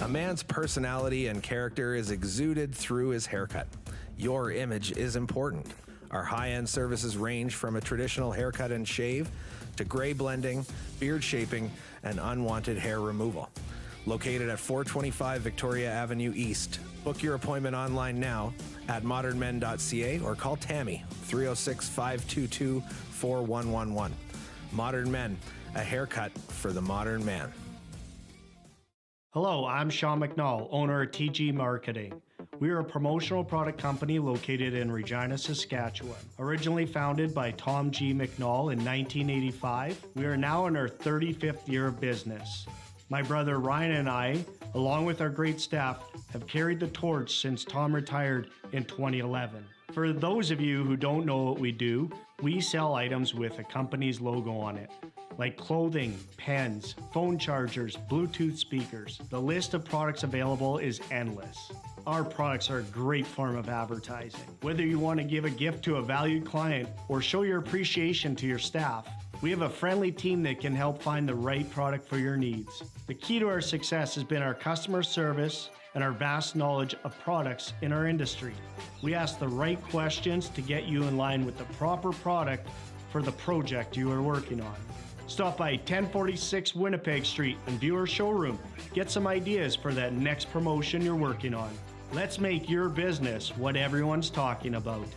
A man's personality and character is exuded through his haircut. Your image is important. Our high-end services range from a traditional haircut and shave to gray blending, beard shaping, and unwanted hair removal. Located at 425 Victoria Avenue East. Book your appointment online now at modernmen.ca or call Tammy 306-522-4111. Modern Men, a haircut for the modern man. Hello, I'm Sean McNall, owner of TG Marketing. We are a promotional product company located in Regina, Saskatchewan. Originally founded by Tom G. McNall in 1985, we are now in our 35th year of business. My brother Ryan and I, along with our great staff, have carried the torch since Tom retired in 2011. For those of you who don't know what we do, we sell items with a company's logo on it, like clothing, pens, phone chargers, Bluetooth speakers. The list of products available is endless. Our products are a great form of advertising. Whether you want to give a gift to a valued client or show your appreciation to your staff, we have a friendly team that can help find the right product for your needs. The key to our success has been our customer service and our vast knowledge of products in our industry. We ask the right questions to get you in line with the proper product for the project you are working on. Stop by 1046 Winnipeg Street and view our showroom. Get some ideas for that next promotion you're working on. Let's make your business what everyone's talking about.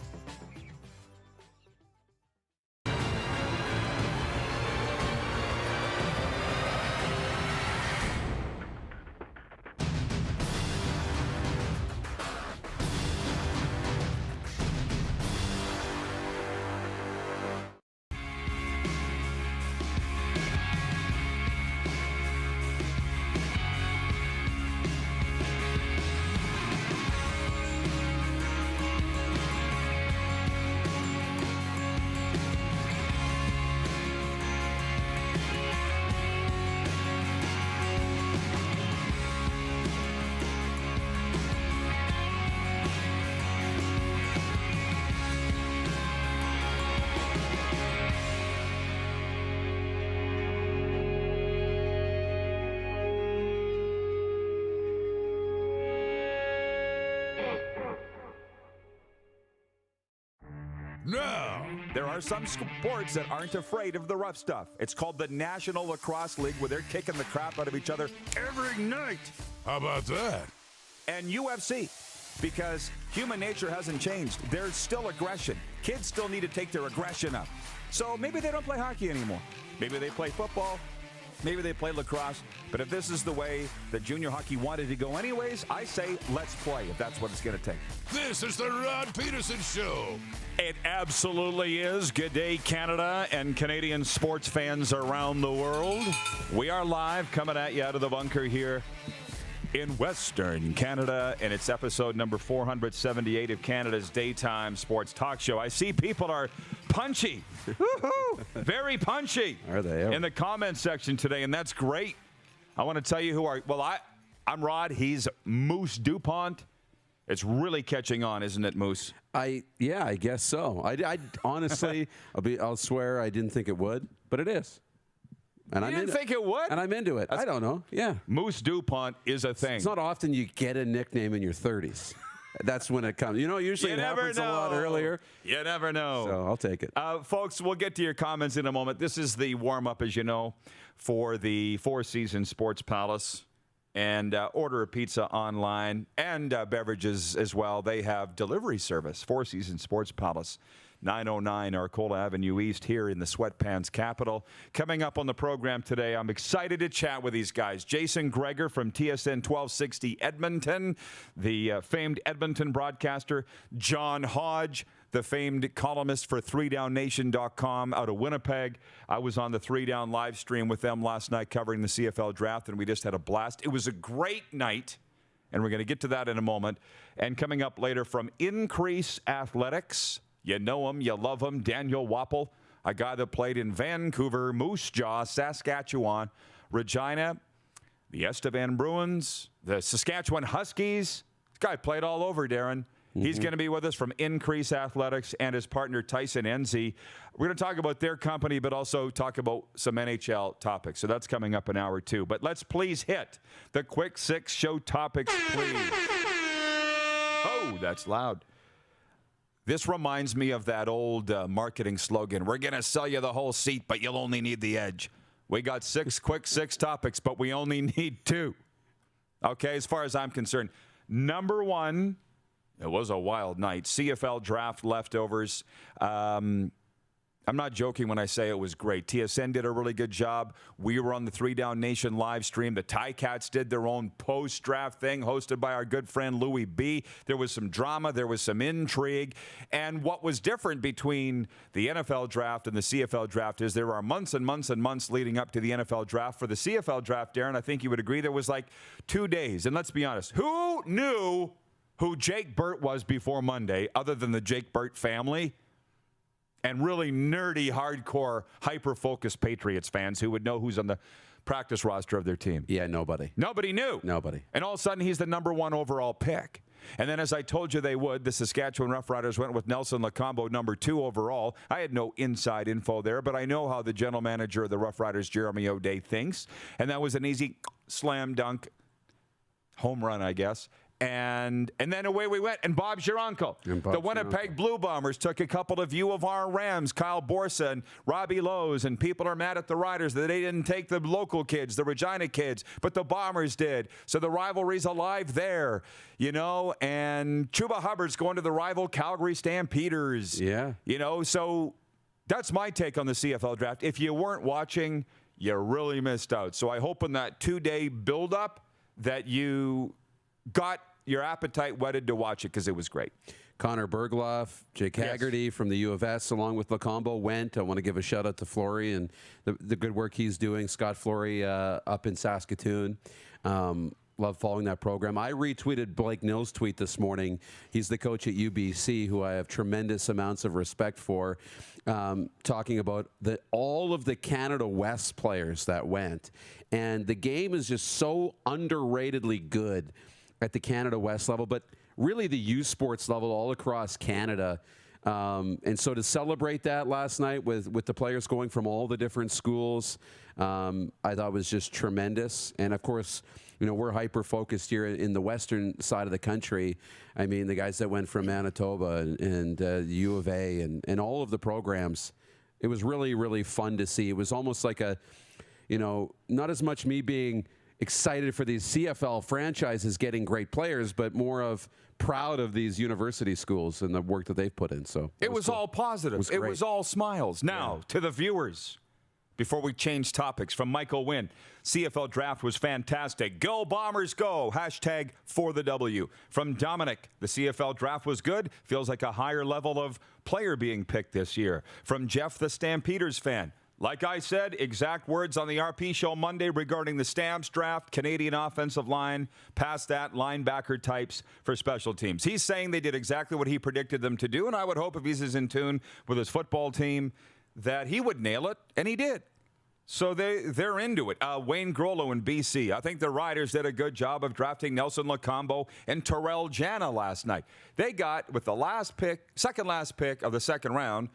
Now, there are some sports that aren't afraid of the rough stuff. It's called the National Lacrosse League, where they're kicking the crap out of each other every night. How about that? And UFC, because human nature hasn't changed. There's still aggression. Kids still need to take their aggression up. So maybe they don't play hockey anymore. Maybe they play football. Maybe they play lacrosse. But if this is the way that junior hockey wanted to go anyways, I say let's play if that's what it's going to take. This is the Rod Pedersen Show. It absolutely is. Good day, Canada and Canadian sports fans around the world. We are live coming at you out of the bunker here in Western Canada, and it's episode number 478 of Canada's daytime sports talk show. I see people are punchy. Woo-hoo! Very punchy. Are they? In the comments section today, and that's great. I want to tell you who are, I'm Rod. He's Moose DuPont. It's really catching on, isn't it, Moose? I guess so. I honestly, I'll swear I didn't think it would, but it is. And you didn't think it would? And I'm into it. I don't know. Yeah. Moose DuPont is a thing. It's not often you get a nickname in your 30s. That's when it comes. Usually it happens a lot earlier. You never know. So I'll take it. Folks, we'll get to your comments in a moment. This is the warm-up, as you know, for the Four Seasons Sports Palace. And order a pizza online and beverages as well. They have delivery service. Four Seasons Sports Palace, 909 Arcola Avenue East here in the Sweatpants capital. Coming up on the program today, I'm excited to chat with these guys. Jason Gregor from TSN 1260 Edmonton, the famed Edmonton broadcaster. John Hodge, the famed columnist for 3DownNation.com out of Winnipeg. I was on the 3Down live stream with them last night covering the CFL draft, and we just had a blast. It was a great night, and we're going to get to that in a moment. And coming up later from InCrease Athletics, you know him, you love him, Daniel Wappel, a guy that played in Vancouver, Moose Jaw, Saskatchewan, Regina, the Estevan Bruins, the Saskatchewan Huskies. This guy played all over, Darren. He's going to be with us from InCrease Athletics and his partner Tyson Enzi. We're going to talk about their company, but also talk about some NHL topics. So that's coming up in hour 2. But let's please hit the Quick 6 show topics, please. Oh, that's loud. This reminds me of that old marketing slogan. We're going to sell you the whole seat, but you'll only need the edge. We got 6 quick 6 topics, but we only need 2. Okay, as far as I'm concerned. Number 1, it was a wild night. CFL draft leftovers. I'm not joking when I say it was great. TSN did a really good job. We were on the 3Down Nation live stream. The Ticats did their own post-draft thing hosted by our good friend Louis B. There was some drama. There was some intrigue. And what was different between the NFL draft and the CFL draft is there are months and months and months leading up to the NFL draft. For the CFL draft, Darren, I think you would agree there was like 2 days. And let's be honest, who knew who Jake Burt was before Monday other than the Jake Burt family? And really nerdy, hardcore, hyper-focused Patriots fans who would know who's on the practice roster of their team. Yeah, nobody. Nobody knew. Nobody. And all of a sudden, he's the number 1 overall pick. And then, as I told you they would, the Saskatchewan Roughriders went with Nelson Lacombo, number 2 overall. I had no inside info there, but I know how the general manager of the Roughriders, Jeremy O'Day, thinks. And that was an easy slam dunk home run, I guess. And then away we went. And Bob's your uncle. The Winnipeg Blue Bombers took a couple of U of R Rams, Kyle Borsa and Robbie Lowe's, and people are mad at the Riders that they didn't take the local kids, the Regina kids, but the Bombers did. So the rivalry's alive there, you know, and Chuba Hubbard's going to the rival Calgary Stampeders. Yeah. You know, so that's my take on the CFL draft. If you weren't watching, you really missed out. So I hope in that 2-day buildup that you got your appetite whetted to watch it because it was great. Connor Bergloff, Jake Haggerty from the U of S, along with Lacombo, went. I want to give a shout out to Flory and the good work he's doing. Scott Flory up in Saskatoon. Love following that program. I retweeted Blake Nill's tweet this morning. He's the coach at UBC, who I have tremendous amounts of respect for, talking about all of the Canada West players that went. And the game is just so underratedly good at the Canada West level, but really the youth sports level all across Canada. And so to celebrate that last night with the players going from all the different schools, I thought was just tremendous. And of course, you know, we're hyper-focused here in the western side of the country. I mean, the guys that went from Manitoba and U of A and all of the programs, it was really, really fun to see. It was almost like a, you know, not as much me being excited for these CFL franchises getting great players, but more of proud of these university schools and the work that they've put in. So it was cool. All positive. It was all smiles. Now, to the viewers, before we change topics, from Michael Wynn, CFL draft was fantastic. Go Bombers go. Hashtag for the W. From Dominic, the CFL draft was good. Feels like a higher level of player being picked this year. From Jeff, the Stampeders fan, like I said, exact words on the RP show Monday regarding the Stamps draft, Canadian offensive line, past that, linebacker types for special teams. He's saying they did exactly what he predicted them to do, and I would hope if he's as in tune with his football team that he would nail it, and he did. So they're into it. Wayne Grollo in BC. I think the Riders did a good job of drafting Nelson Lacombo and Terrell Jana last night. They got, with the second last pick of the second round,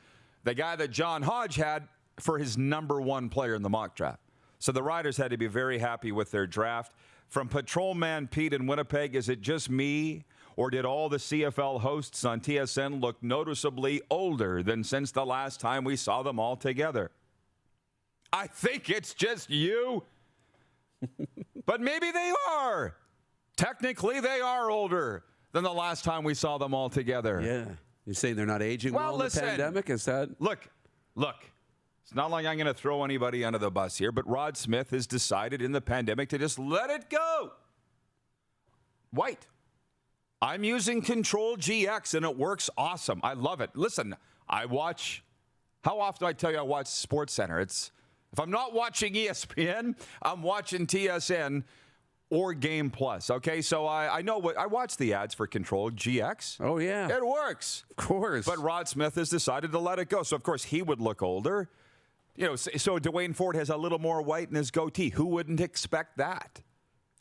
the guy that John Hodge had for his number 1 player in the mock draft. So the Riders had to be very happy with their draft. From Patrolman Pete in Winnipeg, is it just me, or did all the CFL hosts on TSN look noticeably older than since the last time we saw them all together? I think it's just you. But maybe they are. Technically, they are older than the last time we saw them all together. Yeah. You're saying they're not aging well in the pandemic? Is that? Look. It's not like I'm going to throw anybody under the bus here, but Rod Smith has decided in the pandemic to just let it go. White. I'm using Control GX, and it works awesome. I love it. Listen, how often do I tell you I watch SportsCenter? If I'm not watching ESPN, I'm watching TSN or Game Plus. Okay, so I know I watch the ads for Control GX. Oh, yeah. It works. Of course. But Rod Smith has decided to let it go. So, of course, he would look older. You know, so Dwayne Ford has a little more white in his goatee. Who wouldn't expect that?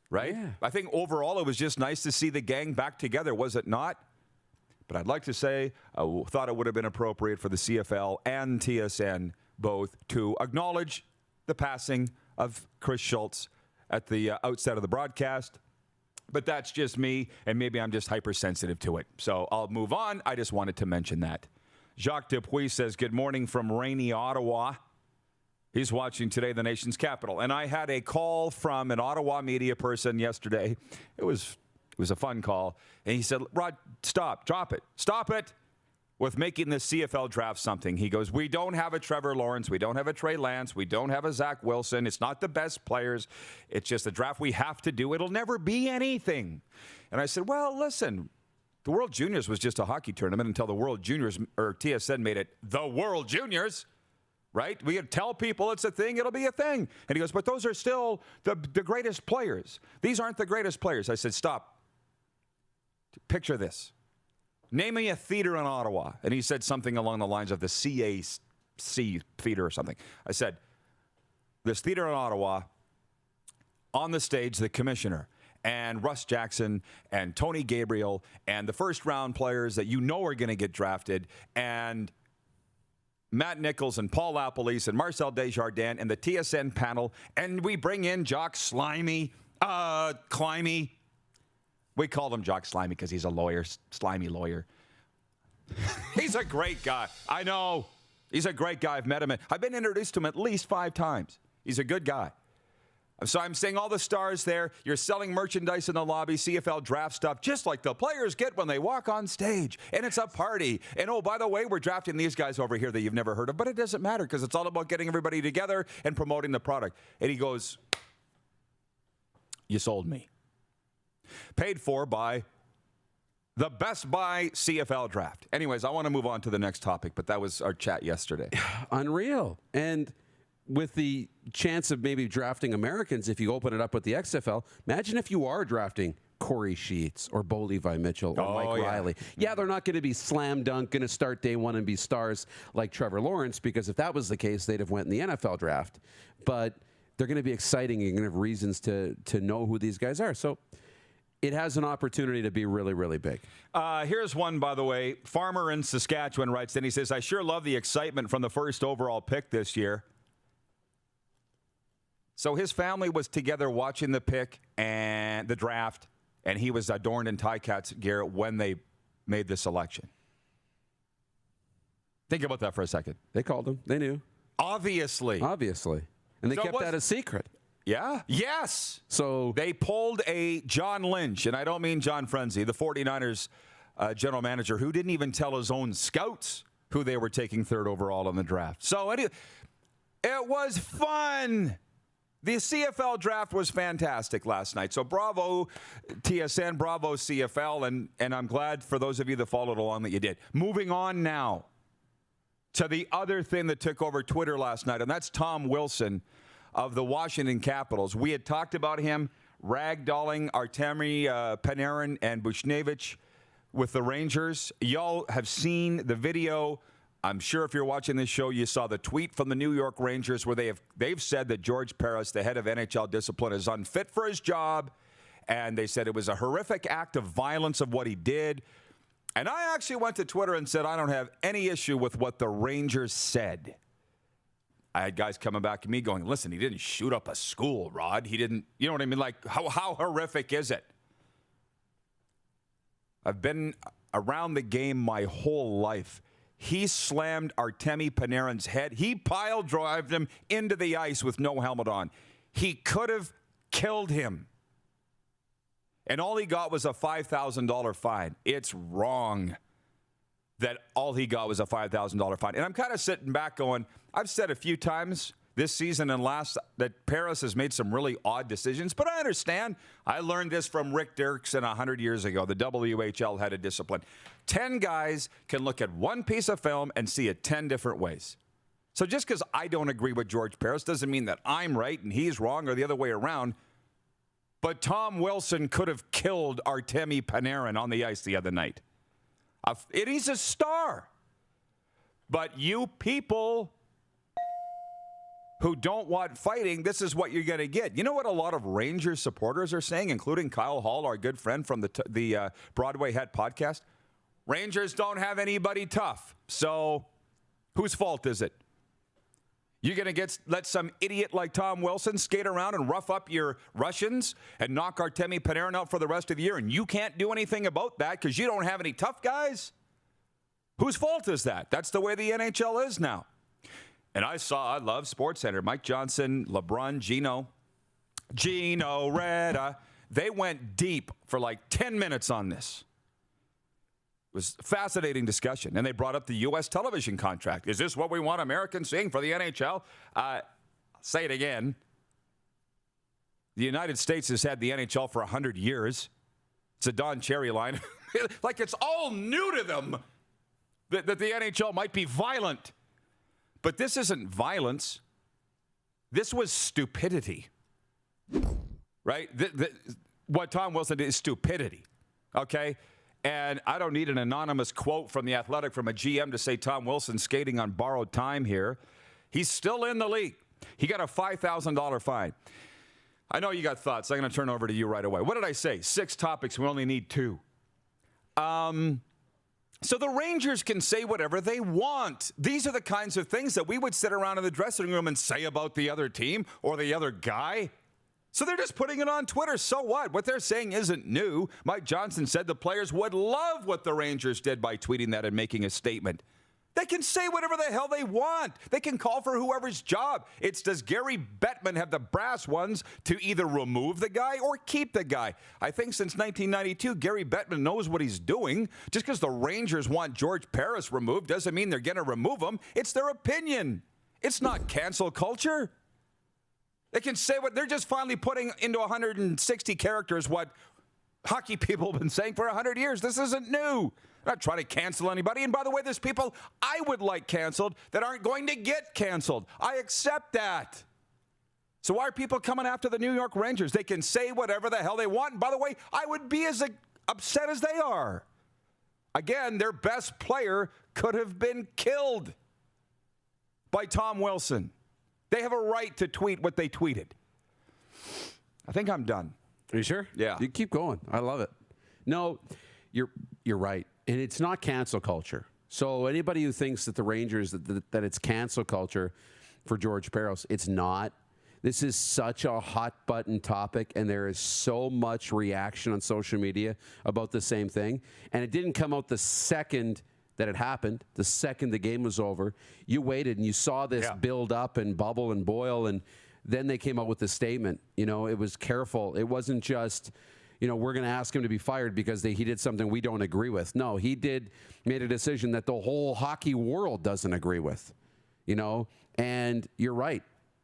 Right? Yeah. I think overall it was just nice to see the gang back together, was it not? But I'd like to say I thought it would have been appropriate for the CFL and TSN both to acknowledge the passing of Chris Schultz at the outset of the broadcast. But that's just me, and maybe I'm just hypersensitive to it. So I'll move on. I just wanted to mention that. Jacques Dupuis says, good morning from rainy Ottawa. He's watching today the nation's capital. And I had a call from an Ottawa media person yesterday. It was a fun call. And he said, Rod, drop it with making the CFL draft something. He goes, we don't have a Trevor Lawrence. We don't have a Trey Lance. We don't have a Zach Wilson. It's not the best players. It's just a draft we have to do. It'll never be anything. And I said, well, listen, the World Juniors was just a hockey tournament until the World Juniors, or TSN made it the World Juniors, right? We could tell people it's a thing, it'll be a thing. And he goes, but those are still the greatest players. These aren't the greatest players. I said, stop. Picture this. Name me a theater in Ottawa. And he said something along the lines of the CAC theater or something. I said, this theater in Ottawa, on the stage, the commissioner and Russ Jackson and Tony Gabriel and the first round players that you know are going to get drafted and Matt Nichols and Paul Appelese and Marcel Desjardins and the TSN panel. And we bring in Jock Climby. We call him Jock Slimy because he's a lawyer, slimy lawyer. He's a great guy. I know. He's a great guy. I've met him. I've been introduced to him at least 5 times. He's a good guy. So I'm seeing all the stars there. You're selling merchandise in the lobby, CFL draft stuff, just like the players get when they walk on stage. And it's a party. And oh, by the way, we're drafting these guys over here that you've never heard of. But it doesn't matter because it's all about getting everybody together and promoting the product. And he goes, you sold me. Paid for by the Best Buy CFL draft. Anyways, I want to move on to the next topic, but that was our chat yesterday. Unreal. And with the chance of maybe drafting Americans, if you open it up with the XFL, imagine if you are drafting Corey Sheets or Bo Levi Mitchell or Mike Riley. Yeah, they're not going to be slam dunk, going to start day one and be stars like Trevor Lawrence, because if that was the case, they'd have went in the NFL draft. But they're going to be exciting and you're going to have reasons to know who these guys are. So it has an opportunity to be really, really big. Here's one, by the way. Farmer in Saskatchewan writes in. He says, I sure love the excitement from the first overall pick this year. So his family was together watching the pick and the draft, and he was adorned in Ticats gear when they made the selection. Think about that for a second. They called him. They knew. Obviously. And they kept that a secret. Yeah. Yes. So they pulled a John Lynch, and I don't mean John Frenzy, the 49ers general manager, who didn't even tell his own scouts who they were taking 3rd overall in the draft. So it was fun. The CFL draft was fantastic last night. So bravo TSN, bravo CFL, and I'm glad for those of you that followed along that you did. Moving on now to the other thing that took over Twitter last night, and that's Tom Wilson of the Washington Capitals. We had talked about him ragdolling Artemi Panarin and Buchnevich with the Rangers. Y'all have seen the video. I'm sure if you're watching this show, you saw the tweet from the New York Rangers where they've said that George Parros, the head of NHL discipline, is unfit for his job. And they said it was a horrific act of violence of what he did. And I actually went to Twitter and said I don't have any issue with what the Rangers said. I had guys coming back to me going, listen, he didn't shoot up a school, Rod. He didn't, you know what I mean? Like, how horrific is it? I've been around the game my whole life. He slammed Artemi Panarin's head. He pile drived him into the ice with no helmet on. He could have killed him. And all he got was a $5,000 fine. It's wrong that all he got was a $5,000 fine. And I'm kind of sitting back going, I've said a few times this season and last that Parros has made some really odd decisions, but I understand. I learned this from Rick Dirksen 100 years ago. The WHL had a discipline. 10 guys can look at one piece of film and see it 10 different ways. So just because I don't agree with George Parros doesn't mean that I'm right and he's wrong or the other way around. But Tom Wilson could have killed Artemi Panarin on the ice the other night. He's a star. But you people who don't want fighting, this is what you're going to get. You know what a lot of Rangers supporters are saying, including Kyle Hall, our good friend from the Broadway Hat podcast? Rangers don't have anybody tough. So whose fault is it? You're going to let some idiot like Tom Wilson skate around and rough up your Russians and knock Artemi Panarin out for the rest of the year, and you can't do anything about that because you don't have any tough guys? Whose fault is that? That's the way the NHL is now. And I love SportsCenter. Mike Johnson, LeBron, Gino Reda. They went deep for like 10 minutes on this. It was a fascinating discussion. And they brought up the U.S. television contract. Is this what we want Americans seeing for the NHL? I'll say it again. The United States has had the NHL for 100 years. It's a Don Cherry line. Like it's all new to them that the NHL might be violent. But this isn't violence. This was stupidity. Right? What Tom Wilson did is stupidity. Okay? And I don't need an anonymous quote from The Athletic from a GM to say Tom Wilson's skating on borrowed time here. He's still in the league. He got a $5,000 fine. I know you got thoughts. I'm going to turn over to you right away. What did I say? 6 topics. We only need 2. So the Rangers can say whatever they want. These are the kinds of things that we would sit around in the dressing room and say about the other team or the other guy. So they're just putting it on Twitter. So what? What they're saying isn't new. Mike Johnson said the players would love what the Rangers did by tweeting that and making a statement. They can say whatever the hell they want. They can call for whoever's job. It's does Gary Bettman have the brass ones to either remove the guy or keep the guy? I think since 1992, Gary Bettman knows what he's doing. Just because the Rangers want George Parris removed doesn't mean they're going to remove him. It's their opinion. It's not cancel culture. They can say what they're just finally putting into 160 characters what hockey people have been saying for 100 years. This isn't new. I'm not trying to cancel anybody. And by the way, there's people I would like canceled that aren't going to get canceled. I accept that. So why are people coming after the New York Rangers? They can say whatever the hell they want. And by the way, I would be as upset as they are. Again, their best player could have been killed by Tom Wilson. They have a right to tweet what they tweeted. I think I'm done. Are you sure? Yeah. You keep going. I love it. No, you're right. And it's not cancel culture. So anybody who thinks that the Rangers, that it's cancel culture for George Parros, it's not. This is such a hot button topic, and there is so much reaction on social media about the same thing. And it didn't come out the second that it happened, the second the game was over. You waited and you saw this build up and bubble and boil, and then they came out with the statement. You know, it was careful. It wasn't just, you know, we're going to ask him to be fired because he did something we don't agree with. No, he made a decision that the whole hockey world doesn't agree with, you know, and you're right.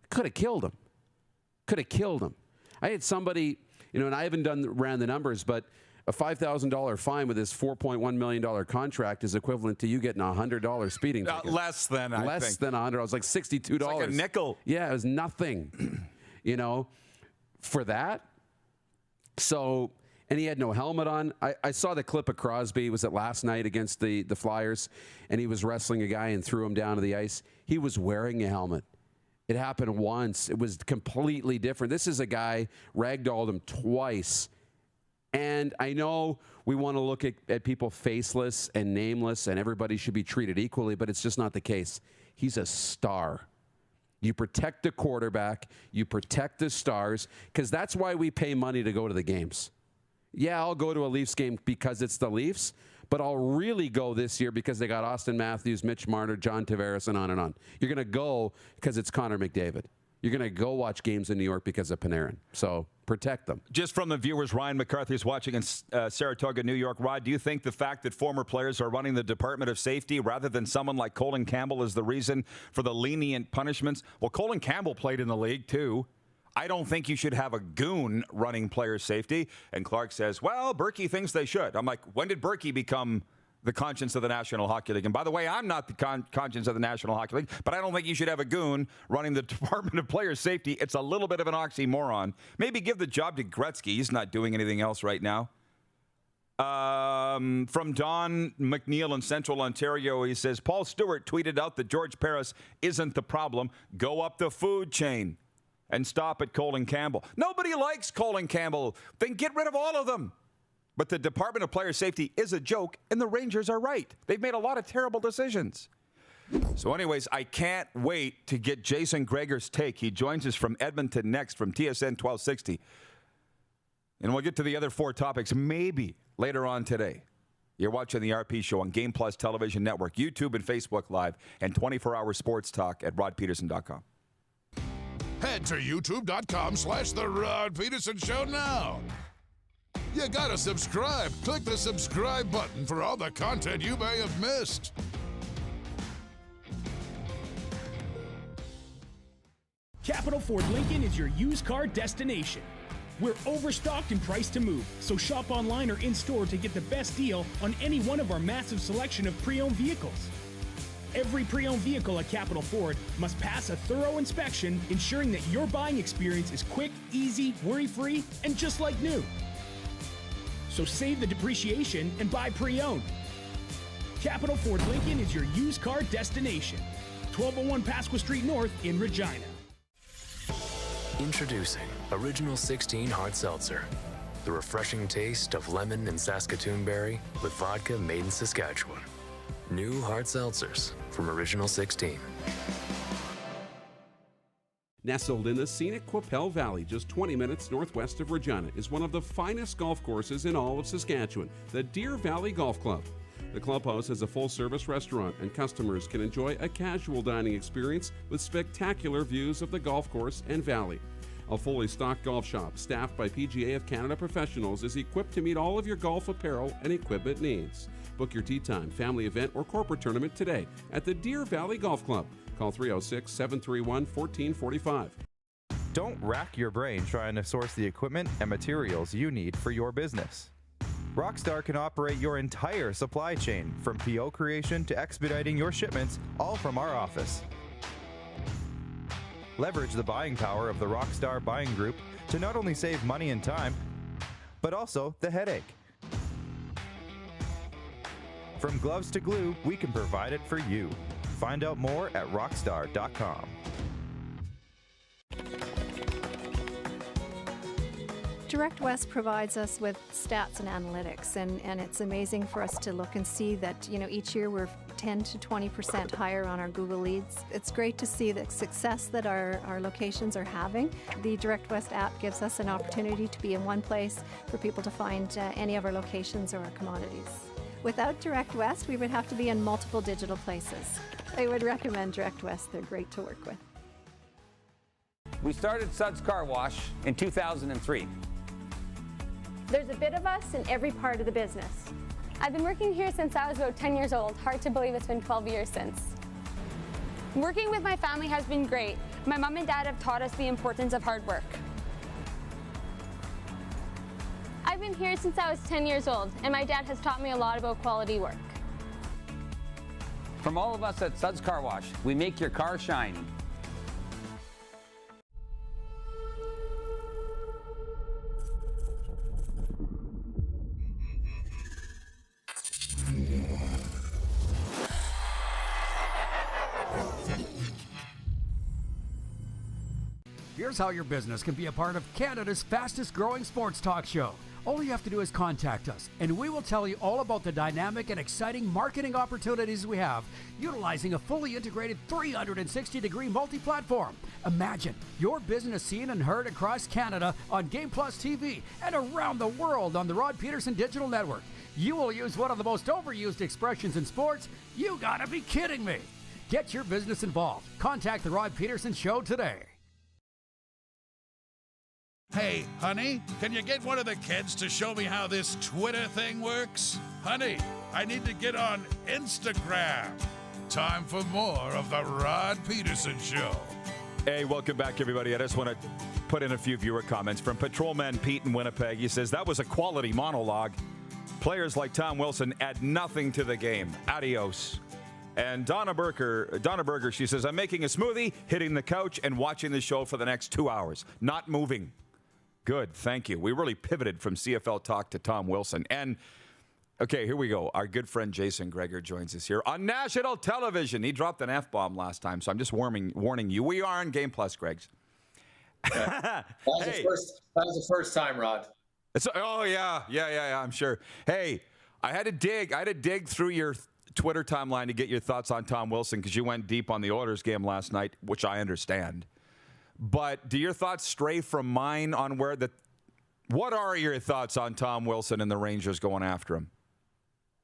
Could have killed him. I had somebody, you know, and I haven't ran the numbers, but a $5,000 fine with his $4.1 million contract is equivalent to you getting a $100 speeding ticket. Less than, I think. Less than $100. It was like $62. It's like a nickel. Yeah, it was nothing, you know, for that. So, and he had no helmet on. I saw the clip of Crosby. Was it last night against the Flyers? And he was wrestling a guy and threw him down to the ice. He was wearing a helmet. It happened once. It was completely different. This is a guy, ragdolled him twice. And I know we want to look at people faceless and nameless, and everybody should be treated equally, but it's just not the case. He's a star. You protect the quarterback. You protect the stars, because that's why we pay money to go to the games. Yeah, I'll go to a Leafs game because it's the Leafs, but I'll really go this year because they got Austin Matthews, Mitch Marner, John Tavares, and on and on. You're going to go because it's Connor McDavid. You're going to go watch games in New York because of Panarin. So protect them. Just from the viewers, Ryan McCarthy is watching in Saratoga, New York. Rod, do you think the fact that former players are running the Department of Safety rather than someone like Colin Campbell is the reason for the lenient punishments? Well, Colin Campbell played in the league, too. I don't think you should have a goon running player safety. And Clark says, well, Berkey thinks they should. I'm like, when did Berkey become the conscience of the National Hockey League? And by the way, I'm not the conscience of the National Hockey League, but I don't think you should have a goon running the Department of Player Safety. It's a little bit of an oxymoron. Maybe give the job to Gretzky. He's not doing anything else right now. From Don McNeil in Central Ontario, he says, Paul Stewart tweeted out that George Parris isn't the problem. Go up the food chain and stop at Colin Campbell. Nobody likes Colin Campbell. Then get rid of all of them. But the Department of Player Safety is a joke, and the Rangers are right. They've made a lot of terrible decisions. So anyways, I can't wait to get Jason Gregor's take. He joins us from Edmonton next from TSN 1260. And we'll get to the other 4 topics maybe later on today. You're watching the RP Show on Game Plus Television Network, YouTube and Facebook Live, and 24-hour sports talk at rodpedersen.com. Head to youtube.com/The Rod Pedersen Show now. You gotta subscribe. Click the subscribe button for all the content you may have missed. Capital Ford Lincoln is your used car destination. We're overstocked and priced to move, so shop online or in-store to get the best deal on any one of our massive selection of pre-owned vehicles. Every pre-owned vehicle at Capital Ford must pass a thorough inspection, ensuring that your buying experience is quick, easy, worry-free, and just like new. So save the depreciation and buy pre-owned. Capital Ford Lincoln is your used car destination. 1201 Pasqua Street North in Regina. Introducing Original 16 Hard Seltzer. The refreshing taste of lemon and Saskatoon berry with vodka made in Saskatchewan. New hard seltzers from Original 16. Nestled in the scenic Qu'Appelle Valley, just 20 minutes northwest of Regina, is one of the finest golf courses in all of Saskatchewan, the Deer Valley Golf Club. The clubhouse has a full-service restaurant, and customers can enjoy a casual dining experience with spectacular views of the golf course and valley. A fully stocked golf shop, staffed by PGA of Canada professionals, is equipped to meet all of your golf apparel and equipment needs. Book your tee time, family event, or corporate tournament today at the Deer Valley Golf Club. Call 306-731-1445. Don't rack your brain trying to source the equipment and materials you need for your business. Rockstar can operate your entire supply chain, from PO creation to expediting your shipments, all from our office. Leverage the buying power of the Rockstar buying group to not only save money and time, but also the headache. From gloves to glue, we can provide it for you. Find out more at rockstar.com. Direct West provides us with stats and analytics, and it's amazing for us to look and see that, each year we're 10 to 20% higher on our Google leads. It's great to see the success that our locations are having. The Direct West app gives us an opportunity to be in one place for people to find any of our locations or our commodities. Without Direct West, we would have to be in multiple digital places. I would recommend Direct West. They're great to work with. We started Suds Car Wash in 2003. There's a bit of us in every part of the business. I've been working here since I was about 10 years old. Hard to believe it's been 12 years since. Working with my family has been great. My mom and dad have taught us the importance of hard work. I've been here since I was 10 years old, and my dad has taught me a lot about quality work. From all of us at Suds Car Wash, we make your car shine. Here's how your business can be a part of Canada's fastest growing sports talk show. All you have to do is contact us, and we will tell you all about the dynamic and exciting marketing opportunities we have, utilizing a fully integrated 360-degree multi-platform. Imagine your business seen and heard across Canada on Game Plus TV and around the world on the Rod Pedersen Digital Network. You will use one of the most overused expressions in sports. You gotta be kidding me. Get your business involved. Contact the Rod Pedersen Show today. Hey, honey, can you get one of the kids to show me how this Twitter thing works? Honey, I need to get on Instagram. Time for more of the Rod Pedersen Show. Hey, welcome back, everybody. I just want to put in a few viewer comments from Patrolman Pete in Winnipeg. He says, that was a quality monologue. Players like Tom Wilson add nothing to the game. Adios. And Donna Berger, she says, I'm making a smoothie, hitting the couch, and watching the show for the next 2 hours. Not moving. Good, thank you. We really pivoted from CFL talk to Tom Wilson. And, okay, here we go. Our good friend Jason Gregor joins us here on national television. He dropped an F-bomb last time, so I'm just warning you. We are on Game Plus, Greggs. That was the first time, Rod. Oh yeah. I'm sure. Hey, I had to dig through your Twitter timeline to get your thoughts on Tom Wilson because you went deep on the Oilers game last night, which I understand. But do your thoughts stray from mine on what are your thoughts on Tom Wilson and the Rangers going after him?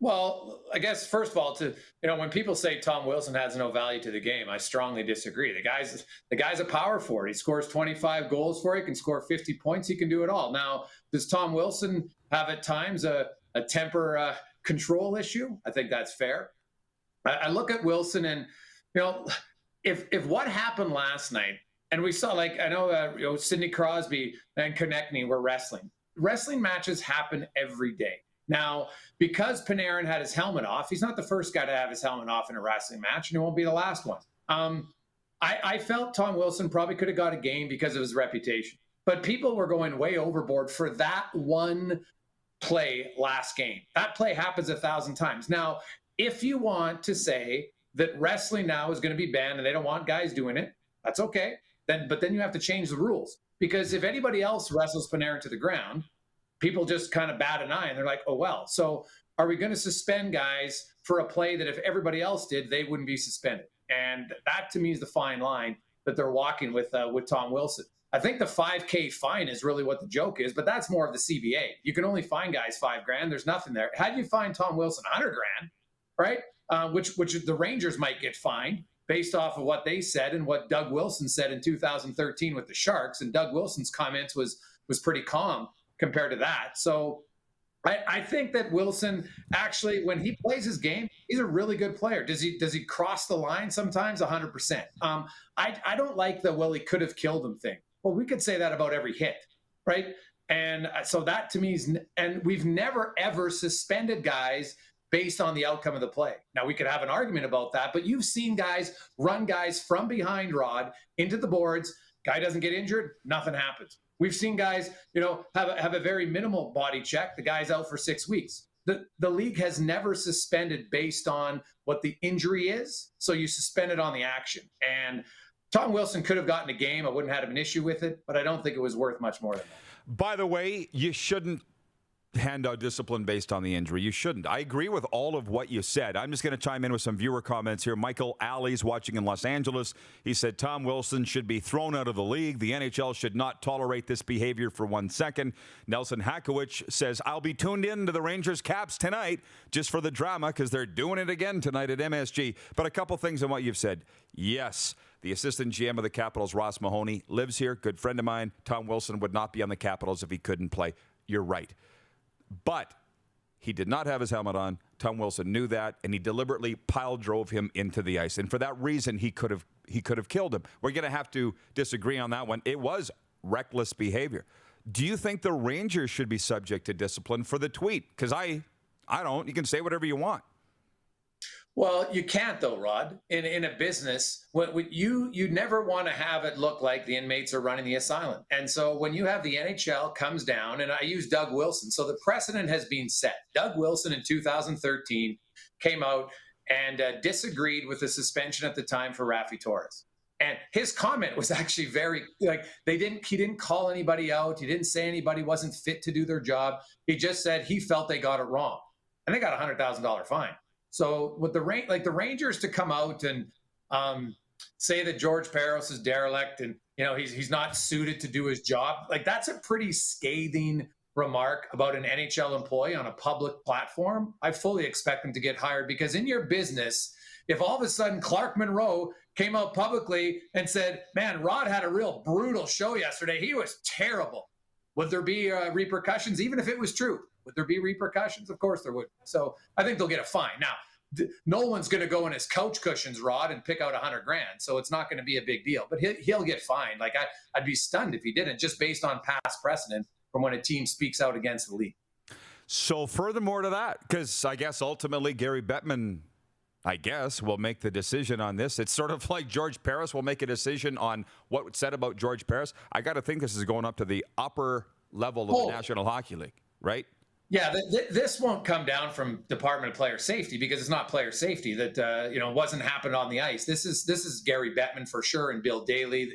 Well, I guess first of all, when people say Tom Wilson has no value to the game, I strongly disagree. The guy's a power forward. He scores 25 goals for you. He can score 50 points. He can do it all. Now, does Tom Wilson have at times a temper control issue? I think that's fair. I look at Wilson, and if what happened last night, and we saw, I know Sidney Crosby and Konechny were wrestling. Wrestling matches happen every day. Now, because Panarin had his helmet off, he's not the first guy to have his helmet off in a wrestling match, and he won't be the last one. I felt Tom Wilson probably could have got a game because of his reputation, but people were going way overboard for that one play last game. That play happens 1,000 times. Now, if you want to say that wrestling now is going to be banned and they don't want guys doing it, that's okay. But then you have to change the rules, because if anybody else wrestles Panarin to the ground, people just kind of bat an eye and they're like, oh, well. So are we going to suspend guys for a play that if everybody else did, they wouldn't be suspended? And that, to me, is the fine line that they're walking with Tom Wilson. I think the $5,000 fine is really what the joke is, but that's more of the CBA. You can only fine guys $5,000. There's nothing there. How do you fine Tom Wilson $100,000, right? Which the Rangers might get fined based off of what they said and what Doug Wilson said in 2013 with the Sharks. And Doug Wilson's comments was pretty calm compared to that. So I think that Wilson, actually, when he plays his game, he's a really good player. Does he cross the line sometimes? 100%. I don't like the, well, he could have killed him thing. Well, we could say that about every hit, right? And so that, to me, is, and we've never, ever suspended guys based on the outcome of the play. Now, we could have an argument about that, but you've seen guys run guys from behind Rod into the boards. Guy doesn't get injured, nothing happens. We've seen guys, have a very minimal body check. The guy's out for 6 weeks. The league has never suspended based on what the injury is, so you suspend it on the action. And Tom Wilson could have gotten a game. I wouldn't have an issue with it, but I don't think it was worth much more than that. By the way, you shouldn't hand out discipline based on the injury. You shouldn't. I agree with all of what you said. I'm just going to chime in with some viewer comments here. Michael Alley's watching in Los Angeles. He said Tom Wilson should be thrown out of the league. The NHL should not tolerate this behavior for 1 second. Nelson Hakowicz says, I'll be tuned in to the Rangers Caps tonight just for the drama because they're doing it again tonight at MSG. But a couple things on what you've said. Yes, the assistant GM of the Capitals, Ross Mahoney, lives here. Good friend of mine. Tom Wilson would not be on the Capitals if he couldn't play. You're right. But he did not have his helmet on. Tom Wilson knew that, and he deliberately pile drove him into the ice. And for that reason, he could have killed him. We're going to have to disagree on that one. It was reckless behavior. Do you think the Rangers should be subject to discipline for the tweet? Because I don't. You can say whatever you want. Well, you can't, though, Rod. In a business, you never want to have it look like the inmates are running the asylum. And so when you have the NHL comes down, and I use Doug Wilson, so the precedent has been set. Doug Wilson in 2013 came out and disagreed with the suspension at the time for Raffi Torres. And his comment was actually very, he didn't call anybody out. He didn't say anybody wasn't fit to do their job. He just said he felt they got it wrong. And they got a $100,000 fine. So with the Rangers to come out and say that George Parros is derelict and he's not suited to do his job, that's a pretty scathing remark about an NHL employee on a public platform. I fully expect him to get hired, because in your business, if all of a sudden Clark Monroe came out publicly and said, "Man, Rod had a real brutal show yesterday. He was terrible," would there be repercussions, even if it was true? Would there be repercussions? Of course there would. So I think they'll get a fine. Now, no one's going to go in his couch cushions, Rod, and pick out $100,000. So it's not going to be a big deal. But he'll get fined. I'd be stunned if he didn't, just based on past precedent from when a team speaks out against the league. So furthermore to that, because I guess ultimately Gary Bettman, will make the decision on this. It's sort of like George Parros will make a decision on what was said about George Parros. I got to think this is going up to the upper level of the National Hockey League, right? Yeah, this won't come down from Department of Player Safety, because it's not player safety that wasn't happening on the ice. This is Gary Bettman for sure, and Bill Daly.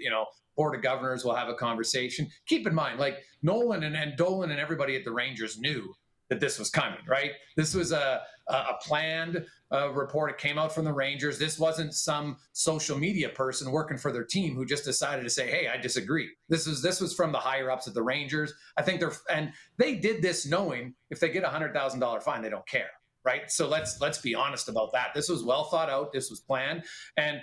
Board of Governors will have a conversation. Keep in mind, like Nolan and Dolan and everybody at the Rangers knew that this was coming, right? This was a planned report. It came out from the Rangers. This wasn't some social media person working for their team who just decided to say, hey, I disagree. This was from the higher ups at the Rangers. I think they did this knowing if they get a $100,000 fine, they don't care, right? So let's be honest about that. This was well thought out. This was planned. And,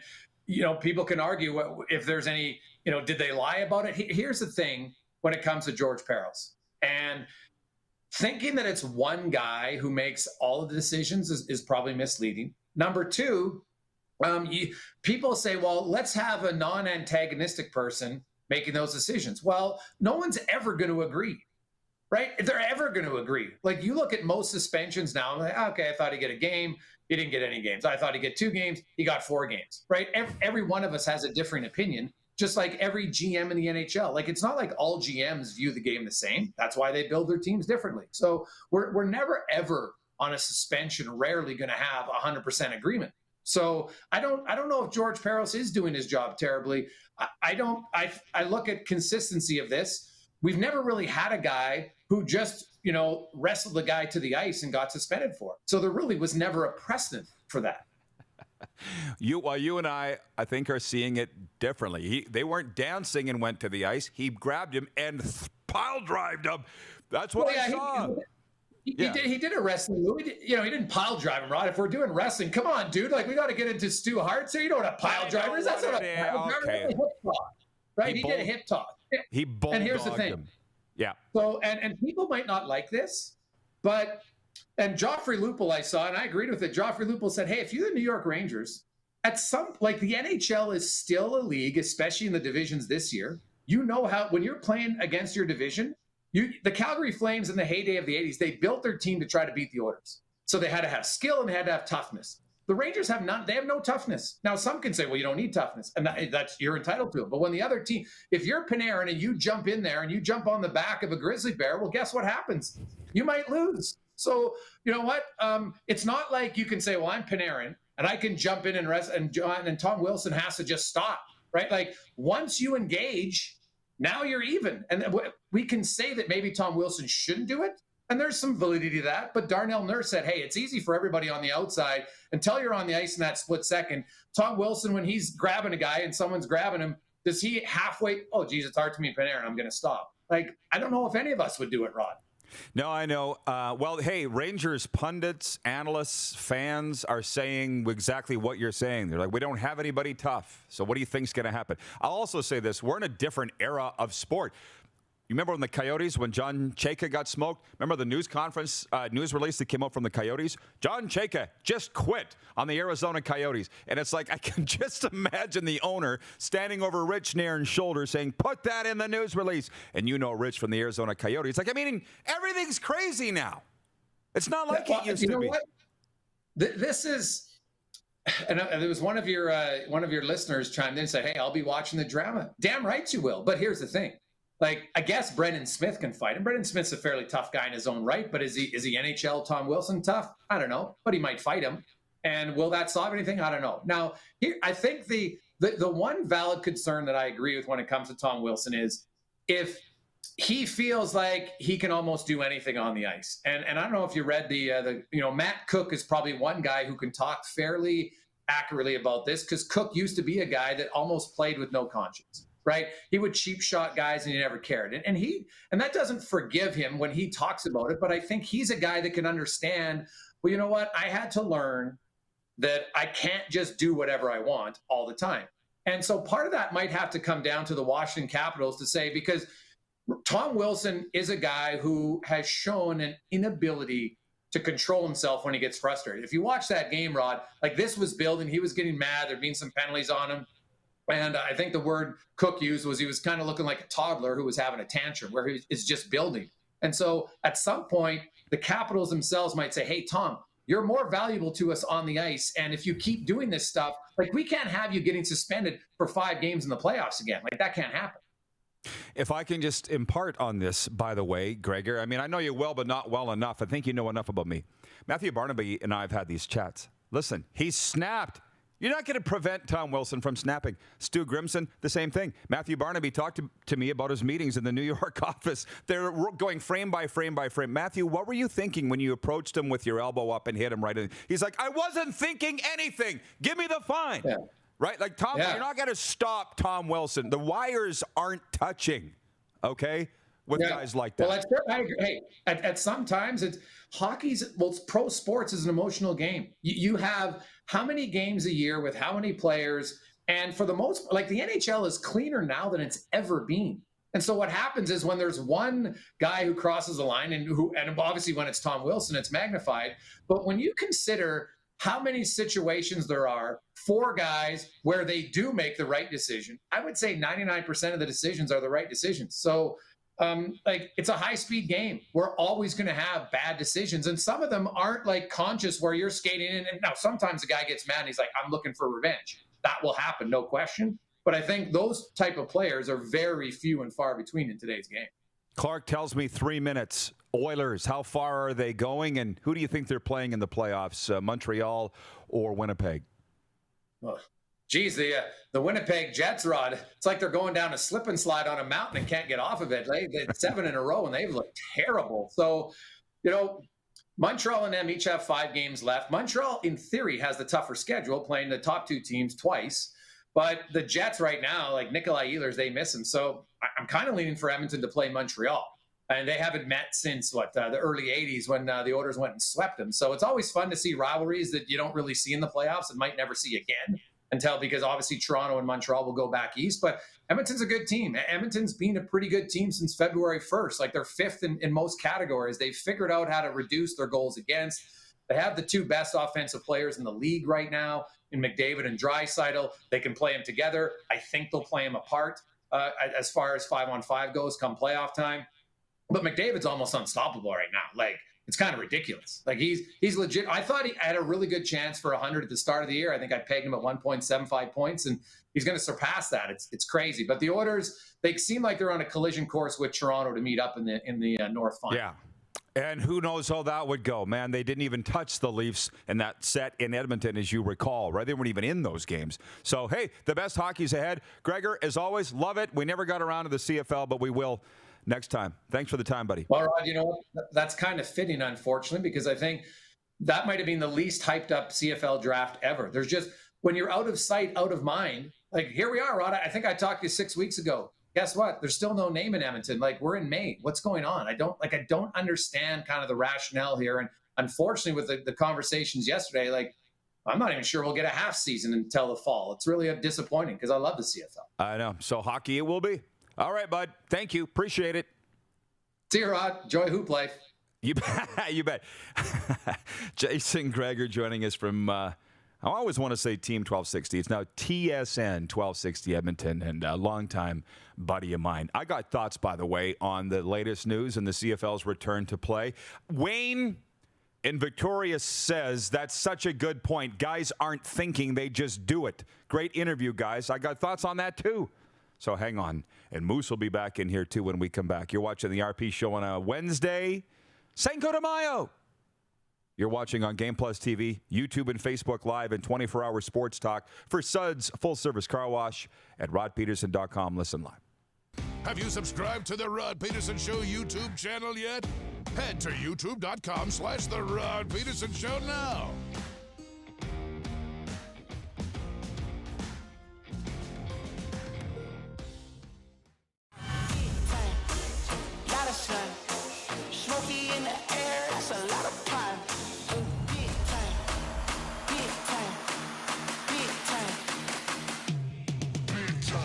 people can argue if there's any, did they lie about it? Here's the thing when it comes to George Parros. And thinking that it's one guy who makes all of the decisions is probably misleading. Number two, people say, well, let's have a non-antagonistic person making those decisions. Well, no one's ever going to agree, right? They're ever going to agree. Like you look at most suspensions now, I'm like, okay, I thought he'd get a game. He didn't get any games. I thought he'd get 2 games. He got 4 games, right? Every one of us has a different opinion. Just like every GM in the NHL. Like, it's not like all GMs view the game the same. That's why they build their teams differently. So we're never, ever on a suspension, rarely going to have 100% agreement. So I don't know if George Parros is doing his job terribly. I look at consistency of this. We've never really had a guy who just, wrestled the guy to the ice and got suspended for it. So there really was never a precedent for that. You and I think, are seeing it differently. They weren't dancing and went to the ice. He grabbed him and pile drived him. That's what I saw. He did a wrestling move. He didn't pile drive him, Rod. If we're doing wrestling, come on, dude. Like, we got to get into Stu Hart. So you know what a pile driver is? That's not a pile driver. That's a hip toss, right? He did a hip toss. He bulldogged and here's the thing. him. Yeah. So, and people might not like this, but, and Joffrey Lupul I saw, and I agreed with it. Joffrey Lupul said, hey, if you're the New York Rangers, the NHL is still a league, especially in the divisions this year. How, when you're playing against your division, the Calgary Flames in the heyday of the 80s, they built their team to try to beat the Oilers. So they had to have skill and they had to have toughness. The Rangers have none. They have no toughness. Now, some can say, well, you don't need toughness. And you're entitled to it. But when the other team, if you're Panarin and you jump in there and you jump on the back of a grizzly bear, well, guess what happens? You might lose. So, you know what? It's not like you can say, well, I'm Panarin and I can jump in and rest, and Tom Wilson has to just stop, right? Like, once you engage, now you're even. And we can say that maybe Tom Wilson shouldn't do it. And there's some validity to that. But Darnell Nurse said, hey, it's easy for everybody on the outside until you're on the ice in that split second. Tom Wilson, when he's grabbing a guy and someone's grabbing him, does he halfway, oh, geez, it's hard to me, Panarin, I'm going to stop. Like, I don't know if any of us would do it, Rod. No, I know. Well, hey, Rangers pundits, analysts, fans are saying exactly what you're saying. They're like, we don't have anybody tough. So what do you think's going to happen? I'll also say this. We're in a different era of sport. You remember when the Coyotes, when John Chayka got smoked? Remember the news release that came out from the Coyotes? John Chayka just quit on the Arizona Coyotes. And it's like, I can just imagine the owner standing over Rich Nairn's shoulder saying, put that in the news release. And Rich from the Arizona Coyotes. Like, everything's crazy now. It's not like it used to be. What? This is, and there was one of your listeners chimed in and said, hey, I'll be watching the drama. Damn right you will. But here's the thing. Like, I guess Brendan Smith can fight him. Brendan Smith's a fairly tough guy in his own right, but is he NHL Tom Wilson tough? I don't know, but he might fight him. And will that solve anything? I don't know. Now, here, I think the one valid concern that I agree with when it comes to Tom Wilson is if he feels like he can almost do anything on the ice. And I don't know if you read Matt Cook is probably one guy who can talk fairly accurately about this, because Cook used to be a guy that almost played with no conscience. Right? He would cheap shot guys and he never cared. And that doesn't forgive him when he talks about it, but I think he's a guy that can understand, well, you know what? I had to learn that I can't just do whatever I want all the time. And so part of that might have to come down to the Washington Capitals to say, because Tom Wilson is a guy who has shown an inability to control himself when he gets frustrated. If you watch that game, Rod, like, this was building, he was getting mad, there'd been some penalties on him. And I think the word Cook used was he was kind of looking like a toddler who was having a tantrum where he is just building. And so at some point, the Capitals themselves might say, hey, Tom, you're more valuable to us on the ice. And if you keep doing this stuff, like, we can't have you getting suspended for 5 games in the playoffs again. Like, that can't happen. If I can just impart on this, by the way, Gregor, I know you well, but not well enough. I think you know enough about me. Matthew Barnaby and I have had these chats. Listen, he snapped. You're not going to prevent Tom Wilson from snapping. Stu Grimson, the same thing. Matthew Barnaby talked to me about his meetings in the New York office. They're going frame by frame by frame. Matthew, what were you thinking when you approached him with your elbow up and hit him right in? He's like, I wasn't thinking anything. Give me the fine. Yeah. Right? Like, Tom, you're not going to stop Tom Wilson. The wires aren't touching, okay, with guys like that. Well, I agree. Hey, at sometimes it's pro sports is an emotional game. You have how many games a year with how many players, and for the most, like the NHL is cleaner now than it's ever been. And so what happens is when there's one guy who crosses the line and obviously when it's Tom Wilson, it's magnified. But when you consider how many situations there are for guys where they do make the right decision, I would say 99% of the decisions are the right decisions. So like it's a high-speed game. We're always going to have bad decisions, and some of them aren't like conscious where you're skating in. And now sometimes the guy gets mad and he's like, I'm looking for revenge. That will happen, no question. But I think those type of players are very few and far between in today's game. Clark tells me 3 minutes. Oilers, how far are they going, and who do you think they're playing in the playoffs, Montreal or Winnipeg? Well, geez, the Winnipeg Jets, Rod, it's like they're going down a slip and slide on a mountain and can't get off of it. It's 7 in a row, and they've looked terrible. So, Montreal and them each have 5 games left. Montreal, in theory, has the tougher schedule, playing the top 2 teams twice. But the Jets right now, like Nikolai Ehlers, they miss him. So I'm kind of leaning for Edmonton to play Montreal. And they haven't met since, the early 80s when the Oilers went and swept them. So it's always fun to see rivalries that you don't really see in the playoffs and might never see again because obviously Toronto and Montreal will go back east. But Edmonton's a good team. Edmonton's been a pretty good team since February 1st. Like they're 5th in most categories. They've figured out how to reduce their goals against. They have the 2 best offensive players in the league right now in McDavid and Draisaitl. They can play them together. I think they'll play them apart as far as 5-on-5 goes come playoff time. But McDavid's almost unstoppable right now. Like, it's kind of ridiculous. Like, he's legit. I thought he had a really good chance for 100 at the start of the year. I think I pegged him at 1.75 points, and he's going to surpass that. It's crazy. But the Oilers, they seem like they're on a collision course with Toronto to meet up in the North Final. Yeah. And who knows how that would go, man. They didn't even touch the Leafs in that set in Edmonton, as you recall, right? They weren't even in those games. So, hey, the best hockey's ahead. Gregor, as always, love it. We never got around to the CFL, but we will next time. Thanks for the time, buddy. Well, Rod, you know what? That's kind of fitting, unfortunately, because I think that might have been the least hyped up CFL draft ever. There's just, when you're out of sight, out of mind, like here we are, Rod. I think I talked to you 6 weeks ago. Guess what? There's still no name in Edmonton. Like, we're in May. What's going on? I don't understand kind of the rationale here. And unfortunately, with the conversations yesterday, like, I'm not even sure we'll get a half season until the fall. It's really disappointing because I love the CFL. I know. So hockey it will be. All right, bud. Thank you. Appreciate it. See you, Rod. Enjoy hoop life. You bet. Jason Gregor joining us from, I always want to say Team 1260. It's now TSN 1260 Edmonton, and a longtime buddy of mine. I got thoughts, by the way, on the latest news and the CFL's return to play. Wayne in Victoria says that's such a good point. Guys aren't thinking, they just do it. Great interview, guys. I got thoughts on that, too. So hang on. And Moose will be back in here, too, when we come back. You're watching the RP Show on a Wednesday. Cinco de Mayo. You're watching on Game Plus TV, YouTube and Facebook Live, and 24-hour sports talk for Suds full-service car wash at rodpedersen.com. Listen live. Have you subscribed to the Rod Pedersen Show YouTube channel yet? Head to youtube.com/The Rod Pedersen Show now. Smoky in the air, that's a lot of time. Big time, big time, big time, big time.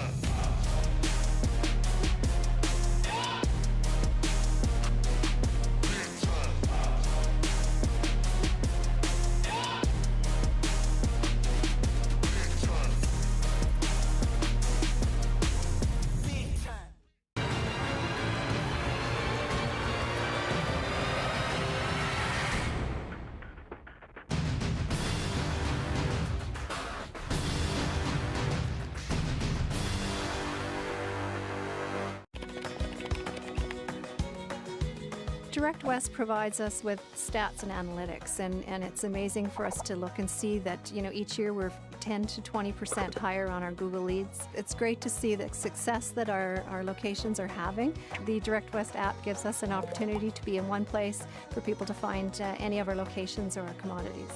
Direct West provides us with stats and analytics, and it's amazing for us to look and see that, each year we're 10 to 20% higher on our Google leads. It's great to see the success that our locations are having. The Direct West app gives us an opportunity to be in one place for people to find any of our locations or our commodities.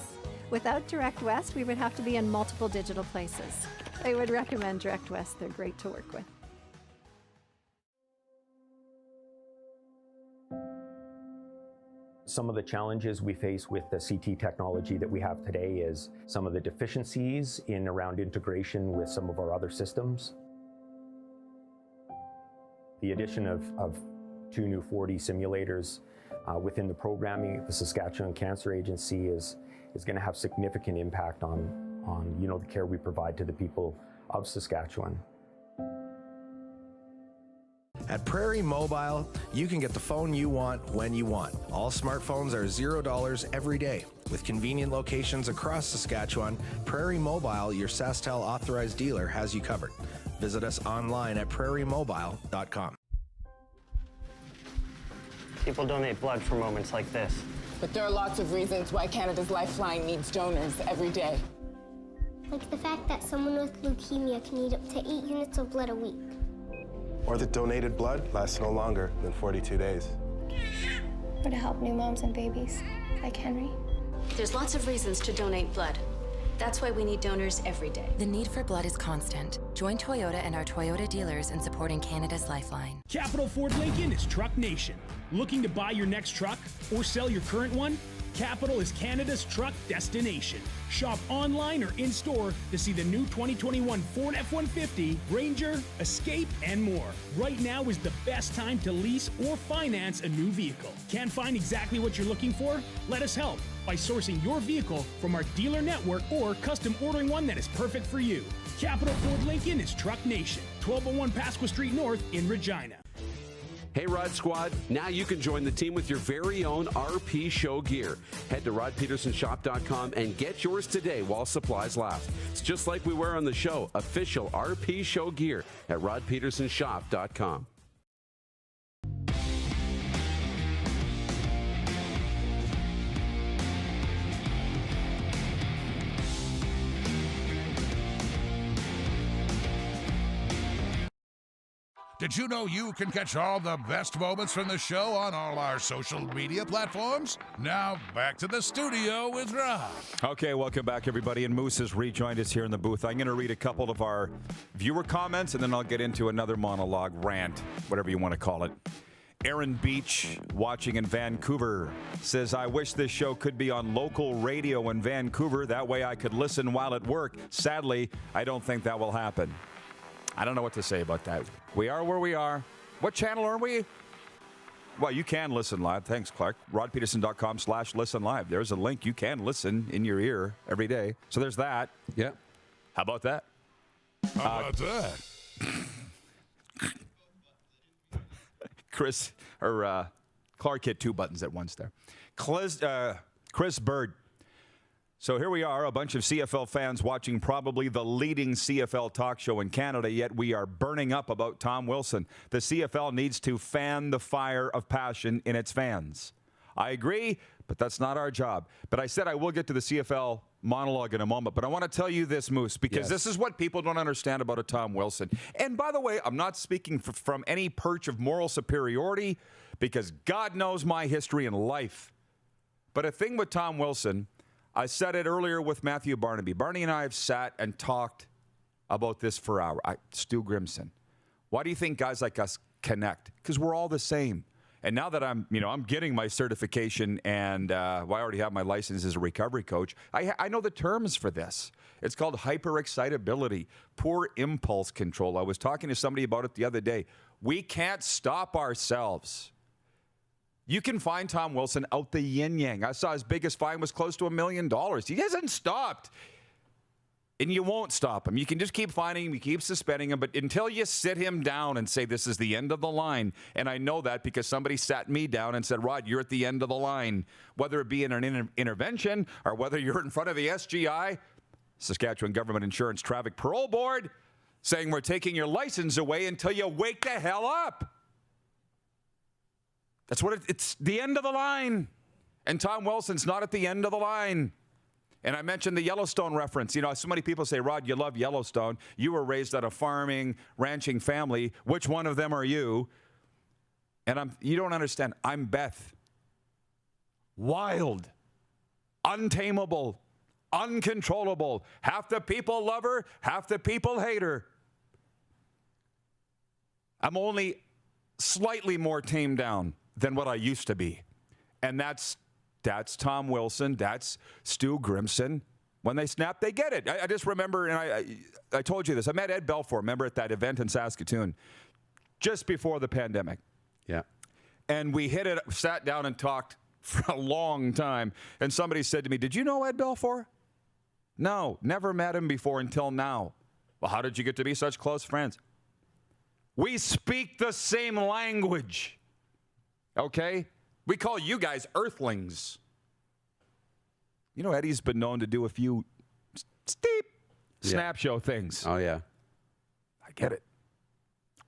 Without Direct West, we would have to be in multiple digital places. I would recommend Direct West. They're great to work with. Some of the challenges we face with the CT technology that we have today is some of the deficiencies in around integration with some of our other systems. The addition of 2 new 4D simulators within the programming of the Saskatchewan Cancer Agency is going to have significant impact on the care we provide to the people of Saskatchewan. At Prairie Mobile, you can get the phone you want when you want. All smartphones are $0 every day. With convenient locations across Saskatchewan, Prairie Mobile, your SaskTel authorized dealer, has you covered. Visit us online at prairiemobile.com. People donate blood for moments like this. But there are lots of reasons why Canada's Lifeline needs donors every day. Like the fact that someone with leukemia can need up to 8 units of blood a week. Or that donated blood lasts no longer than 42 days. Or to help new moms and babies, like Henry. There's lots of reasons to donate blood. That's why we need donors every day. The need for blood is constant. Join Toyota and our Toyota dealers in supporting Canada's Lifeline. Capital Ford Lincoln is Truck Nation. Looking to buy your next truck or sell your current one? Capital is Canada's truck destination. Shop online or in-store to see the new 2021 Ford F-150, Ranger, Escape, and more. Right now is the best time to lease or finance a new vehicle. Can't find exactly what you're looking for? Let us help by sourcing your vehicle from our dealer network or custom ordering one that is perfect for you. Capital Ford Lincoln is Truck Nation, 1201 Pasqua Street North in Regina. Hey, Rod Squad, now you can join the team with your very own RP Show gear. Head to rodpedersenshop.com and get yours today while supplies last. It's just like we wear on the show, official RP Show gear at rodpedersenshop.com. Did you know you can catch all the best moments from the show on all our social media platforms? Now, back to the studio with Rod. Okay, welcome back, everybody. And Moose has rejoined us here in the booth. I'm going to read a couple of our viewer comments, and then I'll get into another monologue, rant, whatever you want to call it. Aaron Beach, watching in Vancouver, says, I wish this show could be on local radio in Vancouver. That way I could listen while at work. Sadly, I don't think that will happen. I don't know what to say about that. We are where we are. What channel are we? Well, you can listen live. Thanks, Clark. RodPedersen.com/listen live. There's a link. You can listen in your ear every day. So there's that. Yeah. How about that? How about that? Clark hit two buttons at once there. Chris Bird. So here we are, a bunch of CFL fans watching probably the leading CFL talk show in Canada, yet we are burning up about Tom Wilson. The CFL needs to fan the fire of passion in its fans. I agree, but that's not our job. But I said I will get to the CFL monologue in a moment, but I want to tell you this, Moose, because this is what people don't understand about a Tom Wilson. And by the way, I'm not speaking from any perch of moral superiority, because God knows my history in life. But a thing with Tom Wilson, I said it earlier with Matthew Barnaby. Barney and I have sat and talked about this for hours. Stu Grimson. Why do you think guys like us connect? Because we're all the same. And now that I'm getting my certification and I already have my license as a recovery coach, I know the terms for this. It's called hyperexcitability, poor impulse control. I was talking to somebody about it the other day. We can't stop ourselves. You can find Tom Wilson out the yin-yang. I saw his biggest fine was close to $1 million. He hasn't stopped. And you won't stop him. You can just keep finding him, you keep suspending him, but until you sit him down and say, this is the end of the line, and I know that because somebody sat me down and said, Rod, you're at the end of the line, whether it be in an intervention or whether you're in front of the SGI, Saskatchewan Government Insurance Traffic Parole Board, saying we're taking your license away until you wake the hell up. That's what it's the end of the line. And Tom Wilson's not at the end of the line. And I mentioned the Yellowstone reference. You know, so many people say, Rod, you love Yellowstone. You were raised at a farming, ranching family. Which one of them are you? And you don't understand. I'm Beth. Wild, untamable, uncontrollable. Half the people love her, half the people hate her. I'm only slightly more tamed down than what I used to be. And that's Tom Wilson. That's Stu Grimson. When they snap, they get it. I just remember, and I told you this. I met Ed Belfour, remember, at that event in Saskatoon just before the pandemic. Yeah. And we hit it, sat down and talked for a long time. And somebody said to me, did you know Ed Belfour? No, never met him before until now. Well, how did you get to be such close friends? We speak the same language. Okay? We call you guys earthlings. You know, Eddie's been known to do a few snap show things. Oh, yeah. I get it.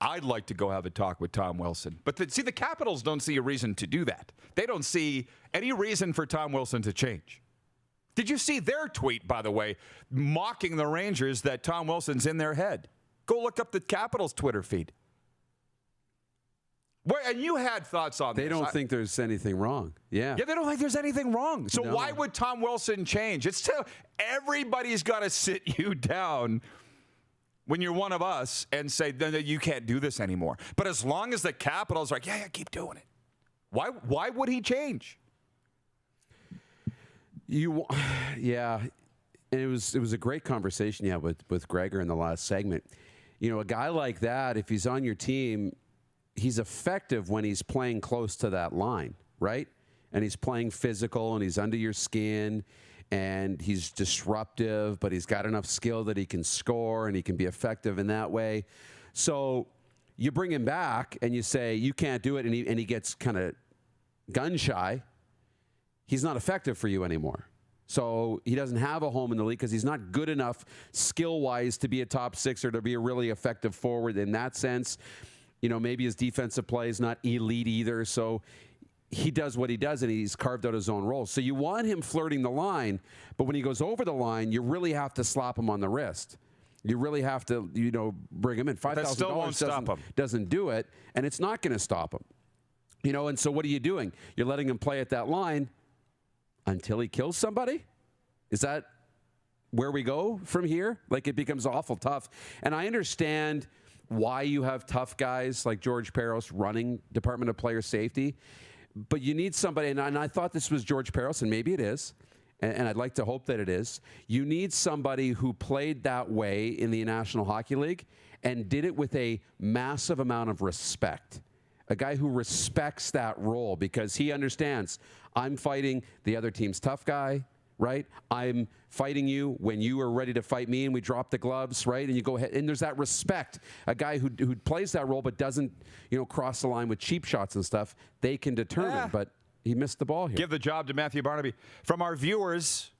I'd like to go have a talk with Tom Wilson. But see, the Capitals don't see a reason to do that. They don't see any reason for Tom Wilson to change. Did you see their tweet, by the way, mocking the Rangers that Tom Wilson's in their head? Go look up the Capitals Twitter feed. And you had thoughts on this. They don't think there's anything wrong. Yeah. Yeah, they don't think there's anything wrong. So why would Tom Wilson change? It's still, everybody's got to sit you down when you're one of us and say, no, you can't do this anymore. But as long as the Capitals are like, yeah, keep doing it. Why would he change? Yeah. And it was a great conversation, yeah, with Gregor in the last segment. You know, a guy like that, if he's on your team, he's effective when he's playing close to that line, right? And he's playing physical and he's under your skin and he's disruptive, but he's got enough skill that he can score and he can be effective in that way. So you bring him back and you say, you can't do it, and he gets kind of gun shy. He's not effective for you anymore. So he doesn't have a home in the league because he's not good enough skill-wise to be a top sixer, to be a really effective forward in that sense. You know, maybe his defensive play is not elite either. So he does what he does, and he's carved out his own role. So you want him flirting the line, but when he goes over the line, you really have to slap him on the wrist. You really have to, bring him in. $5,000 doesn't do it, and it's not going to stop him. You know, and so what are you doing? You're letting him play at that line until he kills somebody? Is that where we go from here? Like, it becomes awful tough. And I understand why you have tough guys like George Parros running Department of Player Safety, but you need somebody, and I thought this was George Parros, and maybe it is, and I'd like to hope that it is. You need somebody who played that way in the National Hockey League and did it with a massive amount of respect. A guy who respects that role because he understands, I'm fighting the other team's tough guy, right? I'm fighting you when you are ready to fight me, and we drop the gloves, right? And you go ahead, and there's that respect. A guy who plays that role but doesn't, cross the line with cheap shots and stuff, they can determine. But he missed the ball here. Give the job to Matthew Barnaby. From our viewers,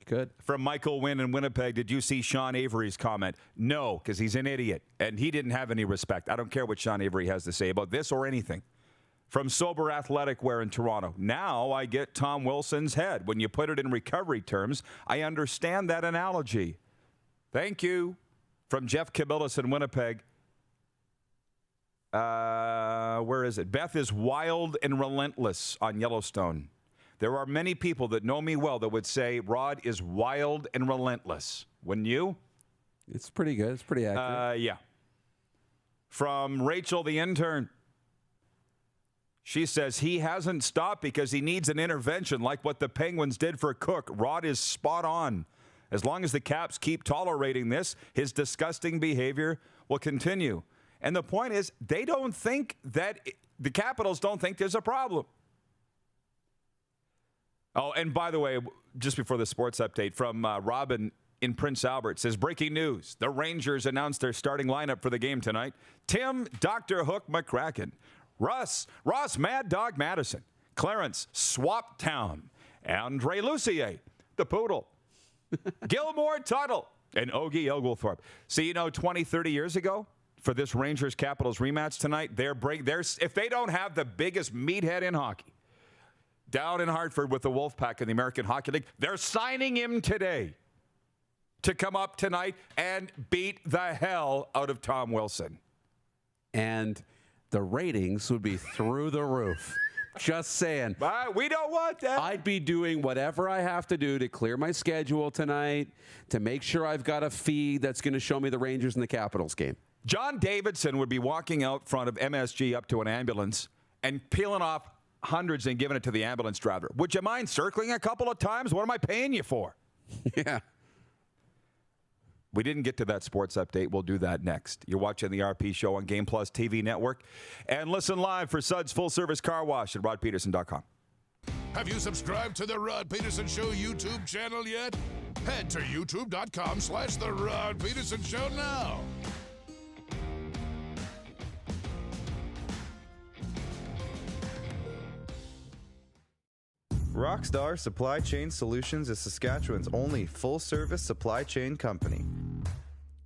good. From Michael Wynn in Winnipeg, did you see Sean Avery's comment? No, because he's an idiot, and he didn't have any respect. I don't care what Sean Avery has to say about this or anything. From Sober Athletic Wear in Toronto, now I get Tom Wilson's head. When you put it in recovery terms, I understand that analogy. Thank you. From Jeff Kabilis in Winnipeg. Where is it? Beth is wild and relentless on Yellowstone. There are many people that know me well that would say Rod is wild and relentless. Wouldn't you? It's pretty good. It's pretty accurate. Yeah. From Rachel, the intern. She says he hasn't stopped because he needs an intervention like what the Penguins did for Cook. Rod is spot on. As long as the Caps keep tolerating this, his disgusting behavior will continue. And the point is, they don't think that the Capitals don't think there's a problem. Oh, and by the way, just before the sports update from Robin in Prince Albert, says, breaking news. The Rangers announced their starting lineup for the game tonight. Tim, Dr. Hook McCracken. Ross Mad Dog Madison, Clarence Swap Town, Andre Lucier, the Poodle, Gilmore Tuttle, and Ogie Oglethorpe. See, 20, 30 years ago, for this Rangers-Capitals rematch tonight, if they don't have the biggest meathead in hockey, down in Hartford with the Wolfpack in the American Hockey League. They're signing him today to come up tonight and beat the hell out of Tom Wilson. And the ratings would be through the roof. Just saying. We don't want that. I'd be doing whatever I have to do to clear my schedule tonight, to make sure I've got a feed that's going to show me the Rangers and the Capitals game. John Davidson would be walking out front of MSG up to an ambulance and peeling off hundreds and giving it to the ambulance driver. Would you mind circling a couple of times? What am I paying you for? Yeah. We didn't get to that sports update. We'll do that next. You're watching the RP Show on Game Plus TV Network. And listen live for Suds Full Service Car Wash at rodpedersen.com. Have you subscribed to the Rod Pedersen Show YouTube channel yet? Head to youtube.com/The Rod Pedersen Show now. Rockstar Supply Chain Solutions is Saskatchewan's only full-service supply chain company.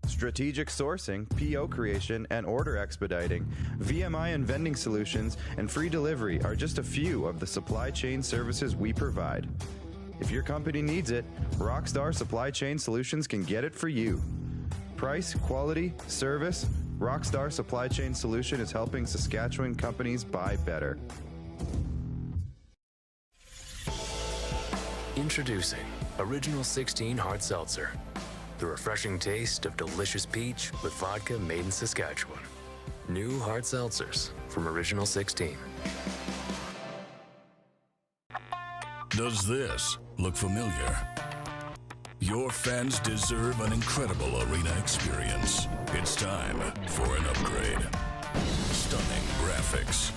Strategic sourcing, PO creation, and order expediting, VMI and vending solutions, and free delivery are just a few of the supply chain services we provide. If your company needs it, Rockstar Supply Chain Solutions can get it for you. Price, quality, service, Rockstar Supply Chain Solution is helping Saskatchewan companies buy better. Introducing Original 16 Hard Seltzer. The refreshing taste of delicious peach with vodka made in Saskatchewan. New hard seltzers from Original 16. Does this look familiar? Your fans deserve an incredible arena experience. It's time for an upgrade. Stunning graphics.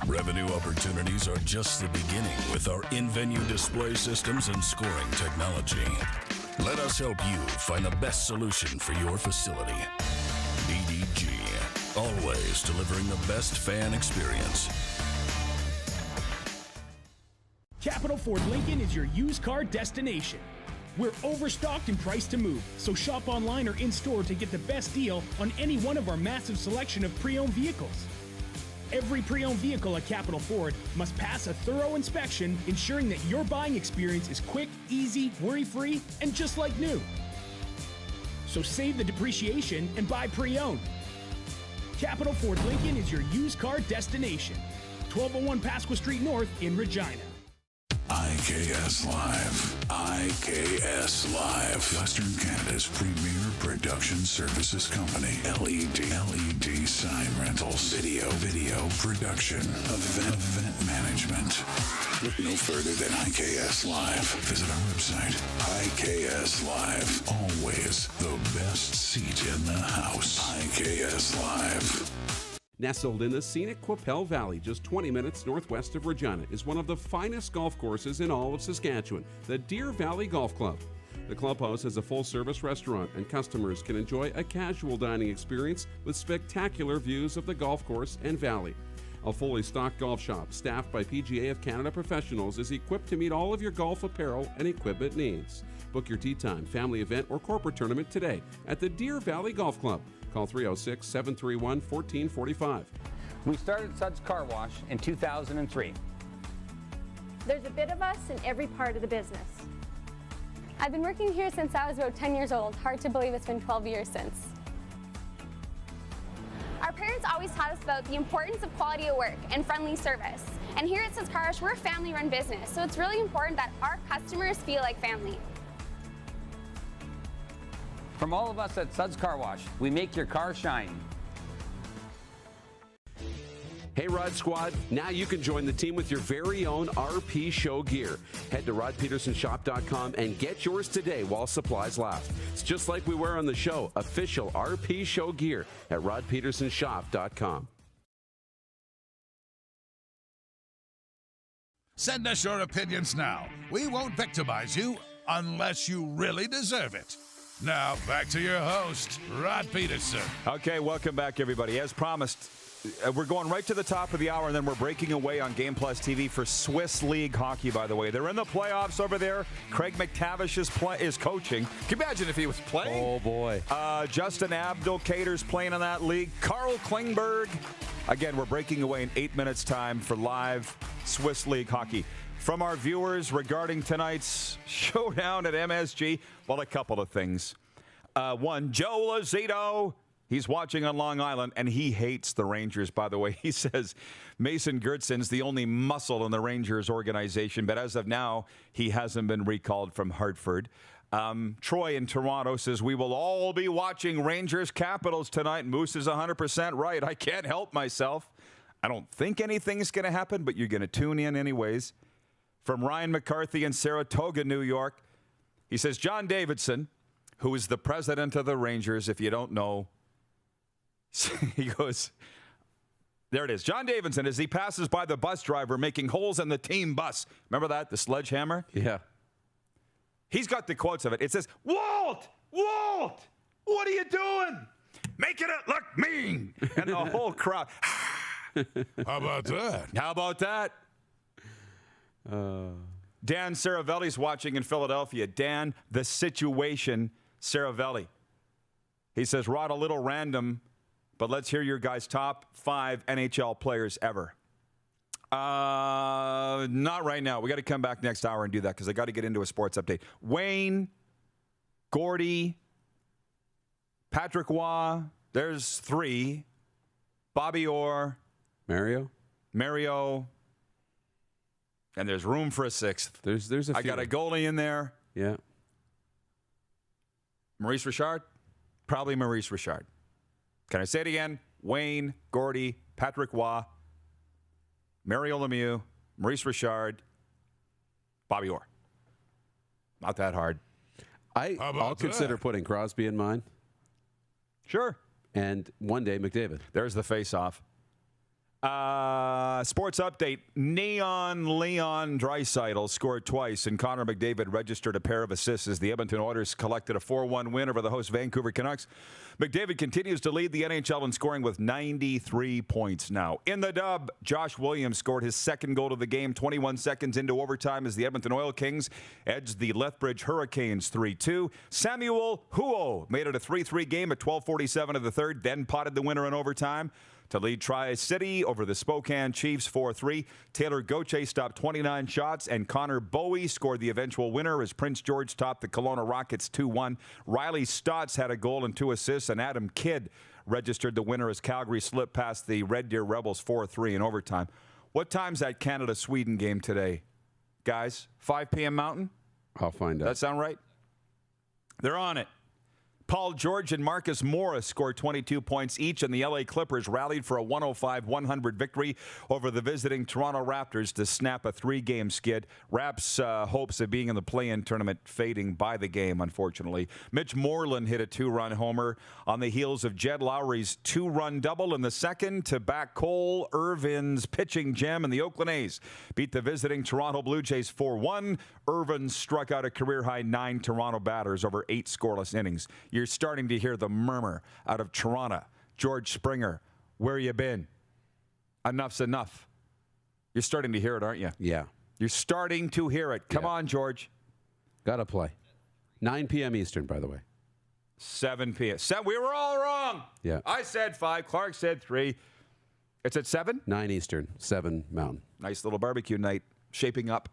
Revenue opportunities are just the beginning with our in-venue display systems and scoring technology. Let us help you find the best solution for your facility. DDG, always delivering the best fan experience. Capital Ford Lincoln is your used car destination. We're overstocked and priced to move, so shop online or in-store to get the best deal on any one of our massive selection of pre-owned vehicles. Every pre-owned vehicle at Capital Ford must pass a thorough inspection, ensuring that your buying experience is quick, easy, worry-free, and just like new. So save the depreciation and buy pre-owned. Capital Ford Lincoln is your used car destination. 1201 Pasqua Street North in Regina. IKS Live. IKS Live. Western Canada's premier production services company. LED sign rentals. Video production. Event management. Look no further than IKS Live. Visit our website. IKS Live. Always the best seat in the house. IKS Live. Nestled in the scenic Qu'Appelle Valley, just 20 minutes northwest of Regina, is one of the finest golf courses in all of Saskatchewan, the Deer Valley Golf Club. The clubhouse has a full-service restaurant, and customers can enjoy a casual dining experience with spectacular views of the golf course and valley. A fully stocked golf shop, staffed by PGA of Canada professionals, is equipped to meet all of your golf apparel and equipment needs. Book your tee time, family event, or corporate tournament today at the Deer Valley Golf Club. Call 306-731-1445. We started Suds Car Wash in 2003. There's a bit of us in every part of the business. I've been working here since I was about 10 years old. Hard to believe it's been 12 years since. Our parents always taught us about the importance of quality of work and friendly service. And here at Suds Car Wash, we're a family-run business, so it's really important that our customers feel like family. From all of us at Suds Car Wash, we make your car shine. Hey Rod Squad, now you can join the team with your very own RP Show gear. Head to rodpedersenshop.com and get yours today while supplies last. It's just like we wear on the show, official RP Show gear at rodpedersenshop.com. Send us your opinions now. We won't victimize you unless you really deserve it. Now, back to your host, Rod Pedersen. Okay, welcome back, everybody. As promised, we're going right to the top of the hour, and then we're breaking away on Game Plus TV for Swiss League hockey, by the way. They're in the playoffs over there. Craig McTavish is coaching. Can you imagine if he was playing? Oh, boy. Justin Abdelkader's playing in that league. Carl Klingberg. Again, we're breaking away in 8 minutes' time for live Swiss League Hockey. From our viewers regarding tonight's showdown at MSG, well, a couple of things. One, Joe Lazito. He's watching on Long Island, and he hates the Rangers, by the way. He says Mason Gertson's the only muscle in the Rangers organization, but as of now, he hasn't been recalled from Hartford. Troy in Toronto says, we will all be watching Rangers Capitals tonight. Moose is 100% right. I can't help myself. I don't think anything's going to happen, but you're going to tune in anyways. From Ryan McCarthy in Saratoga, New York, he says, John Davidson, who is the president of the Rangers, if you don't know, he goes, there it is. John Davidson, as he passes by the bus driver making holes in the team bus. Remember that? The sledgehammer? Yeah. He's got the quotes of it. It says, Walt, what are you doing? Making it look mean. And the whole crowd. How about that? How about that? Dan Saravelli's watching in Philadelphia. Dan, the situation, Saravelli. He says, Rod, a little random, but let's hear your guys' top 5 NHL players ever. Not right now. We got to come back next hour and do that because I got to get into a sports update. Wayne, Gordy, Patrick Waugh, there's 3. Bobby Orr. Mario. And there's room for a 6th. There's a few. I got a goalie in there. Yeah. Maurice Richard? Probably Maurice Richard. Can I say it again? Wayne, Gordy, Patrick Waugh, Mario Lemieux, Maurice Richard, Bobby Orr. Not that hard. I'll consider putting Crosby in mine. Sure. And one day McDavid. There's the face-off. Sports update. Neon Leon Draisaitl scored twice, and Connor McDavid registered a pair of assists as the Edmonton Oilers collected a 4-1 win over the host Vancouver Canucks. McDavid continues to lead the NHL in scoring with 93 points now. In the dub, Josh Williams scored his second goal of the game 21 seconds into overtime as the Edmonton Oil Kings edged the Lethbridge Hurricanes 3-2. Samuel Huo made it a 3-3 game at 12:47 of the third, then potted the winner in overtime to lead Tri-City over the Spokane Chiefs 4-3. Taylor Gauthier stopped 29 shots, and Connor Bowie scored the eventual winner as Prince George topped the Kelowna Rockets 2-1. Riley Stotts had a goal and 2 assists, and Adam Kidd registered the winner as Calgary slipped past the Red Deer Rebels 4-3 in overtime. What time's that Canada-Sweden game today, guys? 5 p.m. Mountain? I'll find out. That sound right? They're on it. Paul George and Marcus Morris scored 22 points each, and the LA Clippers rallied for a 105-100 victory over the visiting Toronto Raptors to snap a 3-game skid. Raps' hopes of being in the play-in tournament fading by the game, unfortunately. Mitch Moreland hit a 2-run homer on the heels of Jed Lowry's 2-run double in the second to back Cole Irvin's pitching gem, and the Oakland A's beat the visiting Toronto Blue Jays 4-1. Irvin struck out a career-high 9 Toronto batters over 8 scoreless innings. You're starting to hear the murmur out of Toronto. George Springer, where you been? Enough's enough. You're starting to hear it, aren't you? Yeah. You're starting to hear it. Come on, George. Got to play. 9 p.m. Eastern, by the way. 7 p.m. We were all wrong. Yeah. I said 5. Clark said 3. It's at 7? 9 Eastern, 7 Mountain. Nice little barbecue night shaping up.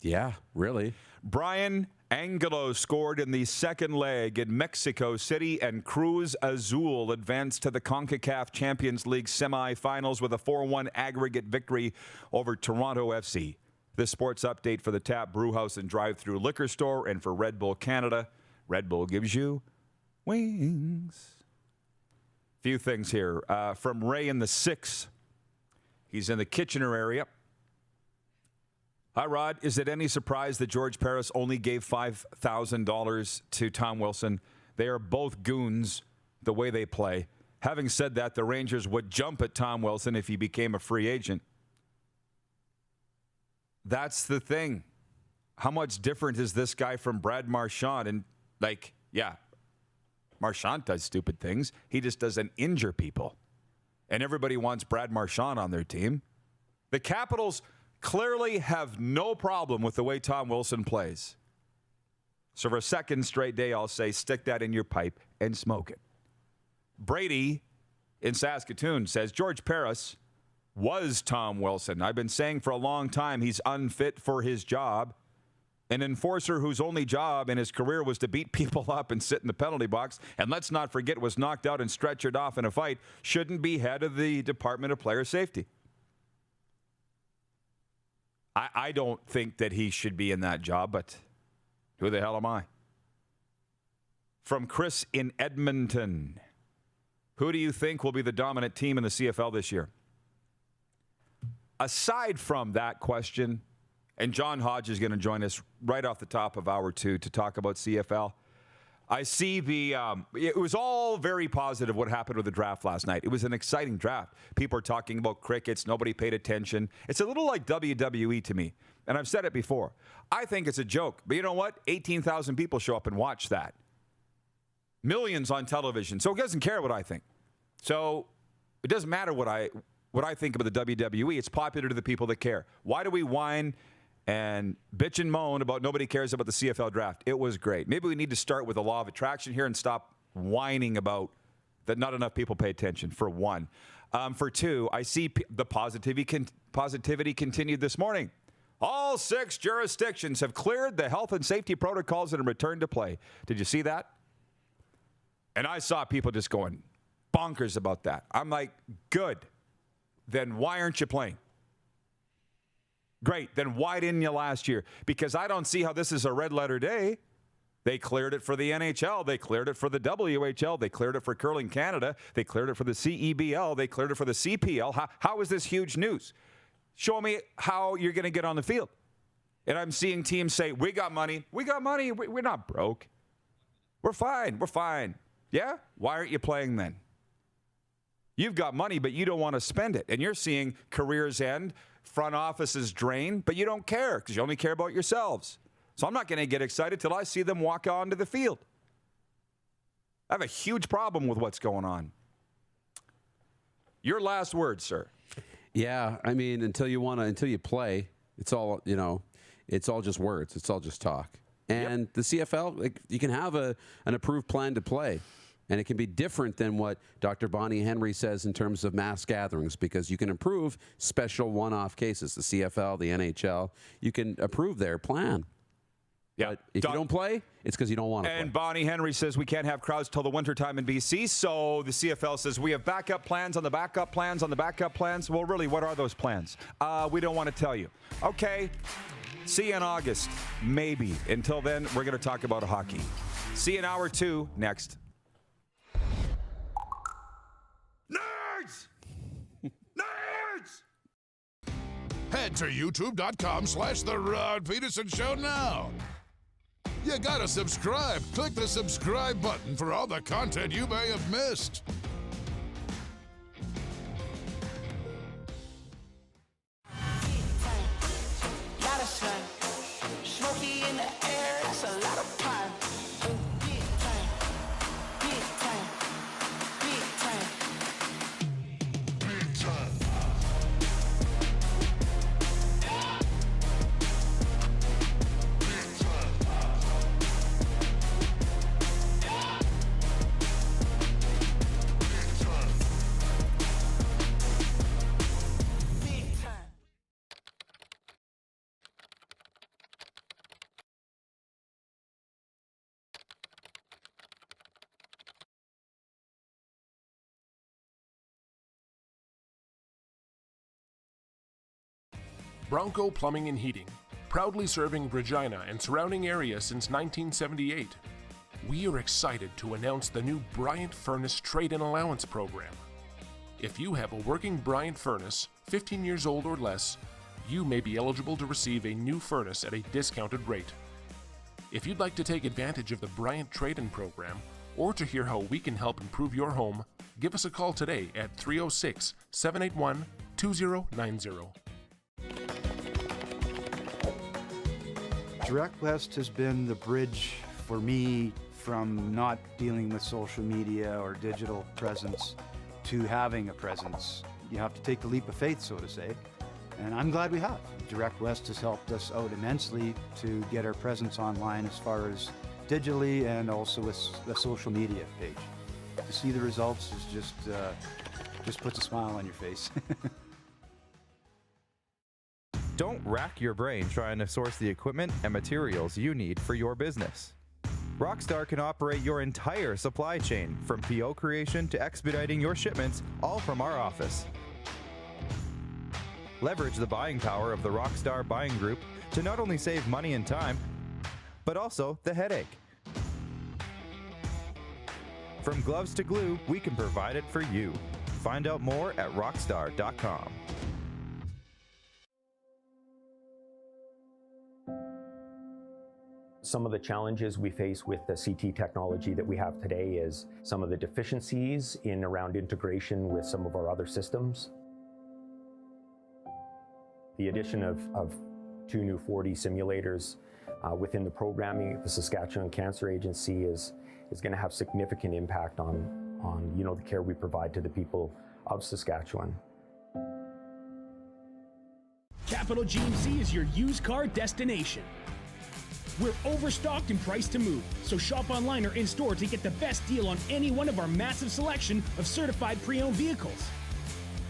Yeah, really. Brian Angelo scored in the second leg in Mexico City, and Cruz Azul advanced to the CONCACAF Champions League semifinals with a 4-1 aggregate victory over Toronto FC. This sports update for the Tap Brewhouse and Drive-Thru Liquor Store and for Red Bull Canada. Red Bull gives you wings. Few things here. From Ray in the 6. He's in the Kitchener area. Hi, Rod. Is it any surprise that George Parris only gave $5,000 to Tom Wilson? They are both goons the way they play. Having said that, the Rangers would jump at Tom Wilson if he became a free agent. That's the thing. How much different is this guy from Brad Marchand? And, Marchand does stupid things. He just doesn't injure people. And everybody wants Brad Marchand on their team. The Capitals clearly have no problem with the way Tom Wilson plays. So for a second straight day, I'll say, stick that in your pipe and smoke it. Brady in Saskatoon says, George Parris was Tom Wilson. I've been saying for a long time he's unfit for his job. An enforcer whose only job in his career was to beat people up and sit in the penalty box, and let's not forget was knocked out and stretchered off in a fight, shouldn't be head of the Department of Player Safety. I don't think that he should be in that job, but who the hell am I? From Chris in Edmonton. Who do you think will be the dominant team in the CFL this year? Aside from that question, and John Hodge is going to join us right off the top of hour 2 to talk about CFL. I see it was all very positive what happened with the draft last night. It was an exciting draft. People are talking about crickets. Nobody paid attention. It's a little like WWE to me. And I've said it before. I think it's a joke. But you know what? 18,000 people show up and watch that. Millions on television. So it doesn't care what I think. So it doesn't matter what I think about the WWE. It's popular to the people that care. Why do we whine and bitch and moan about nobody cares about the CFL draft? It was great. Maybe we need to start with the law of attraction here and stop whining about that not enough people pay attention, for one. For two, I see the positivity continued this morning. All 6 jurisdictions have cleared the health and safety protocols and returned to play. Did you see that? And I saw people just going bonkers about that. I'm like, good. Then why aren't you playing? Great. Then why didn't you last year? Because I don't see how this is a red letter day. They cleared it for the NHL. They cleared it for the WHL. They cleared it for Curling Canada. They cleared it for the CEBL. They cleared it for the CPL. How is this huge news? Show me how you're going to get on the field. And I'm seeing teams say, we got money. We got money. We're not broke. We're fine. We're fine. Yeah? Why aren't you playing then? You've got money, but you don't want to spend it. And you're seeing careers end, front offices drain, but you don't care because you only care about yourselves. So I'm not going to get excited till I see them walk onto the field. I have a huge problem with what's going on. Your last word, sir. Yeah, I mean, until you play, it's all, it's all just words. It's all just talk. And the CFL, you can have an approved plan to play. And it can be different than what Dr. Bonnie Henry says in terms of mass gatherings, because you can approve special one-off cases. The CFL, the NHL, you can approve their plan. Yeah. But if you don't play, it's because you don't want to play. And Bonnie Henry says we can't have crowds till the wintertime in BC, so the CFL says we have backup plans on the backup plans on the backup plans. Well, really, what are those plans? We don't want to tell you. Okay, see you in August, maybe. Until then, we're going to talk about hockey. See you in hour 2 next. Nerds! Nerds! Head to youtube.com/The Rod Pedersen Show now. You gotta subscribe. Click the subscribe button for all the content you may have missed. Lot of sun, smoky in the air, that's a lot of pine. Big time, big time, big time, big time. Bronco Plumbing and Heating, proudly serving Regina and surrounding areas since 1978. We are excited to announce the new Bryant Furnace Trade-in Allowance Program. If you have a working Bryant furnace, 15 years old or less, you may be eligible to receive a new furnace at a discounted rate. If you'd like to take advantage of the Bryant Trade-in Program, or to hear how we can help improve your home, give us a call today at 306-781-2090. Direct West has been the bridge for me from not dealing with social media or digital presence to having a presence. You have to take the leap of faith, so to say, and I'm glad we have. Direct West has helped us out immensely to get our presence online as far as digitally and also with the social media page. To see the results is just puts a smile on your face. Don't rack your brain trying to source the equipment and materials you need for your business. Rockstar can operate your entire supply chain, from PO creation to expediting your shipments, all from our office. Leverage the buying power of the Rockstar buying group to not only save money and time, but also the headache. From gloves to glue, we can provide it for you. Find out more at rockstar.com. Some of the challenges we face with the CT technology that we have today is some of the deficiencies in around integration with some of our other systems. The addition of 2 new 4D simulators within the programming, the Saskatchewan Cancer Agency is going to have significant impact on the care we provide to the people of Saskatchewan. Capital GMC is your used car destination. We're overstocked and priced to move, so shop online or in-store to get the best deal on any one of our massive selection of certified pre-owned vehicles.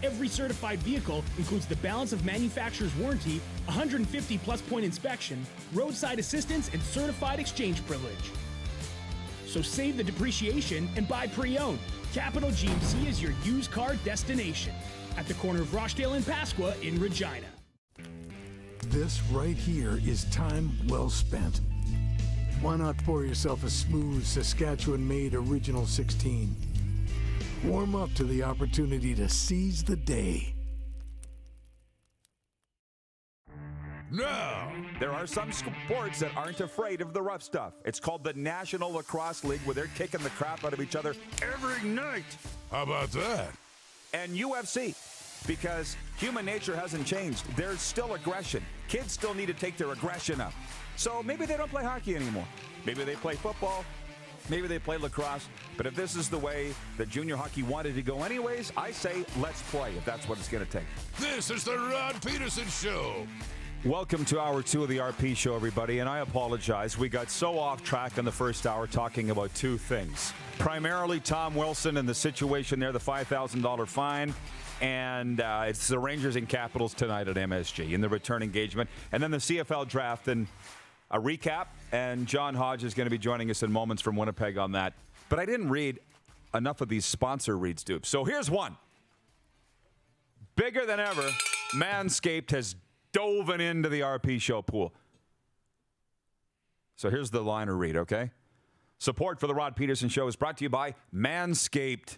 Every certified vehicle includes the balance of manufacturer's warranty, 150 plus point inspection, roadside assistance, and certified exchange privilege. So save the depreciation and buy pre-owned. Capital GMC is your used car destination at the corner of Rochdale and Pasqua in Regina. This right here is time well spent. Why not pour yourself a smooth Saskatchewan-made Original 16? Warm up to the opportunity to seize the day. No! There are some sports that aren't afraid of the rough stuff. It's called the National Lacrosse League, where they're kicking the crap out of each other every night. How about that? And UFC, because human nature hasn't changed. There's still aggression. Kids still need to take their aggression up. So maybe they don't play hockey anymore. Maybe they play football. Maybe they play lacrosse. But if this is the way that junior hockey wanted to go anyways, I say let's play if that's what it's going to take. This is the Rod Pedersen Show. Welcome to Hour 2 of the RP Show, everybody, and I apologize. We got so off track in the first hour talking about two things. Primarily Tom Wilson and the situation there, the $5,000 fine, and it's the Rangers and Capitals tonight at MSG in the return engagement, and then the CFL draft and a recap, and John Hodge is going to be joining us in moments from Winnipeg on that. But I didn't read enough of these sponsor reads, Dupe. So here's one. Bigger than ever, Manscaped has dove into the RP Show pool. So here's the liner read, okay? Support for the Rod Pedersen Show is brought to you by Manscaped,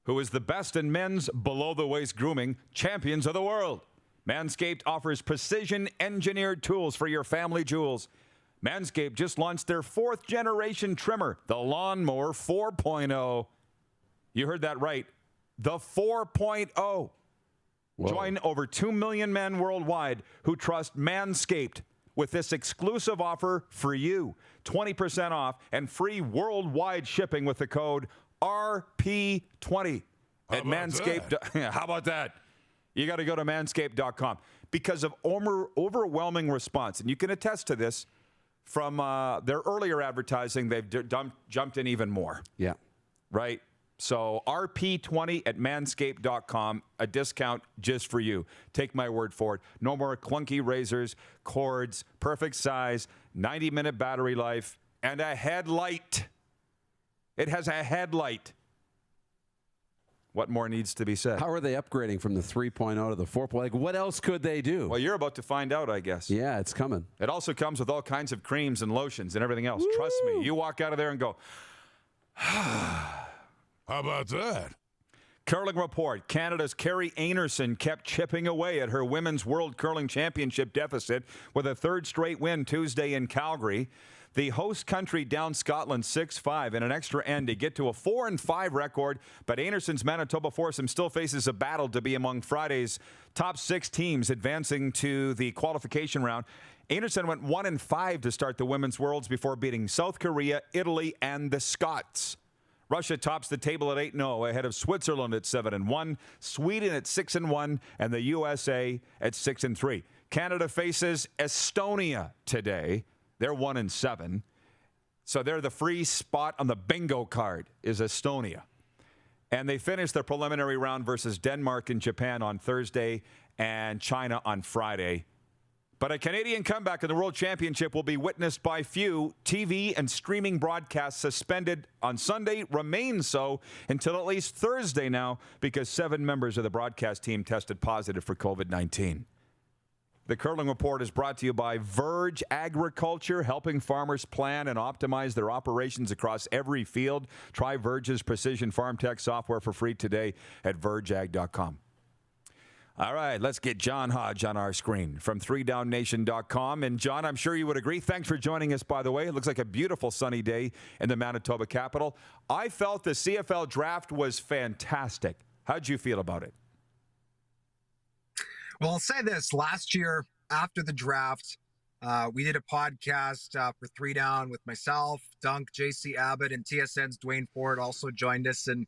who is the best in men's below-the-waist grooming, champions of the world. Manscaped offers precision-engineered tools for your family jewels. Manscaped just launched their 4th-generation trimmer, the Lawnmower 4.0. You heard that right, the 4.0. Whoa. Join over 2 million men worldwide who trust Manscaped with this exclusive offer for you. 20% off and free worldwide shipping with the code RP20 at Manscaped. How about that? You got to go to manscaped.com because of overwhelming response. And you can attest to this from their earlier advertising. They've jumped in even more. Yeah. Right? So RP20 at manscaped.com, a discount just for you. Take my word for it. No more clunky razors, cords, perfect size, 90-minute battery life, and a headlight. It has a headlight. What more needs to be said? How are they upgrading from the 3.0 to the 4.0? Like, what else could they do? Well, you're about to find out, I guess. Yeah, it's coming. It also comes with all kinds of creams and lotions and everything else. Woo! Trust me. You walk out of there and go, how about that? Curling report. Canada's Carrie Anerson kept chipping away at her Women's World Curling Championship deficit with a 3rd straight win Tuesday in Calgary. The host country down Scotland 6-5 in an extra end to get to a 4-5 record, but Anerson's Manitoba foursome still faces a battle to be among Friday's top 6 teams advancing to the qualification round. Anerson went 1-5 to start the Women's Worlds before beating South Korea, Italy, and the Scots. Russia tops the table at 8-0 ahead of Switzerland at 7-1, Sweden at 6-1, and the USA at 6-3. Canada faces Estonia today. They're 1-7. So they're the free spot on the bingo card is Estonia. And they finished their preliminary round versus Denmark and Japan on Thursday and China on Friday. But a Canadian comeback in the World Championship will be witnessed by few. TV and streaming broadcasts suspended on Sunday remain so until at least Thursday now because 7 members of the broadcast team tested positive for COVID-19. The Curling Report is brought to you by Verge Agriculture, helping farmers plan and optimize their operations across every field. Try Verge's precision farm tech software for free today at vergeag.com. All right, let's get John Hodge on our screen from 3DownNation.com. And John, I'm sure you would agree. Thanks for joining us, by the way. It looks like a beautiful sunny day in the Manitoba capital. I felt the CFL draft was fantastic. How'd you feel about it? Well, I'll say this. Last year, after the draft, we did a podcast for 3 Down with myself, Dunk, JC Abbott, and TSN's Dwayne Ford also joined us. And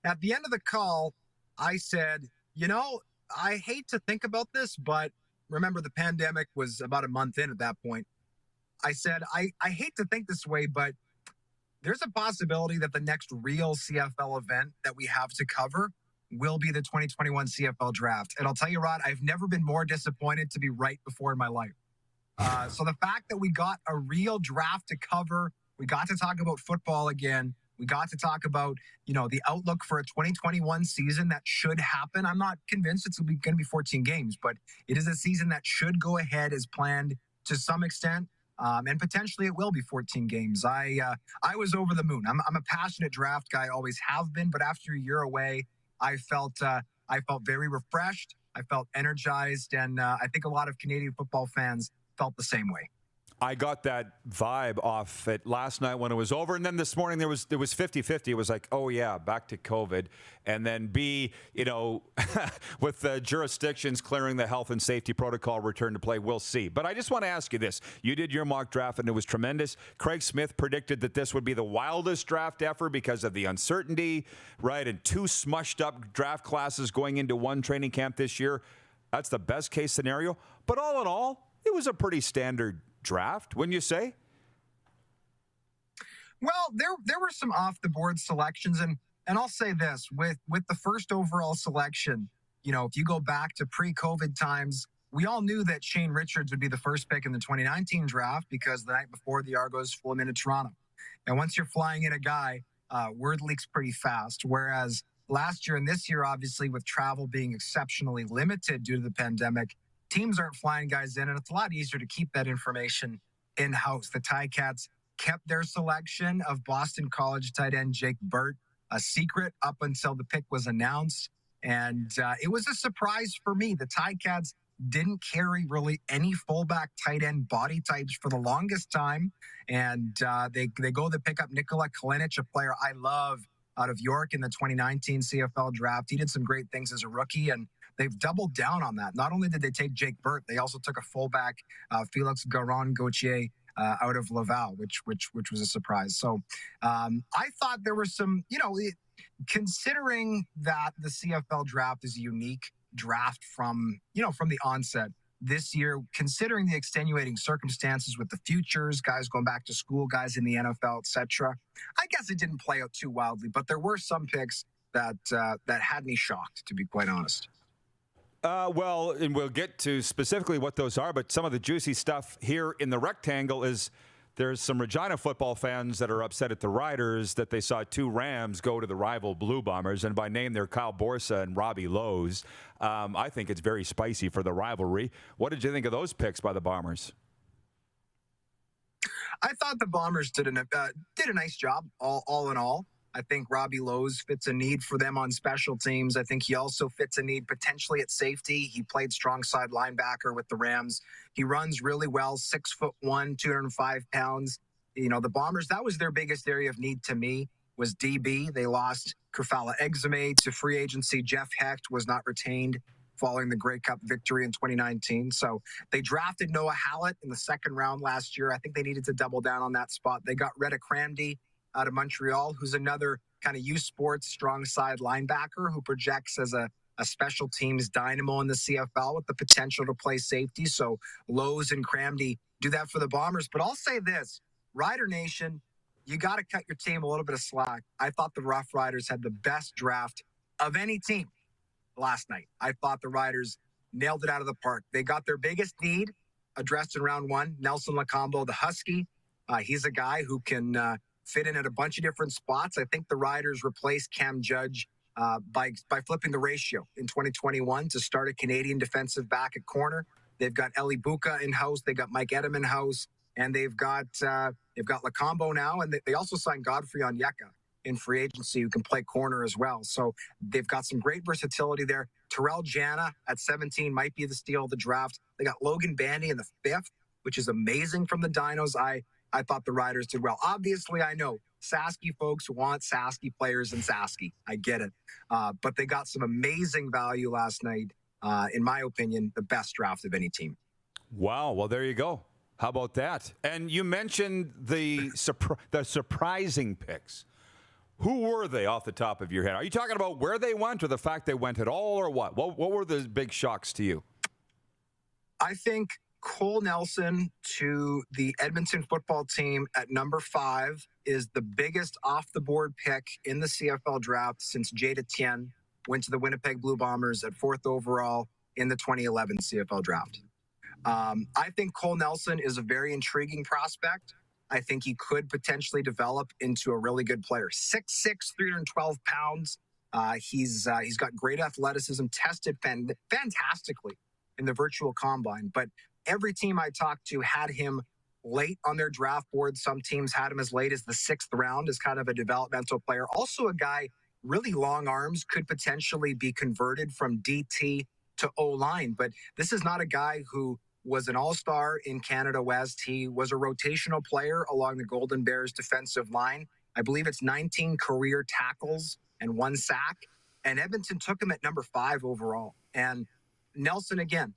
at the end of the call, I said, I hate to think about this, but remember the pandemic was about a month in at that point. I said, I hate to think this way, but there's a possibility that the next real CFL event that we have to cover will be the 2021 CFL draft. And I'll tell you, Rod, I've never been more disappointed to be right before in my life. So the fact that we got a real draft to cover, we got to talk about football again. We got to talk about, the outlook for a 2021 season that should happen. I'm not convinced it's going to be 14 games, but it is a season that should go ahead as planned to some extent, and potentially it will be 14 games. I was over the moon. I'm a passionate draft guy, always have been, but after a year away, I felt very refreshed. I felt energized, and I think a lot of Canadian football fans felt the same way. I got that vibe off it last night when it was over. And then this morning there was 50-50. It was like, oh, yeah, back to COVID. And then B, with the jurisdictions clearing the health and safety protocol return to play, we'll see. But I just want to ask you this. You did your mock draft, and it was tremendous. Craig Smith predicted that this would be the wildest draft ever because of the uncertainty, right? And 2 smushed up draft classes going into one training camp this year. That's the best case scenario. But all in all, it was a pretty standard draft, wouldn't you say? Well, there were some off the board selections, and I'll say this, with the first overall selection, if you go back to pre-COVID times, we all knew that Shane Richards would be the first pick in the 2019 draft because the night before the Argos flew him into Toronto. And once you're flying in a guy, word leaks pretty fast. Whereas last year and this year, obviously, with travel being exceptionally limited due to the pandemic, teams aren't flying guys in, and it's a lot easier to keep that information in-house. The Ticats kept their selection of Boston College tight end Jake Burt a secret up until the pick was announced, and it was a surprise for me. The Ticats didn't carry really any fullback tight end body types for the longest time, and they go to pick up Nikola Kalinic, a player I love out of York in the 2019 CFL draft. He did some great things as a rookie, and they've doubled down on that. Not only did they take Jake Burt, they also took a fullback, Felix Garon-Gauthier, out of Laval, which was a surprise. So I thought there were some, considering that the CFL draft is a unique draft from the onset this year, considering the extenuating circumstances with the futures, guys going back to school, guys in the NFL, etc. I guess it didn't play out too wildly, but there were some picks that had me shocked, to be quite honest. Well, and we'll get to specifically what those are, but some of the juicy stuff here in the rectangle is there's some Regina football fans that are upset at the Riders that they saw 2 Rams go to the rival Blue Bombers, and by name they're Kyle Borsa and Robbie Lowe's. I think it's very spicy for the rivalry. What did you think of those picks by the Bombers? I thought the Bombers did a nice job, all in all. I think Robbie Lowe's fits a need for them on special teams. I think he also fits a need potentially at safety. He played strong side linebacker with the Rams. He runs really well, 6'1", 205 pounds. The Bombers, that was their biggest area of need to me, was DB. They lost Kerfala Exume to free agency. Jeff Hecht was not retained following the Grey Cup victory in 2019. So they drafted Noah Hallett in the 2nd round last year. I think they needed to double down on that spot. They got Retta Cramdy out of Montreal, who's another kind of youth sports strong side linebacker who projects as a special teams dynamo in the CFL with the potential to play safety. So Lowe's and Cramdy do that for the Bombers. But I'll say this, Rider Nation, you got to cut your team a little bit of slack. I thought the Rough Riders had the best draft of any team last night. I thought the Riders nailed it out of the park. They got their biggest need addressed in round one, Nelson Lacombo, the Husky. He's a guy who can fit in at a bunch of different spots. I think the Riders replaced Cam Judge by flipping the ratio in 2021 to start a Canadian defensive back at corner. They've got Eli Buka in-house. They got Mike Edem in-house. And they've got Lacombo now. And they also signed Godfrey Onyeka in free agency who can play corner as well. So they've got some great versatility there. Terrell Jana at 17 might be the steal of the draft. They got Logan Bandy in the 5th, which is amazing from the Dinos. I thought the Riders did well. Obviously, I know Sasky folks want Sasky players in Sasky. I get it. But they got some amazing value last night. In my opinion, the best draft of any team. Wow. Well, there you go. How about that? And you mentioned the surprising picks. Who were they off the top of your head? Are you talking about where they went or the fact they went at all or what? What were the big shocks to you? I think Cole Nelson to the Edmonton football team at number 5 is the biggest off-the-board pick in the CFL draft since Jade Etienne went to the Winnipeg Blue Bombers at 4th overall in the 2011 CFL draft. I think Cole Nelson is a very intriguing prospect. I think he could potentially develop into a really good player. 6'6", 312 pounds. He's got great athleticism, tested fantastically in the virtual combine. But every team I talked to had him late on their draft board. Some teams had him as late as the 6th round as kind of a developmental player. Also a guy, really long arms, could potentially be converted from DT to O-line. But this is not a guy who was an all-star in Canada West. He was a rotational player along the Golden Bears defensive line. I believe it's 19 career tackles and 1 sack. And Edmonton took him at number 5 overall. And Nelson, again,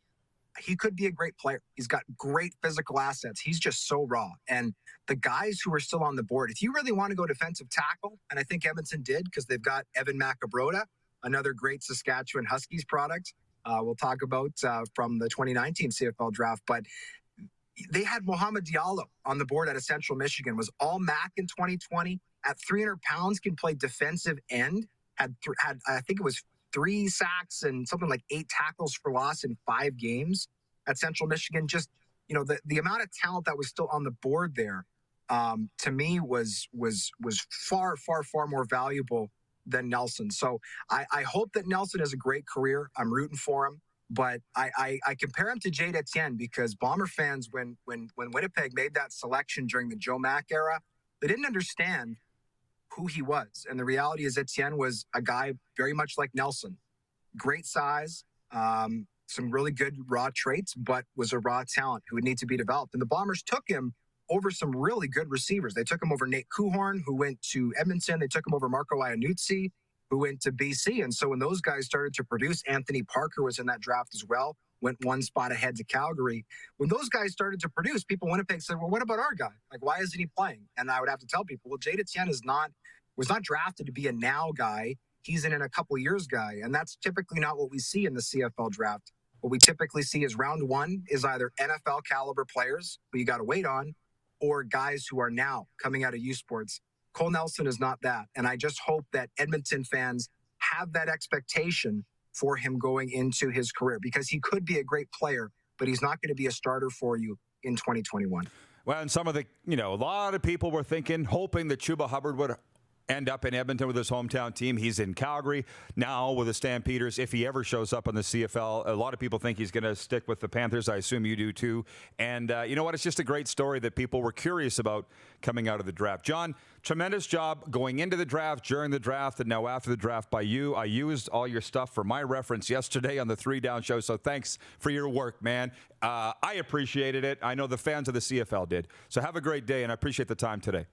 he could be a great player. He's got great physical assets. He's just so raw. And the guys who are still on the board, if you really want to go defensive tackle, and I think Edmonton did because they've got Evan Macabroda, another great Saskatchewan Huskies product, we'll talk about from the 2019 CFL draft. But they had Mohamed Diallo on the board out of Central Michigan, was all MAC in 2020. At 300 pounds, can play defensive end. Had I think it was 3 sacks and something like 8 tackles for loss in 5 games at Central Michigan. Just, the amount of talent that was still on the board there, to me was far, far, far more valuable than Nelson. So I hope that Nelson has a great career. I'm rooting for him. But I compare him to Jade Etienne because Bomber fans, when Winnipeg made that selection during the Joe Mack era, they didn't understand who he was. And the reality is Etienne was a guy very much like Nelson. Great size, some really good raw traits, but was a raw talent who would need to be developed. And the Bombers took him over some really good receivers. They took him over Nate Kuhorn, who went to Edmonton. They took him over Marco Iannuzzi, who went to BC. And so when those guys started to produce, Anthony Parker was in that draft as well, went 1 spot ahead to Calgary. When those guys started to produce, people in Winnipeg said, well, what about our guy? Like, why isn't he playing? And I would have to tell people, well, Jade Etienne was not drafted to be a now guy. He's in a couple of years guy. And that's typically not what we see in the CFL draft. What we typically see is round 1 is either NFL caliber players who you got to wait on, or guys who are now coming out of U Sports. Cole Nelson is not that. And I just hope that Edmonton fans have that expectation for him going into his career, because he could be a great player, but he's not going to be a starter for you in 2021. Well, and some of the, a lot of people were hoping that Chuba Hubbard would end up in Edmonton with his hometown team. He's in Calgary now with the Stampeders. If he ever shows up on the CFL, a lot of people think he's going to stick with the Panthers. I assume you do too. And you know what? It's just a great story that people were curious about coming out of the draft. John, tremendous job going into the draft, during the draft, and now after the draft by you. I used all your stuff for my reference yesterday on the 3Down show, so thanks for your work, man. I appreciated it. I know the fans of the CFL did. So have a great day, and I appreciate the time today.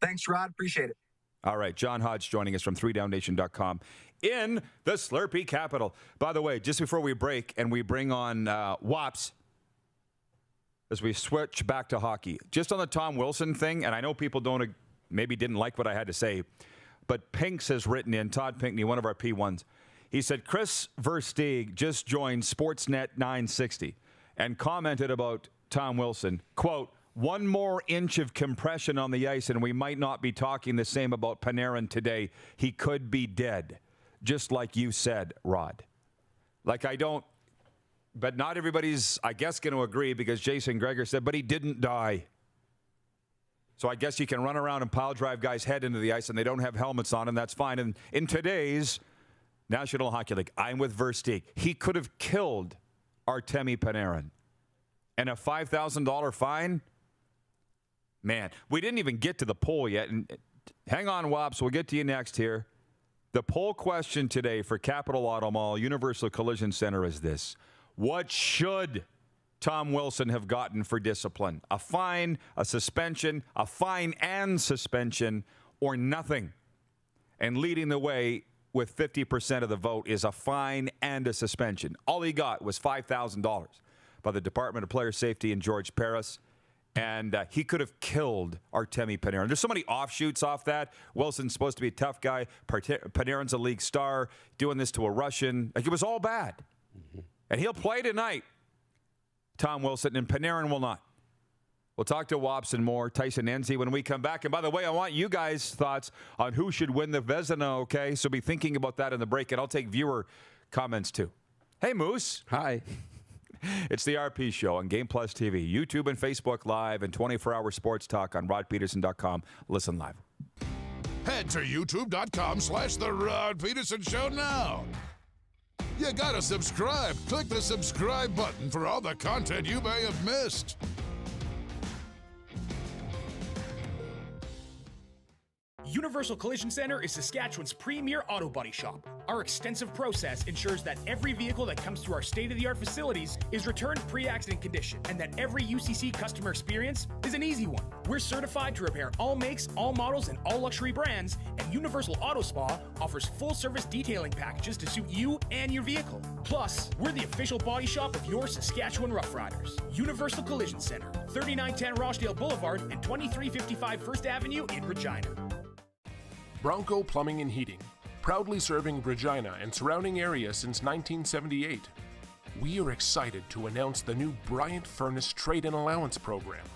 Thanks, Rod. Appreciate it. All right. John Hodge joining us from 3DownNation.com in the Slurpee capital. By the way, just before we break and we bring on Wops, as we switch back to hockey, just on the Tom Wilson thing, and I know people maybe didn't like what I had to say, but Pinks has written in, Todd Pinkney, one of our P1s, he said, Chris Versteeg just joined Sportsnet 960 and commented about Tom Wilson, quote, 1 more inch of compression on the ice, and we might not be talking the same about Panarin today. He could be dead, just like you said, Rod. Like, I don't But not everybody's, I guess, going to agree because Jason Gregor said, but he didn't die. So I guess you can run around and pile drive guys' head into the ice and they don't have helmets on, and that's fine. And in today's National Hockey League, I'm with Versteeg. He could have killed Artemi Panarin. And a $5,000 fine? Man, we didn't even get to the poll yet. And hang on, Wops, we'll get to you next here. The poll question today for Capital Auto Mall Universal Collision Center is this. What should Tom Wilson have gotten for discipline? A fine, a suspension, a fine and suspension, or nothing? And leading the way with 50% of the vote is a fine and a suspension. All he got was $5,000 by the Department of Player Safety and George Paris. And he could have killed Artemi Panarin. There's so many offshoots off that. Wilson's supposed to be a tough guy. Panarin's a league star, doing this to a Russian. Like, it was all bad. Mm-hmm. And he'll play tonight, Tom Wilson, and Panarin will not. We'll talk to Wops and more, Tyson Enzi, when we come back. And by the way, I want you guys' thoughts on who should win the Vezina, okay? So be thinking about that in the break, and I'll take viewer comments too. Hey, Moose. Hi. It's the RP Show on Game Plus TV, YouTube and Facebook Live, and 24-hour sports talk on rodpedersen.com. Listen live. Head to youtube.com/The Rod Pedersen Show now. You gotta subscribe. Click the subscribe button for all the content you may have missed. Universal Collision Center is Saskatchewan's premier auto body shop. Our extensive process ensures that every vehicle that comes through our state-of-the-art facilities is returned pre-accident condition, and that every UCC customer experience is an easy one. We're certified to repair all makes, all models, and all luxury brands, and Universal Auto Spa offers full-service detailing packages to suit you and your vehicle. Plus, we're the official body shop of your Saskatchewan Rough Riders. Universal Collision Center, 3910 Rochdale Boulevard and 2355 First Avenue in Regina. Bronco Plumbing and Heating, proudly serving Regina and surrounding areas since 1978. We are excited to announce the new Bryant Furnace Trade-in Allowance Program.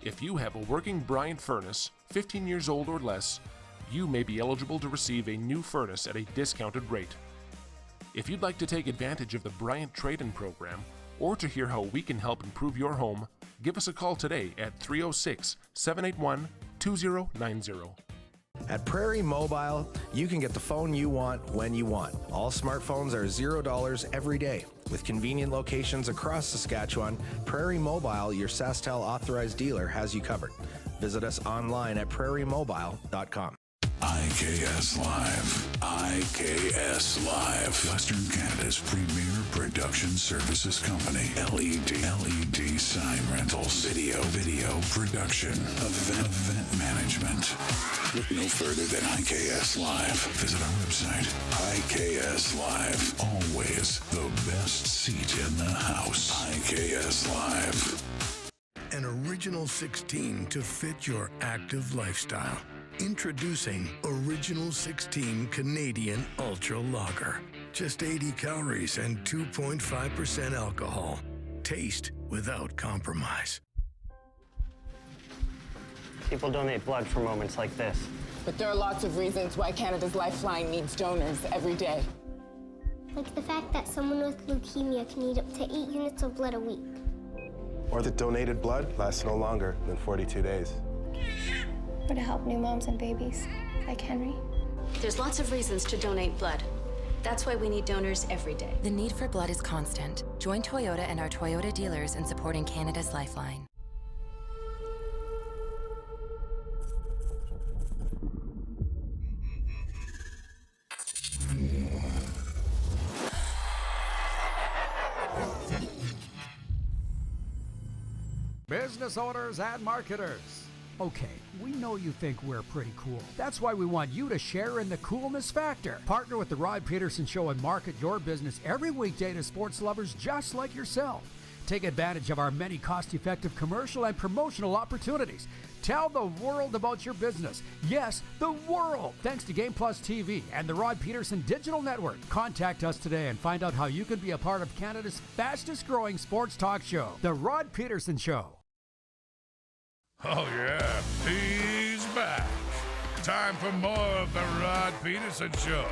If you have a working Bryant furnace, 15 years old or less, you may be eligible to receive a new furnace at a discounted rate. If you'd like to take advantage of the Bryant Trade-in Program, or to hear how we can help improve your home, give us a call today at 306-781-2090. At Prairie Mobile, you can get the phone you want when you want. All smartphones are $0 every day. With convenient locations across Saskatchewan, Prairie Mobile, your SaskTel authorized dealer, has you covered. Visit us online at prairiemobile.com. IKS Live. IKS Live. Western Canada's premier production services company. LED sign rentals. Video production. Event management. Look no further than IKS Live. Visit our website. IKS Live. Always the best seat in the house. IKS Live. An original 16 to fit your active lifestyle. Introducing Original 16 Canadian Ultra Lager. Just 80 calories and 2.5% alcohol. Taste without compromise. People donate blood for moments like this. But there are lots of reasons why Canada's Lifeline needs donors every day. Like the fact that someone with leukemia can need up to 8 units of blood a week. Or that donated blood lasts no longer than 42 days. Or to help new moms and babies, like Henry. There's lots of reasons to donate blood. That's why we need donors every day. The need for blood is constant. Join Toyota and our Toyota dealers in supporting Canada's Lifeline. Business owners and marketers. Okay, we know you think we're pretty cool. That's why we want you to share in the coolness factor. Partner with the Rod Pedersen Show and market your business every weekday to sports lovers just like yourself. Take advantage of our many cost-effective commercial and promotional opportunities. Tell the world about your business. Yes, the world. Thanks to Game Plus TV and the Rod Pedersen Digital Network. Contact us today and find out how you can be a part of Canada's fastest-growing sports talk show, The Rod Pedersen Show. Oh, yeah, he's back. Time for more of the Rod Pedersen Show.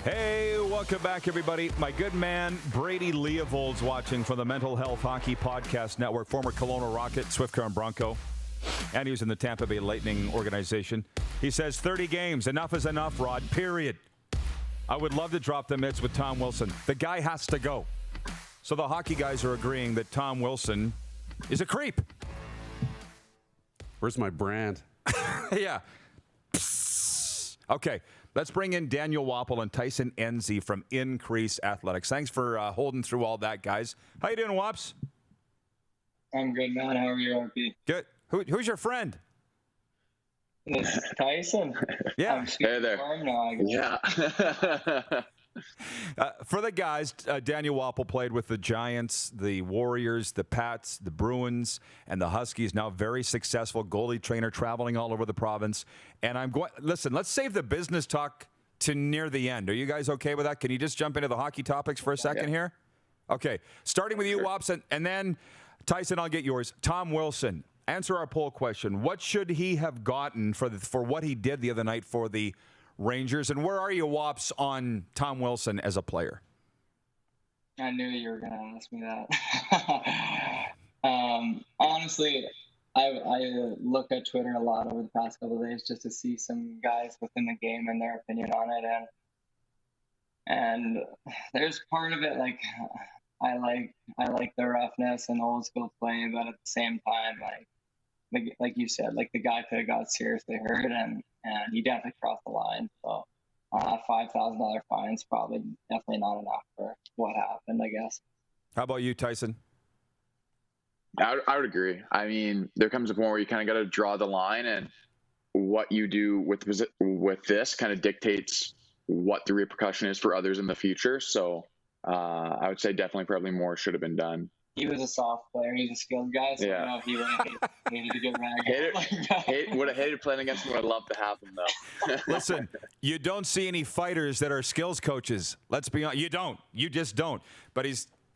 Hey, welcome back, everybody. My good man, Brady Leovold's watching from the Mental Health Hockey Podcast Network, former Kelowna Rocket, Swift Current Bronco, and he was in the Tampa Bay Lightning organization. He says 30 games, enough is enough, Rod, period. I would love to drop the mitts with Tom Wilson. The guy has to go. So the hockey guys are agreeing that Tom Wilson is a creep. Where's my brand? Yeah. Okay, let's bring in Daniel Wappel and Tyson Enzi from InCrease Athletics. Thanks for holding through all that, guys. How you doing, Wops? I'm good, man. How are you, RP? Good. Who's your friend? It's Tyson. Yeah. Hey there. Yeah. For the guys, Daniel Wappel played with the Giants, the Warriors, the Pats, the Bruins, and the Huskies. Now very successful goalie trainer, traveling all over the province. And I'm going. Listen, let's save the business talk to near the end. Are you guys okay with that? Can you just jump into the hockey topics for a second here? Okay. Starting with you, Wops, and then Tyson, I'll get yours. Tom Wilson. Answer our poll question. What should he have gotten for what he did the other night for the Rangers? And where are you, Wops, on Tom Wilson as a player? I knew you were going to ask me that. Honestly, I look at Twitter a lot over the past couple of days just to see some guys within the game and their opinion on it. And there's part of it, like, I like the roughness and old school play, but at the same time, like you said, like the guy could have got seriously hurt, and he definitely crossed the line. So $5,000 fine is definitely not enough for what happened, I guess. How about you, Tyson? I would agree. I mean, there comes a point where you kind of got to draw the line, and what you do with this kind of dictates what the repercussion is for others in the future. So I would say definitely probably more should have been done. He was a soft player. He's a skilled guy, so I don't know if he would have hated to get ragged. Would have hated playing against him. I'd love to have him, though. Listen, you don't see any fighters that are skills coaches. Let's be honest. You don't. You just don't. But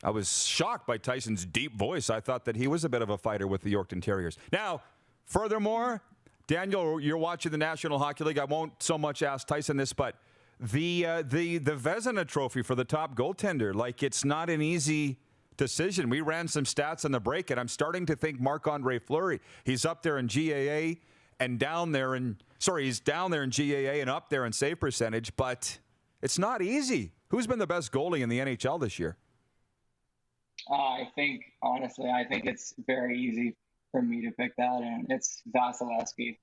I was shocked by Tyson's deep voice. I thought that he was a bit of a fighter with the Yorkton Terriers. Now, furthermore, Daniel, you're watching the National Hockey League. I won't so much ask Tyson this, but the Vezina Trophy for the top goaltender, like, it's not an easy decision. We ran some stats on the break, and I'm starting to think Marc-Andre Fleury, he's up there in GAA and down there in, he's down there in GAA and up there in save percentage, but it's not easy. Who's been the best goalie in the NHL this year? Honestly, I think it's very easy for me to pick that, and it's Vasilevsky.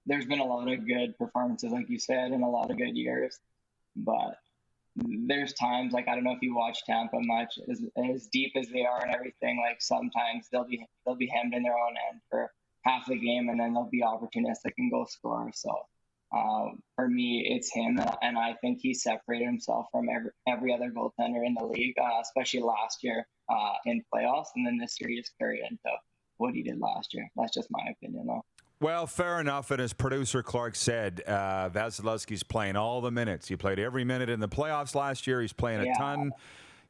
There's been a lot of good performances, like you said, and a lot of good years, but there's times, like, I don't know if you watch Tampa much, as deep as they are and everything, like, sometimes they'll be hemmed in their own end for half the game, and then they'll be opportunistic and go score. So for me, it's him, and I think he separated himself from every other goaltender in the league, especially last year in playoffs, and then this year he just carried into what he did last year. That's just my opinion, though. Well, fair enough. And as producer Clark said, Vasilevsky's playing all the minutes. He played every minute in the playoffs last year. He's playing a ton.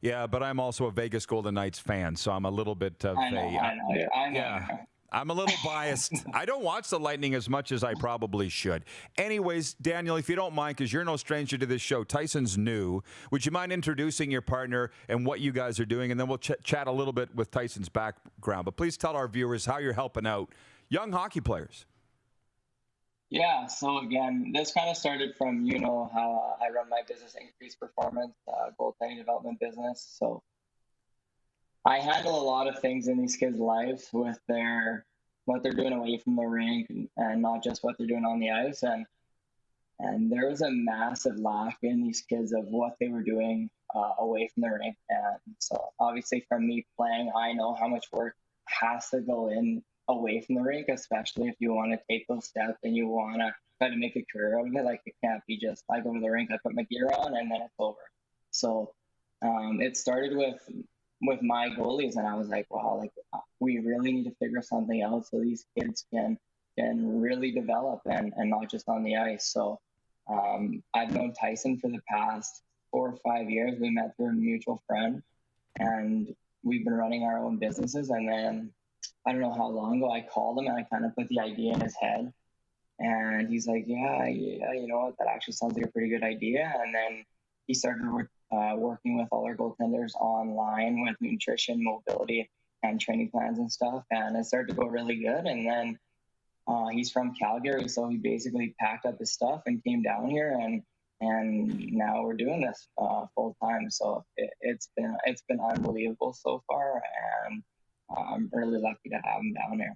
Yeah, but I'm also a Vegas Golden Knights fan, so I'm a little bit of I know. Yeah, I'm a little biased. I don't watch the Lightning as much as I probably should. Anyways, Daniel, if you don't mind, because you're no stranger to this show, Tyson's new. Would you mind introducing your partner and what you guys are doing? And then we'll chat a little bit with Tyson's background. But please tell our viewers how you're helping out young hockey players. Yeah, so again, this kind of started from, how I run my business, InCrease Performance, goaltending development business. So I handle a lot of things in these kids' lives with what they're doing away from the rink, and not just what they're doing on the ice. And there was a massive lack in these kids of what they were doing away from the rink. And so obviously from me playing, I know how much work has to go in away from the rink, especially if you want to take those steps and you want to try to make a career out of it. Like, it can't be just, I go to the rink, I put my gear on, and then it's over. So it started with my goalies, and I was like, wow, like, we really need to figure something out so these kids can really develop and not just on the ice. So I've known Tyson for the past 4 or 5 years. We met through a mutual friend, and we've been running our own businesses. And then I don't know how long ago I called him, and I kind of put the idea in his head. And he's like, yeah, you know what? That actually sounds like a pretty good idea. And then he started working with all our goaltenders online with nutrition, mobility, and training plans and stuff. And it started to go really good. And then he's from Calgary, so he basically packed up his stuff and came down here, and now we're doing this full time. So it's been unbelievable so far, and I'm really lucky to have him down here.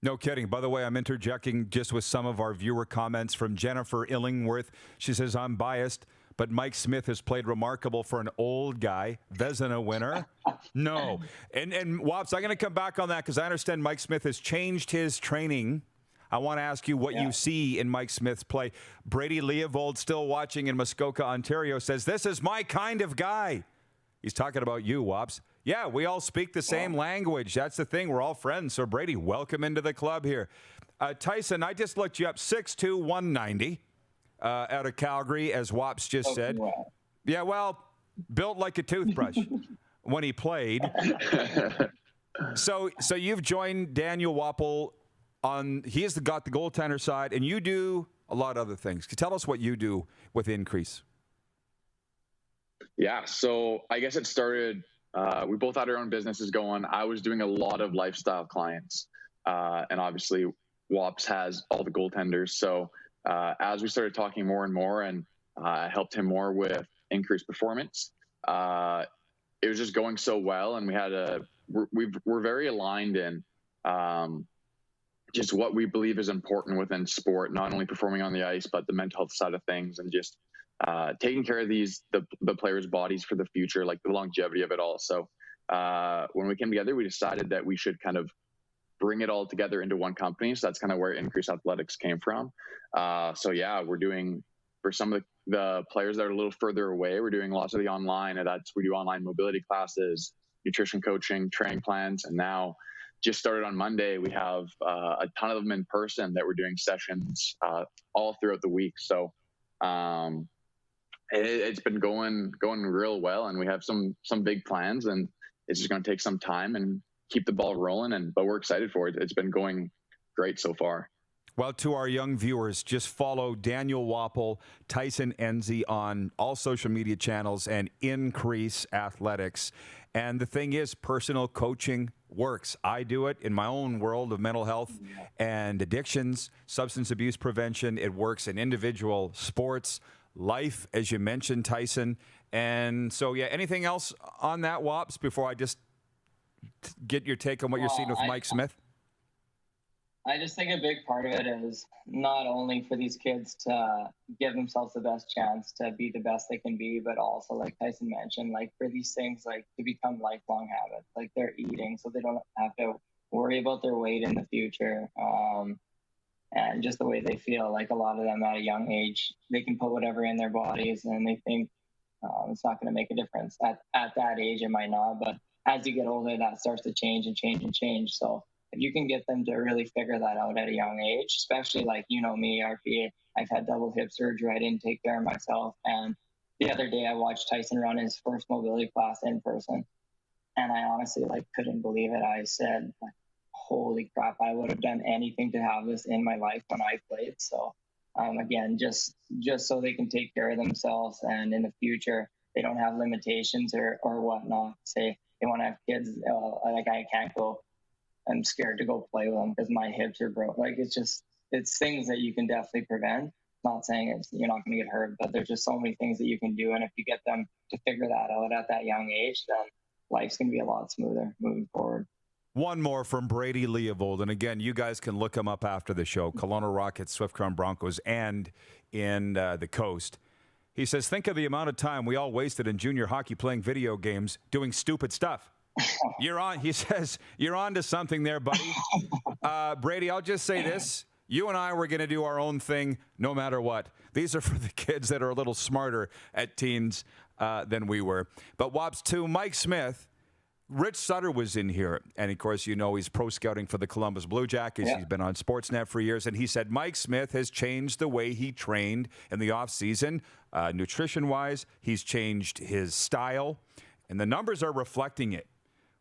No kidding. By the way, I'm interjecting just with some of our viewer comments from Jennifer Illingworth. She says, I'm biased, but Mike Smith has played remarkable for an old guy. Vezina winner. No. And Wops, I'm going to come back on that because I understand Mike Smith has changed his training. I want to ask you what you see in Mike Smith's play. Brady Leovold, still watching in Muskoka, Ontario, says, this is my kind of guy. He's talking about you, Wops. Yeah, we all speak the same language. That's the thing. We're all friends. So, Brady, welcome into the club here. Tyson, I just looked you up, 6'2", 190, out of Calgary, as Wops just said. Wow. Yeah, well, built like a toothbrush when he played. So you've joined Daniel Wapple he's got the goaltender side, and you do a lot of other things. Can you tell us what you do with InCrease? Yeah, so I guess it started, we both had our own businesses going. I was doing a lot of lifestyle clients, and obviously Wops has all the goaltenders. So as we started talking more and more, and I helped him more with InCrease performance, it was just going so well, and we're very aligned in just what we believe is important within sport, not only performing on the ice, but the mental health side of things, and just taking care of the players' bodies for the future, like the longevity of it all. So when we came together, we decided that we should kind of bring it all together into one company. So that's kind of where InCrease Athletics came from. So yeah, we're doing, for some of the players that are a little further away, we're doing lots of the online, and we do online mobility classes, nutrition coaching, training plans, and now just started on Monday, we have a ton of them in person that we're doing sessions all throughout the week. So it's been going real well, and we have some big plans, and it's just going to take some time and keep the ball rolling. But we're excited for it. It's been going great so far. Well, to our young viewers, just follow Daniel Wapple, Tyson Enzi on all social media channels, and InCrease Athletics. And the thing is, personal coaching works. I do it in my own world of mental health and addictions, substance abuse prevention. It works in individual sports, life, as you mentioned, Tyson. And so, yeah, anything else on that, Wops, before I just get your take on what you're seeing with Mike Smith? I just think a big part of it is not only for these kids to give themselves the best chance to be the best they can be, but also, like Tyson mentioned, like for these things, like to become lifelong habits, like they're eating so they don't have to worry about their weight in the future. And just the way they feel, like a lot of them at a young age, they can put whatever in their bodies and they think it's not going to make a difference. At that age, it might not, but as you get older, that starts to change and change and change. So if you can get them to really figure that out at a young age, especially like, you know, me, RPA, I've had double hip surgery. I didn't take care of myself. And the other day I watched Tyson run his first mobility class in person. And I honestly couldn't believe it. I said, holy crap, I would have done anything to have this in my life when I played. So again, just so they can take care of themselves, and in the future, they don't have limitations or whatnot. Say they want to have kids, like I can't go. I'm scared to go play with them because my hips are broke. Like it's things that you can definitely prevent. Not saying you're not going to get hurt, but there's just so many things that you can do. And if you get them to figure that out at that young age, then life's going to be a lot smoother moving forward. One more from Brady Leovold. And again, you guys can look him up after the show. Kelowna Rockets, Swift Current Broncos, and in the Coast. He says, think of the amount of time we all wasted in junior hockey playing video games doing stupid stuff. He says, you're on to something there, buddy. Brady, I'll just say this. You and I were going to do our own thing no matter what. These are for the kids that are a little smarter at teens than we were. But Wops, to Mike Smith, Rich Sutter was in here. And, of course, you know he's pro scouting for the Columbus Blue Jackets. Yeah. He's been on Sportsnet for years. And he said Mike Smith has changed the way he trained in the offseason. Nutrition-wise, he's changed his style. And the numbers are reflecting it.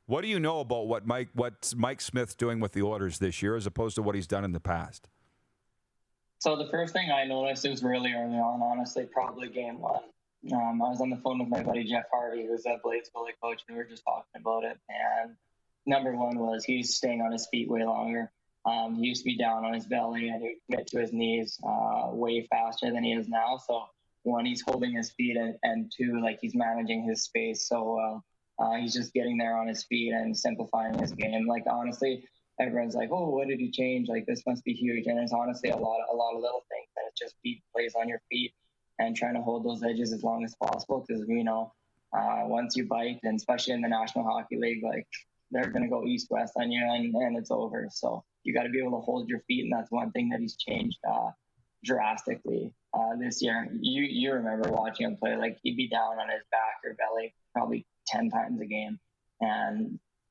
What do you know about what Mike Smith's doing with the Oilers this year as opposed to what he's done in the past? So the first thing I noticed, it was really early on, honestly, probably game one. I was on the phone with my buddy Jeff Harvey, who's a Blades goalie coach, and we were just talking about it. And number one was he's staying on his feet way longer. He used to be down on his belly, and he would commit to his knees way faster than he is now. So one, he's holding his feet, and two, like, he's managing his space so well. He's just getting there on his feet and simplifying his game. Like, honestly, everyone's like, oh, what did he change? Like, this must be huge. And it's honestly a lot of little things. And it's just beat plays on your feet and trying to hold those edges as long as possible. Because we know once you bite, and especially in the National Hockey League, like, they're going to go east-west on you, and it's over. So you got to be able to hold your feet. And that's one thing that he's changed drastically this year. You remember watching him play, like, he'd be down on his back or belly probably 10 times a game.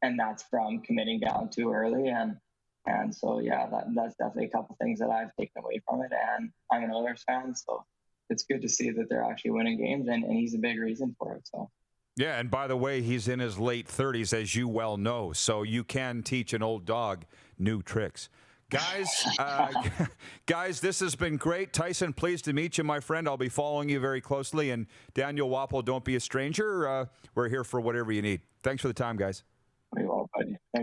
And that's from committing down too early. And so, yeah, that's definitely a couple things that I've taken away from it. And I'm an Oilers fan, so it's good to see that they're actually winning games, and he's a big reason for it. So. Yeah, and by the way, he's in his late 30s, as you well know, so you can teach an old dog new tricks. Guys, this has been great. Tyson, pleased to meet you, my friend. I'll be following you very closely. And Daniel Wappel, don't be a stranger. We're here for whatever you need. Thanks for the time, guys.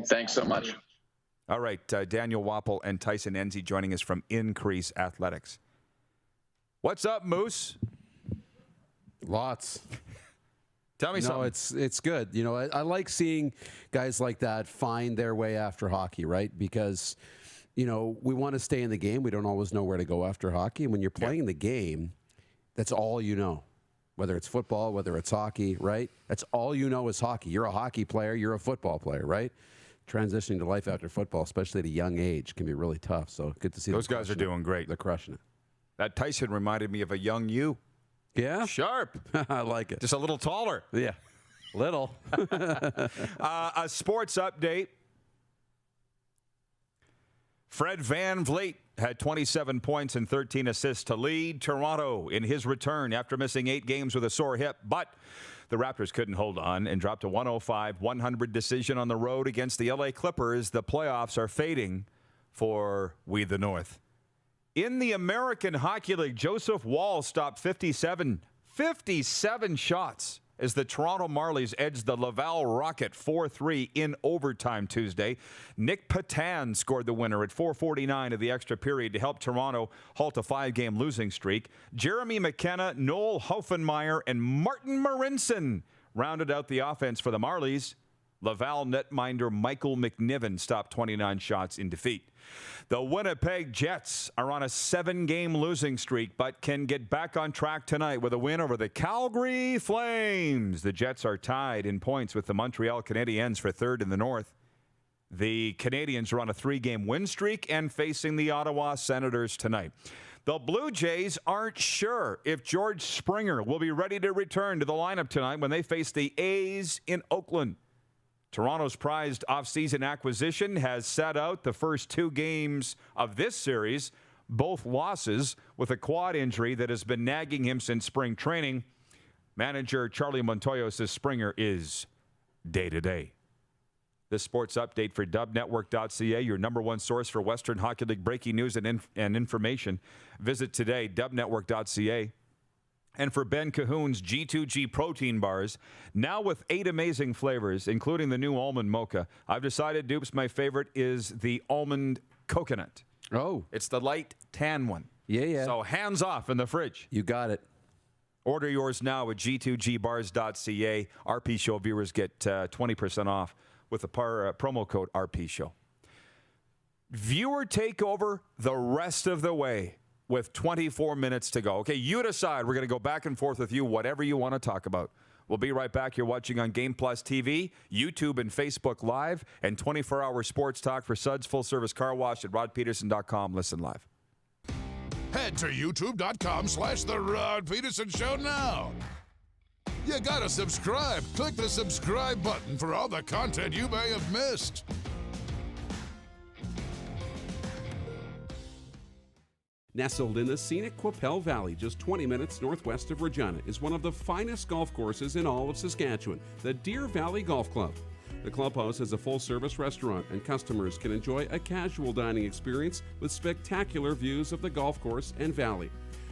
Thanks so much. All right, Daniel Wappel and Tyson Enzi joining us from InCrease Athletics. What's up, Moose? Lots. Tell me something. It's good. You know, I like seeing guys like that find their way after hockey, right? Because, you know, we want to stay in the game. We don't always know where to go after hockey. And when you're playing the game, that's all you know. Whether it's football, whether it's hockey, right? That's all you know is hockey. You're a hockey player. You're a football player, right? Transitioning to life after football, especially at a young age, can be really tough. So good to see those guys are doing great. They're crushing it. That Tyson reminded me of a young you. Yeah? Sharp. I like it. Just a little taller. Yeah. Little. A sports update. Fred VanVleet had 27 points and 13 assists to lead Toronto in his return after missing 8 games with a sore hip. But the Raptors couldn't hold on and dropped a 105-100 decision on the road against the LA Clippers. The playoffs are fading for We the North. In the American Hockey League, Joseph Wall stopped 57 shots as the Toronto Marlies edged the Laval Rocket 4-3 in overtime Tuesday. Nick Patan scored the winner at 4:49 of the extra period to help Toronto halt a 5-game losing streak. Jeremy McKenna, Noel Hoffenmeyer, and Martin Marinson rounded out the offense for the Marlies. Laval netminder Michael McNiven stopped 29 shots in defeat. The Winnipeg Jets are on a 7-game losing streak, but can get back on track tonight with a win over the Calgary Flames. The Jets are tied in points with the Montreal Canadiens for third in the North. The Canadiens are on a 3-game win streak and facing the Ottawa Senators tonight. The Blue Jays aren't sure if George Springer will be ready to return to the lineup tonight when they face the A's in Oakland. Toronto's prized offseason acquisition has sat out the first 2 games of this series, both losses, with a quad injury that has been nagging him since spring training. Manager Charlie Montoyo says Springer is day-to-day. This sports update for dubnetwork.ca, your number one source for Western Hockey League breaking news and information. Visit today, dubnetwork.ca. And for Ben Cahoon's G2G protein bars, now with 8 amazing flavors, including the new almond mocha. I've decided, Dupes, my favorite is the almond coconut. Oh. It's the light tan one. Yeah. So hands off in the fridge. You got it. Order yours now at g2gbars.ca. RP Show viewers get 20% off with the promo code RP Show. Viewer takeover the rest of the way. With 24 minutes to go. Okay, you decide. We're going to go back and forth with you, whatever you want to talk about. We'll be right back. You're watching on Game Plus TV, YouTube, and Facebook Live, and 24-hour sports talk for Suds Full Service Car Wash at rodpedersen.com. Listen live. Head to youtube.com/The Rod Pedersen Show now. You got to subscribe. Click the subscribe button for all the content you may have missed. Nestled in the scenic Qu'Appelle Valley, just 20 minutes northwest of Regina, is one of the finest golf courses in all of Saskatchewan, the Deer Valley Golf Club. The clubhouse is a full-service restaurant, and customers can enjoy a casual dining experience with spectacular views of the golf course and valley.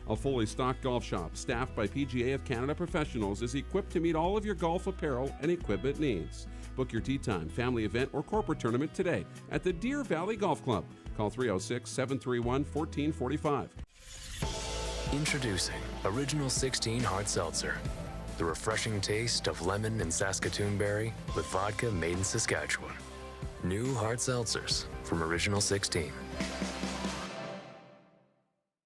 A fully stocked golf shop, staffed by PGA of Canada professionals, is equipped to meet all of your golf apparel and equipment needs. Book your tee time, family event, or corporate tournament today at the Deer Valley Golf Club. Call 306-731-1445. Introducing Original 16 Hard Seltzer. The refreshing taste of lemon and Saskatoon berry with vodka made in Saskatchewan. New hard seltzers from Original 16.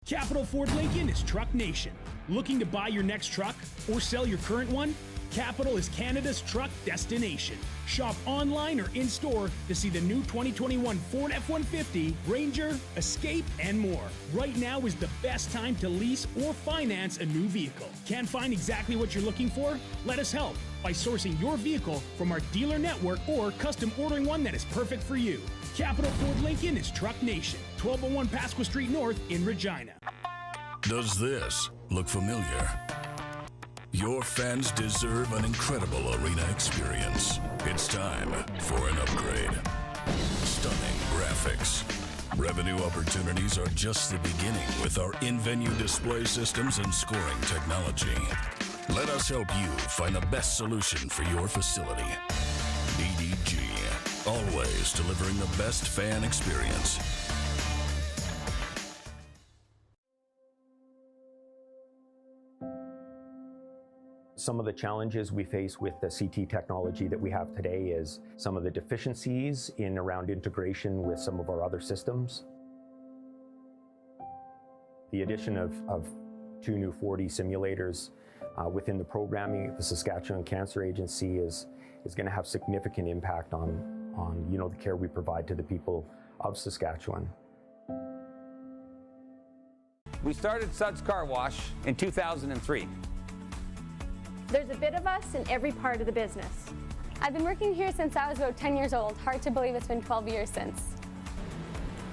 Capital Ford Lincoln is Truck Nation. Looking to buy your next truck or sell your current one? Capital is Canada's truck destination. Shop online or in-store to see the new 2021 Ford F-150, Ranger, Escape, and more. Right now is the best time to lease or finance a new vehicle. Can't find exactly what you're looking for? Let us help by sourcing your vehicle from our dealer network or custom ordering one that is perfect for you. Capital Ford Lincoln is Truck Nation, 1201 Pasqua Street North in Regina. Does this look familiar? Your fans deserve an incredible arena experience. It's time for an upgrade. Stunning graphics. Revenue opportunities are just the beginning with our in-venue display systems and scoring technology. Let us help you find the best solution for your facility. EDG, always delivering the best fan experience. Some of the challenges we face with the CT technology that we have today is some of the deficiencies in around integration with some of our other systems. The addition of 2 new 4D simulators within the programming at the Saskatchewan Cancer Agency is going to have significant impact on the care we provide to the people of Saskatchewan. We started Suds Car Wash in 2003. There's a bit of us in every part of the business. I've been working here since I was about 10 years old. Hard to believe it's been 12 years since.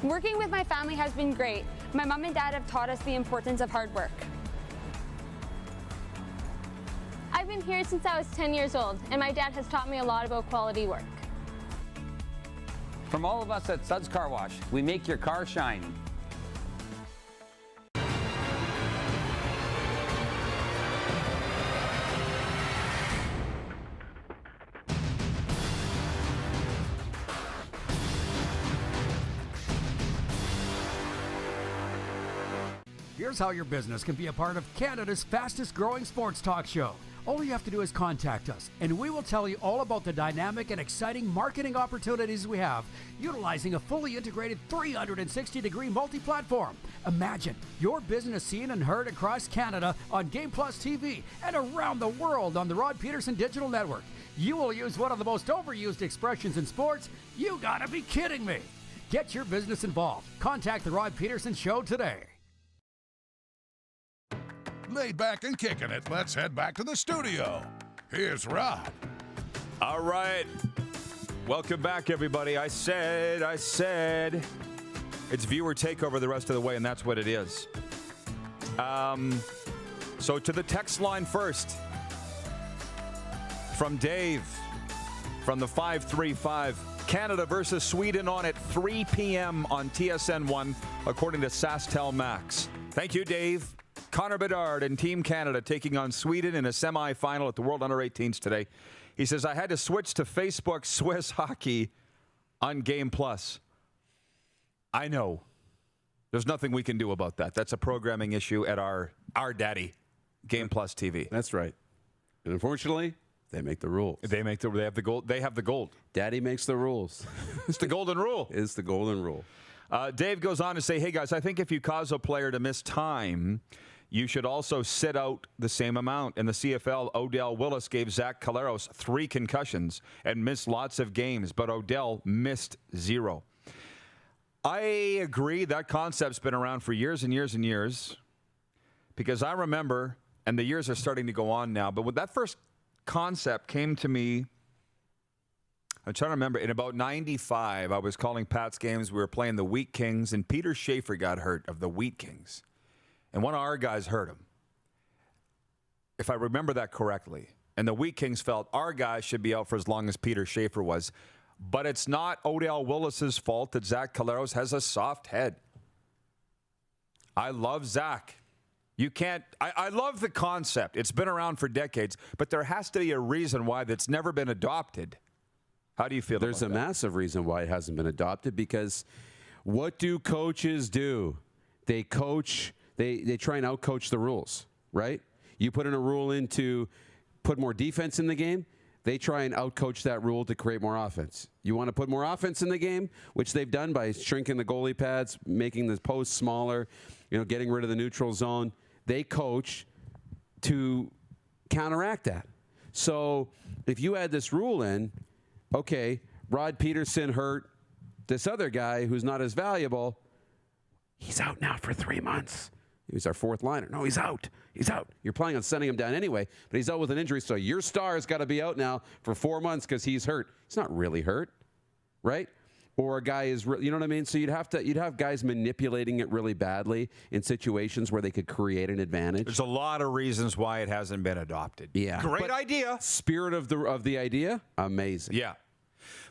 Working with my family has been great. My mom and dad have taught us the importance of hard work. I've been here since I was 10 years old, and my dad has taught me a lot about quality work. From all of us at Suds Car Wash, we make your car shine. Here's how your business can be a part of Canada's fastest growing sports talk show. All you have to do is contact us, and we will tell you all about the dynamic and exciting marketing opportunities we have, utilizing a fully integrated 360-degree multi-platform. Imagine your business seen and heard across Canada on Game Plus TV and around the world on the Rod Pedersen Digital Network. You will use one of the most overused expressions in sports. You gotta be kidding me. Get your business involved. Contact the Rod Pedersen Show today. Laid back and kicking it, let's head back to the studio. Here's Rod. All right. Welcome back, everybody. I said it's viewer takeover the rest of the way, and that's what it is. So to the text line first. From Dave, from the 535. Canada versus Sweden on at 3 p.m. on TSN 1, according to SaskTel Max. Thank you, Dave. Connor Bedard and Team Canada taking on Sweden in a semi-final at the World Under-18s today. He says, I had to switch to Facebook Swiss hockey on Game Plus. I know. There's nothing we can do about that. That's a programming issue at our daddy, Game Plus TV. That's right. And unfortunately, they make the rules. They have the gold. They have the gold. Daddy makes the rules. It's the golden rule. It's the golden rule. Dave goes on to say, hey, guys, I think if you cause a player to miss time, you should also sit out the same amount. In the CFL, Odell Willis gave Zach Caleros 3 concussions and missed lots of games, but Odell missed 0. I agree that concept's been around for years and years and years, because I remember, and the years are starting to go on now, but when that first concept came to me, I'm trying to remember, in about 95, I was calling Pat's games. We were playing the Wheat Kings, and Peter Schaefer got hurt of the Wheat Kings. And one of our guys hurt him, if I remember that correctly. And the Wheat Kings felt our guy should be out for as long as Peter Schaefer was. But it's not Odell Willis's fault that Zach Caleros has a soft head. I love Zach. You can't, I love the concept. It's been around for decades, but there has to be a reason why that's never been adopted. How do you feel There's about a massive reason why it hasn't been adopted, because what do coaches do? They coach, they try and outcoach the rules, right? You put in a rule in to put more defense in the game, they try and outcoach that rule to create more offense. You want to put more offense in the game, which they've done by shrinking the goalie pads, making the posts smaller, getting rid of the neutral zone. They coach to counteract that. So if you add this rule in, okay, Rod Pedersen hurt, this other guy who's not as valuable, he's out now for 3 months. He was our fourth liner. No, he's out. He's out. You're planning on sending him down anyway, but he's out with an injury, so your star's got to be out now for 4 months because he's hurt. He's not really hurt, right? Or a guy is, you know what I mean? So you'd have guys manipulating it really badly in situations where they could create an advantage. There's a lot of reasons why it hasn't been adopted. Yeah. Great idea. Spirit of the idea, amazing. Yeah.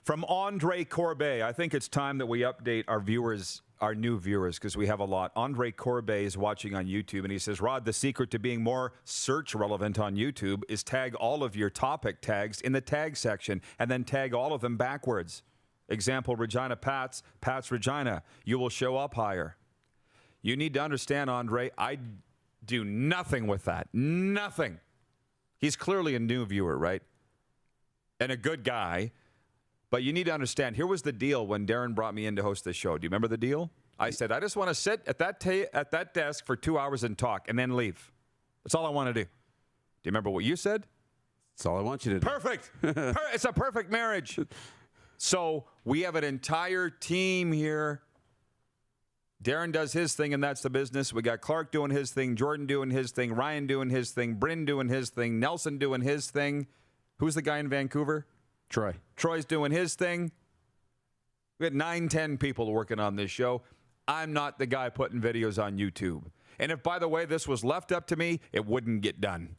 From Andre Corbet, I think it's time that we update our viewers, our new viewers, because we have a lot. Andre Corbet is watching on YouTube, and he says, Rod, the secret to being more search relevant on YouTube is tag all of your topic tags in the tag section and then tag all of them backwards. Example, Regina Pats, Pats Regina. You will show up higher. You need to understand, Andre, I do nothing with that. Nothing. He's clearly a new viewer, right? And a good guy. But you need to understand, here was the deal when Darren brought me in to host this show. Do you remember the deal? I said, I just want to sit at that desk for 2 hours and talk and then leave. That's all I want to do. Do you remember what you said? That's all I want you to do. Perfect. It's a perfect marriage. So we have an entire team here. Darren does his thing, and that's the business. We got Clark doing his thing, Jordan doing his thing, Ryan doing his thing, Bryn doing his thing, Nelson doing his thing. Who's the guy in Vancouver? Troy. Troy's doing his thing. We had 9-10 people working on this show. I'm not the guy putting videos on YouTube. And if, by the way, this was left up to me, it wouldn't get done.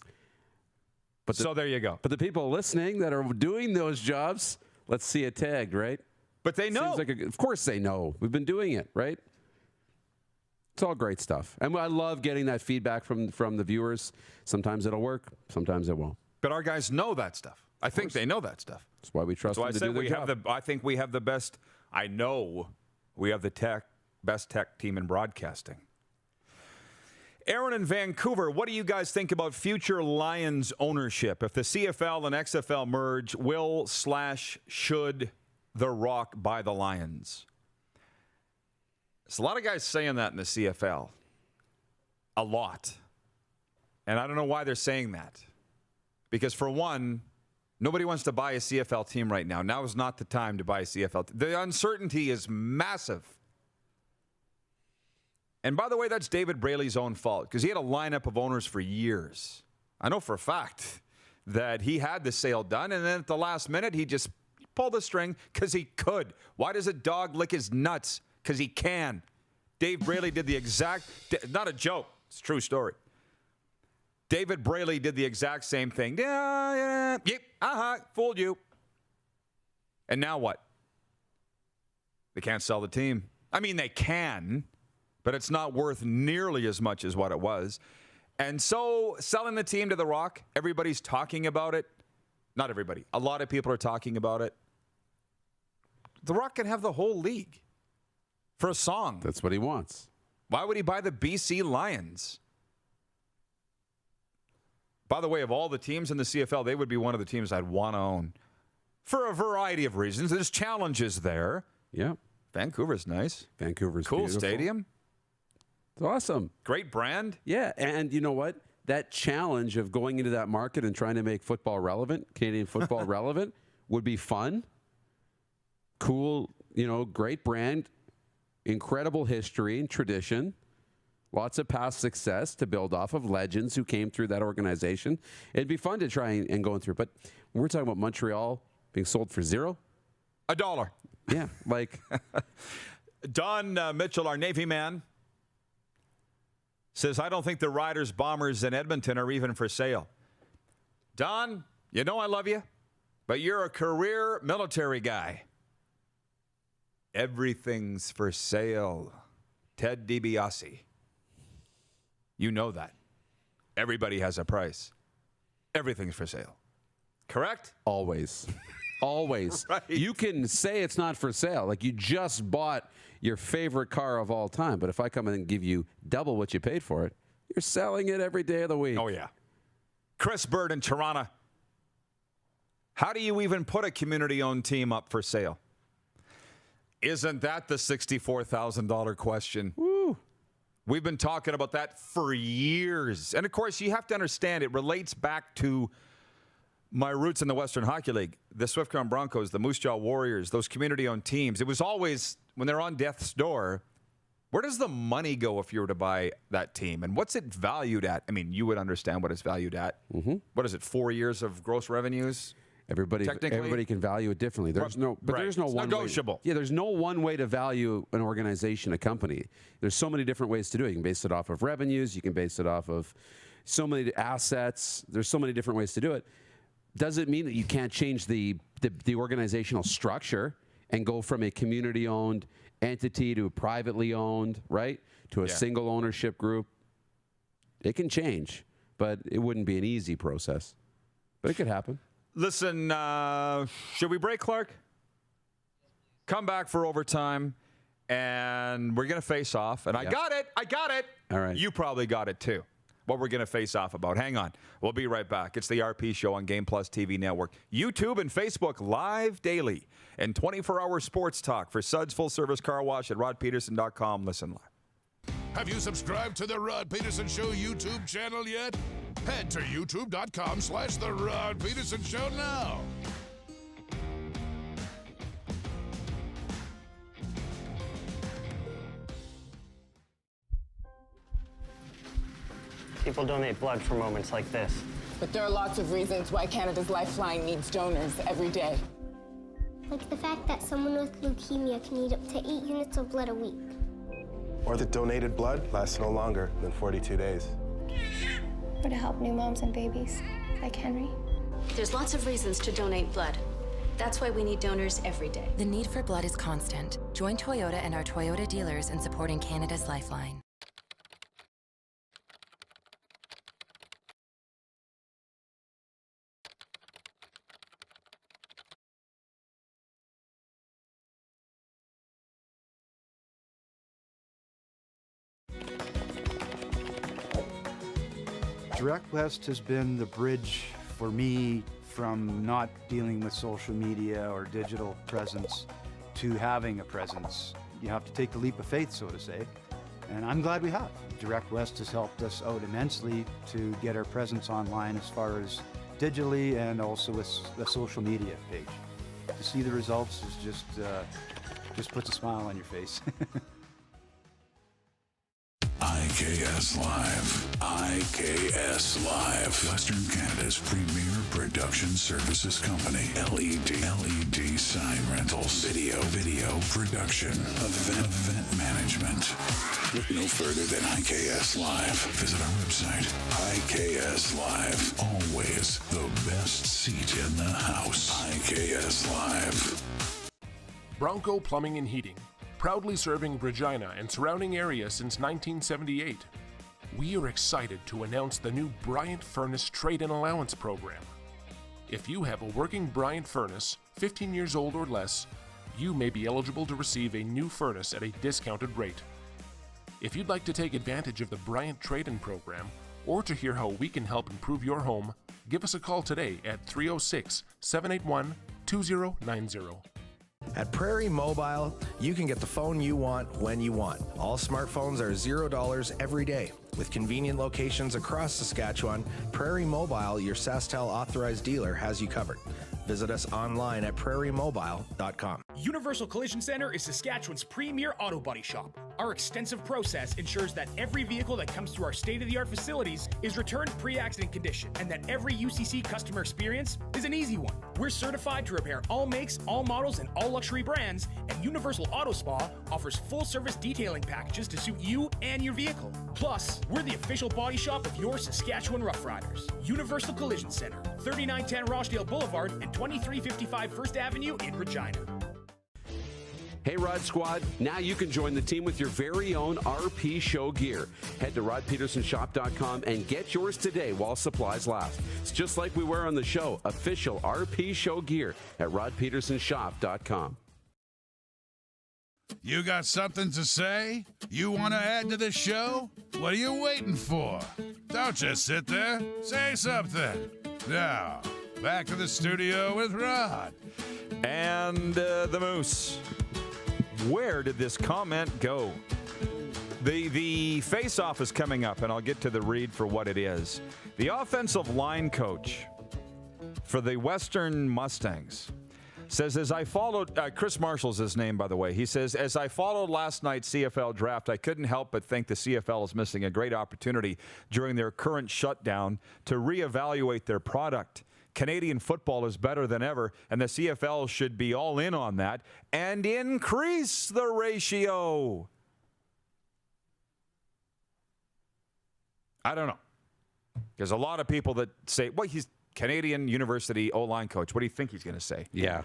But so there you go. But the people listening that are doing those jobs, let's see it tagged, right? But they know. Of course they know. We've been doing it, right? It's all great stuff. And I love getting that feedback from the viewers. Sometimes it'll work. Sometimes it won't. But our guys know that stuff. I think they know that stuff. That's why we trust them to do their job. I think we have the best. I know we have the best tech team in broadcasting. Aaron in Vancouver, what do you guys think about future Lions ownership? If the CFL and XFL merge, will/should The Rock buy the Lions? There's a lot of guys saying that in the CFL. A lot. And I don't know why they're saying that. Because for one, nobody wants to buy a CFL team right now. Now is not the time to buy a CFL team. The uncertainty is massive. And by the way, that's David Braley's own fault because he had a lineup of owners for years. I know for a fact that he had the sale done, and then at the last minute, he just pulled the string because he could. Why does a dog lick his nuts? Because he can. Dave Braley did the exact, not a joke, it's a true story. David Braley did the exact same thing. Yep, fooled you. And now what? They can't sell the team. I mean, they can, but it's not worth nearly as much as what it was. And so selling the team to The Rock, everybody's talking about it. Not everybody. A lot of people are talking about it. The Rock can have the whole league for a song. That's what he wants. Why would he buy the BC Lions? By the way, of all the teams in the CFL, they would be one of the teams I'd want to own for a variety of reasons. There's challenges there. Yeah. Vancouver's nice. Vancouver's cool beautiful. Stadium. It's awesome. Great brand. Yeah, and you know what? That challenge of going into that market and trying to make football relevant, Canadian football relevant, would be fun. Cool, great brand, incredible history and tradition. Lots of past success to build off of legends who came through that organization. It'd be fun to try and go through. But when we're talking about Montreal being sold for $0. $1. Yeah, like. Don Mitchell, our Navy man, says, I don't think the Riders, Bombers, and Edmonton are even for sale. Don, You know I love you, but you're a career military guy. Everything's for sale. Ted DiBiase. You know that. Everybody has a price. Everything's for sale. Correct? Always. Always. Right. You can say it's not for sale. Like you just bought your favorite car of all time. But if I come in and give you double what you paid for it, you're selling it every day of the week. Oh, yeah. Chris Bird in Toronto. How do you even put a community-owned team up for sale? Isn't that the $64,000 question? Woo. We've been talking about that for years. And, of course, you have to understand it relates back to my roots in the Western Hockey League, the Swift Current Broncos, the Moose Jaw Warriors, those community-owned teams. It was always, when they're on death's door, where does the money go if you were to buy that team? And what's it valued at? I mean, you would understand what it's valued at. Mm-hmm. What is it, 4 years of gross revenues? Everybody can value it differently. There's no it's one negotiable. way. There's no one way to value an organization, a company. There's so many different ways to do it. You can base it off of revenues. You can base it off of so many assets. There's so many different ways to do it. Does it mean that you can't change the organizational structure and go from a community-owned entity to a privately owned, right, to a single ownership group? It can change, but it wouldn't be an easy process. But it could happen. Listen, should we break, Clark? Come back for overtime, and we're going to face off. And I got it. All right. You probably got it, too. What we're going to face off about. Hang on. We'll be right back. It's the RP Show on Game Plus TV Network. YouTube and Facebook live daily. And 24-hour sports talk for Suds Full Service Car Wash at rodpedersen.com. Listen live. Have you subscribed to the Rod Pedersen Show YouTube channel yet? Head to youtube.com/The Rod Pedersen Show now. People donate blood for moments like this. But there are lots of reasons why Canada's Lifeline needs donors every day. Like the fact that someone with leukemia can need up to 8 units of blood a week. Or that donated blood lasts no longer than 42 days. Or to help new moms and babies, like Henry. There's lots of reasons to donate blood. That's why we need donors every day. The need for blood is constant. Join Toyota and our Toyota dealers in supporting Canada's Lifeline. Direct West has been the bridge for me from not dealing with social media or digital presence to having a presence. You have to take the leap of faith, so to say, and I'm glad we have. Direct West has helped us out immensely to get our presence online as far as digitally and also with the social media page. To see the results is just puts a smile on your face. IKS Live. IKS Live. Western Canada's premier production services company. LED sign rentals. Video production. Event management. Look no further than IKS Live. Visit our website. IKS Live. Always the best seat in the house. IKS Live. Bronco Plumbing and Heating. Proudly serving Regina and surrounding areas since 1978. We are excited to announce the new Bryant Furnace Trade-in Allowance Program. If you have a working Bryant furnace, 15 years old or less, you may be eligible to receive a new furnace at a discounted rate. If you'd like to take advantage of the Bryant Trade-in Program, or to hear how we can help improve your home, give us a call today at 306-781-2090. At Prairie Mobile, you can get the phone you want when you want. All smartphones are $0 every day. With convenient locations across Saskatchewan, Prairie Mobile, your SaskTel authorized dealer, has you covered. Visit us online at prairiemobile.com. Universal Collision Center is Saskatchewan's premier auto body shop. Our extensive process ensures that every vehicle that comes through our state-of-the-art facilities is returned pre-accident condition, and that every UCC customer experience is an easy one. We're certified to repair all makes, all models, and all luxury brands, and Universal Auto Spa offers full-service detailing packages to suit you and your vehicle. Plus, we're the official body shop of your Saskatchewan Rough Riders. Universal Collision Center, 3910 Rochdale Boulevard and 2355 First Avenue in Regina. Hey, Rod Squad, now you can join the team with your very own RP Show gear. Head to rodpedersenshop.com and get yours today while supplies last. It's just like we wear on the show, official RP Show gear at rodpedersenshop.com. You got something to say? You want to add to the show? What are you waiting for? Don't just sit there. Say something. Now, back to the studio with Rod. And the Moose. Where did this comment go? The face-off is coming up, and I'll get to the read for what it is. The offensive line coach for the Western Mustangs says, as I followed, Chris Marshall's his name, by the way. He says, as I followed last night's CFL draft, I couldn't help but think the CFL is missing a great opportunity during their current shutdown to reevaluate their product. Canadian football is better than ever, and the CFL should be all in on that and increase the ratio. I don't know. There's a lot of people that say, well, he's Canadian University O-line coach. What do you think he's going to say? Yeah.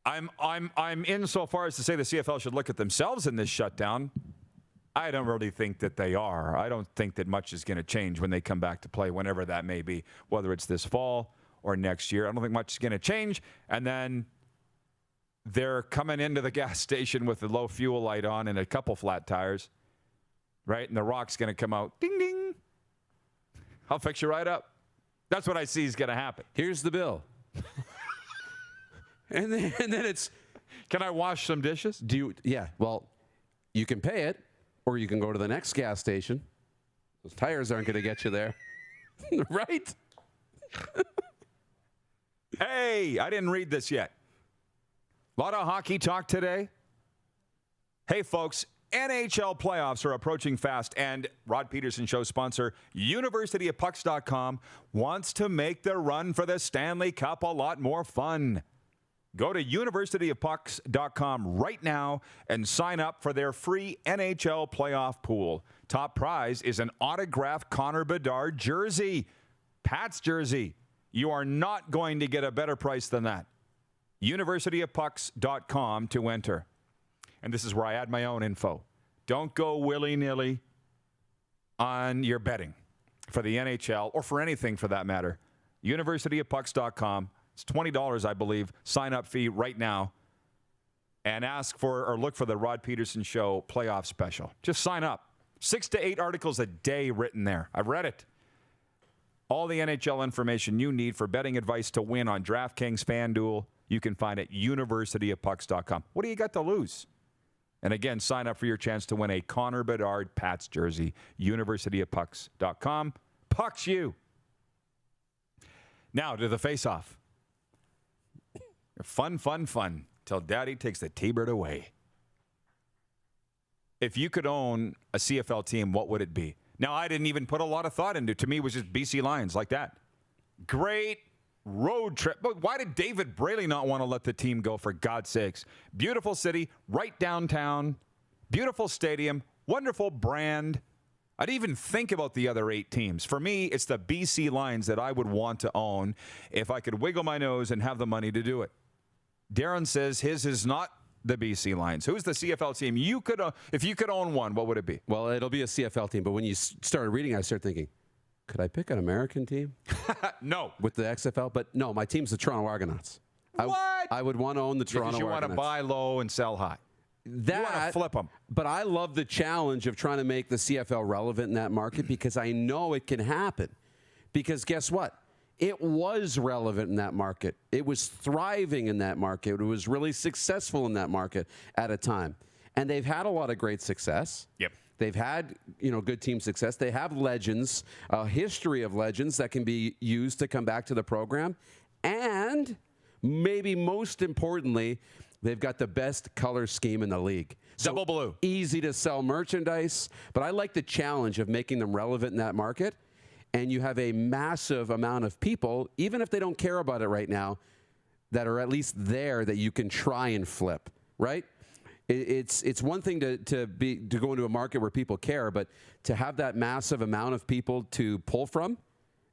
I'm in so far as to say the CFL should look at themselves in this shutdown. I don't really think that they are. I don't think that much is going to change when they come back to play, whenever that may be, whether it's this fall or next year. I don't think much is going to change. And then they're coming into the gas station with the low fuel light on and a couple flat tires, right? And the rock's going to come out, ding, ding. I'll fix you right up. That's what I see is going to happen. Here's the bill. and then it's, can I wash some dishes? Yeah, well, you can pay it. Or you can go to the next gas station. Those tires aren't going to get you there. Right? Hey, I didn't read this yet. A lot of hockey talk today. Hey, folks, NHL playoffs are approaching fast, and Rod Pedersen Show sponsor, UniversityOfPucks.com, wants to make the run for the Stanley Cup a lot more fun. Go to universityofpucks.com right now and sign up for their free NHL playoff pool. Top prize is an autographed Connor Bedard jersey. Pat's jersey. You are not going to get a better price than that. universityofpucks.com to enter. And this is where I add my own info. Don't go willy-nilly on your betting for the NHL or for anything for that matter. universityofpucks.com. It's $20, I believe, sign-up fee right now, and ask for or look for the Rod Pedersen Show playoff special. Just sign up. 6 to 8 articles a day written there. I've read it. All the NHL information you need for betting advice to win on DraftKings, FanDuel, you can find at universityofpucks.com. What do you got to lose? And again, sign up for your chance to win a Connor Bedard Pats jersey. universityofpucks.com. Pucks you. Now to the face-off. Fun till Daddy takes the T-bird away. If you could own a CFL team, what would it be? Now, I didn't even put a lot of thought into it. To me, it was just BC Lions like that. Great road trip. But why did David Braley not want to let the team go, for God's sakes? Beautiful city, right downtown, beautiful stadium, wonderful brand. I didn't even think about the other 8 teams. For me, it's the BC Lions that I would want to own if I could wiggle my nose and have the money to do it. Darren says his is not the BC Lions. Who's the CFL team you could, if you could own one, what would it be? Well, it'll be a CFL team. But when you started reading, I started thinking, could I pick an American team? No. With the XFL? But no, my team's the Toronto Argonauts. What? I would want to own the Toronto Argonauts. Because you want to buy low and sell high. You want to flip them. But I love the challenge of trying to make the CFL relevant in that market because I know it can happen. Because guess what? It was relevant in that market. It was thriving in that market. It was really successful in that market at a time. And they've had a lot of great success. Yep. They've had, good team success. They have legends, a history of legends that can be used to come back to the program. And maybe most importantly, they've got the best color scheme in the league. So double blue. Easy to sell merchandise, but I like the challenge of making them relevant in that market. And you have a massive amount of people, even if they don't care about it right now, that are at least there that you can try and flip, right? It's one thing to go into a market where people care, but to have that massive amount of people to pull from,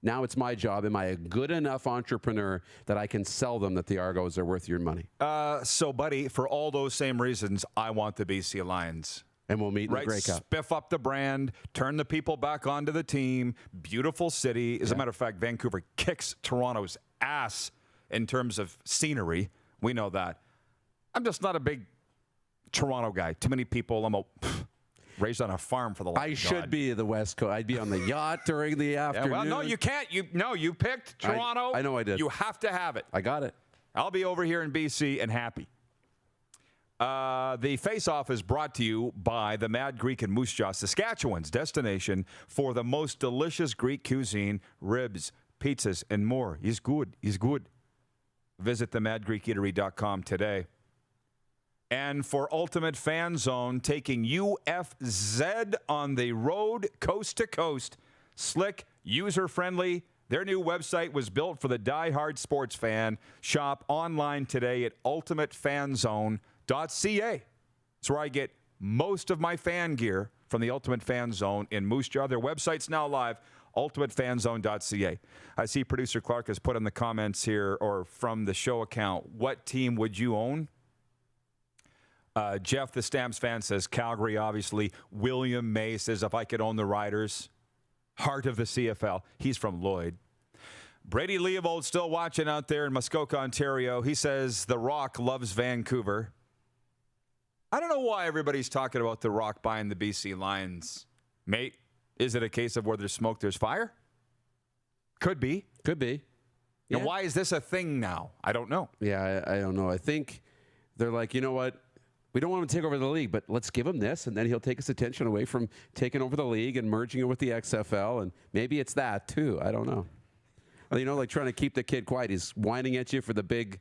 now it's my job. Am I a good enough entrepreneur that I can sell them that the Argos are worth your money? So, buddy, for all those same reasons, I want the BC Lions. And we'll meet in the Grey Cup. Spiff up the brand, turn the people back onto the team. Beautiful city. As a matter of fact, Vancouver kicks Toronto's ass in terms of scenery. We know that. I'm just not a big Toronto guy. Too many people. I'm raised on a farm for the love of God. I should be the West Coast. I'd be on the yacht during the afternoon. Well, no, you can't. You picked Toronto. I know I did. You have to have it. I got it. I'll be over here in BC and happy. The Face-Off is brought to you by the Mad Greek in Moose Jaw, Saskatchewan's destination for the most delicious Greek cuisine, ribs, pizzas, and more. He's good. He's good. Visit themadgreekeatery.com today. And for Ultimate Fan Zone, taking UFZ on the road coast to coast. Slick, user-friendly. Their new website was built for the die-hard sports fan. Shop online today at ultimatefanzone.ca. It's where I get most of my fan gear from the Ultimate Fan Zone in Moose Jaw. Their website's now live, ultimatefanzone.ca. I see producer Clark has put in the comments here, or from the show account, what team would you own? Jeff, the Stamps fan, says Calgary, obviously. William May says, if I could own the Riders. Heart of the CFL. He's from Lloyd. Brady Leovold still watching out there in Muskoka, Ontario. He says The Rock loves Vancouver. I don't know why everybody's talking about The Rock buying the BC Lions. Mate, is it a case of where there's smoke, there's fire? Could be. Could be. Yeah. And why is this a thing now? I don't know. Yeah, I don't know. I think they're like, you know what? We don't want him to take over the league, but let's give him this, and then he'll take his attention away from taking over the league and merging it with the XFL, and maybe it's that, too. I don't know. Well, you know, like trying to keep the kid quiet. He's whining at you for the big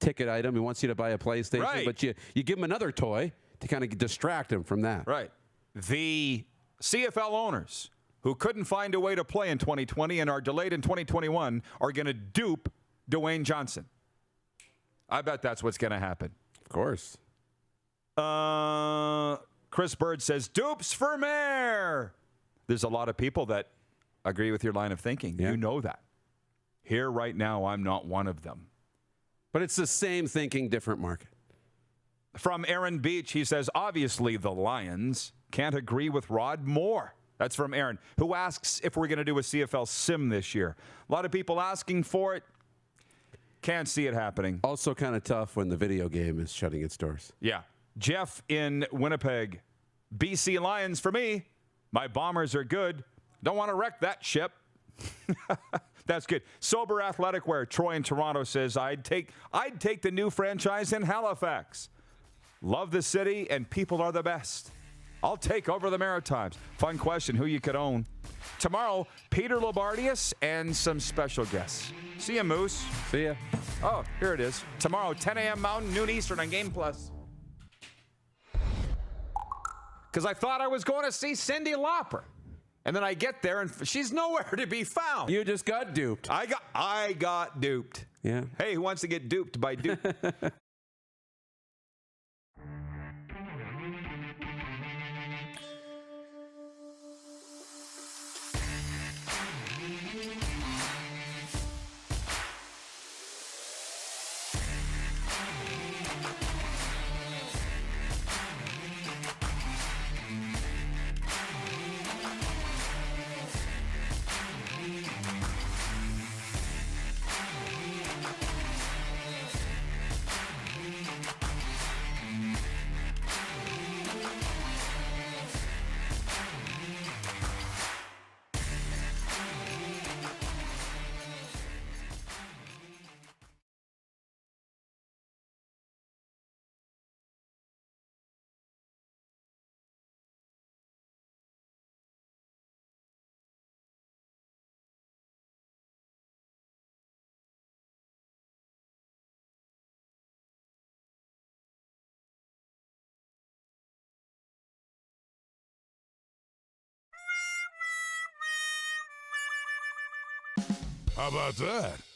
ticket item. He wants you to buy a PlayStation, right. But you give him another toy to kind of distract him from that. Right. The CFL owners who couldn't find a way to play in 2020 and are delayed in 2021 are going to dupe Dwayne Johnson. I bet that's what's going to happen. Of course. Chris Bird says, dupes for mayor. There's a lot of people that agree with your line of thinking. Yeah. You know that. Here right now, I'm not one of them. But it's the same thinking, different market. From Aaron Beach, he says, obviously the Lions. Can't agree with Rod more. That's from Aaron, who asks if we're going to do a CFL sim this year. A lot of people asking for it. Can't see it happening. Also kind of tough when the video game is shutting its doors. Yeah. Jeff in Winnipeg. BC Lions for me. My Bombers are good. Don't want to wreck that ship. That's good. Sober Athletic Wear. Troy in Toronto says, I'd take the new franchise in Halifax. Love the city and people are the best. I'll take over the Maritimes. Fun question, who you could own. Tomorrow, Peter Lobardius and some special guests. See ya, Moose. See ya. Oh, here it is. Tomorrow, 10 a.m. Mountain, noon Eastern on Game Plus. Because I thought I was going to see Cyndi Lauper. And then I get there, and she's nowhere to be found. You just got duped. I got duped. Yeah. Hey, who wants to get duped by dupe? How about that?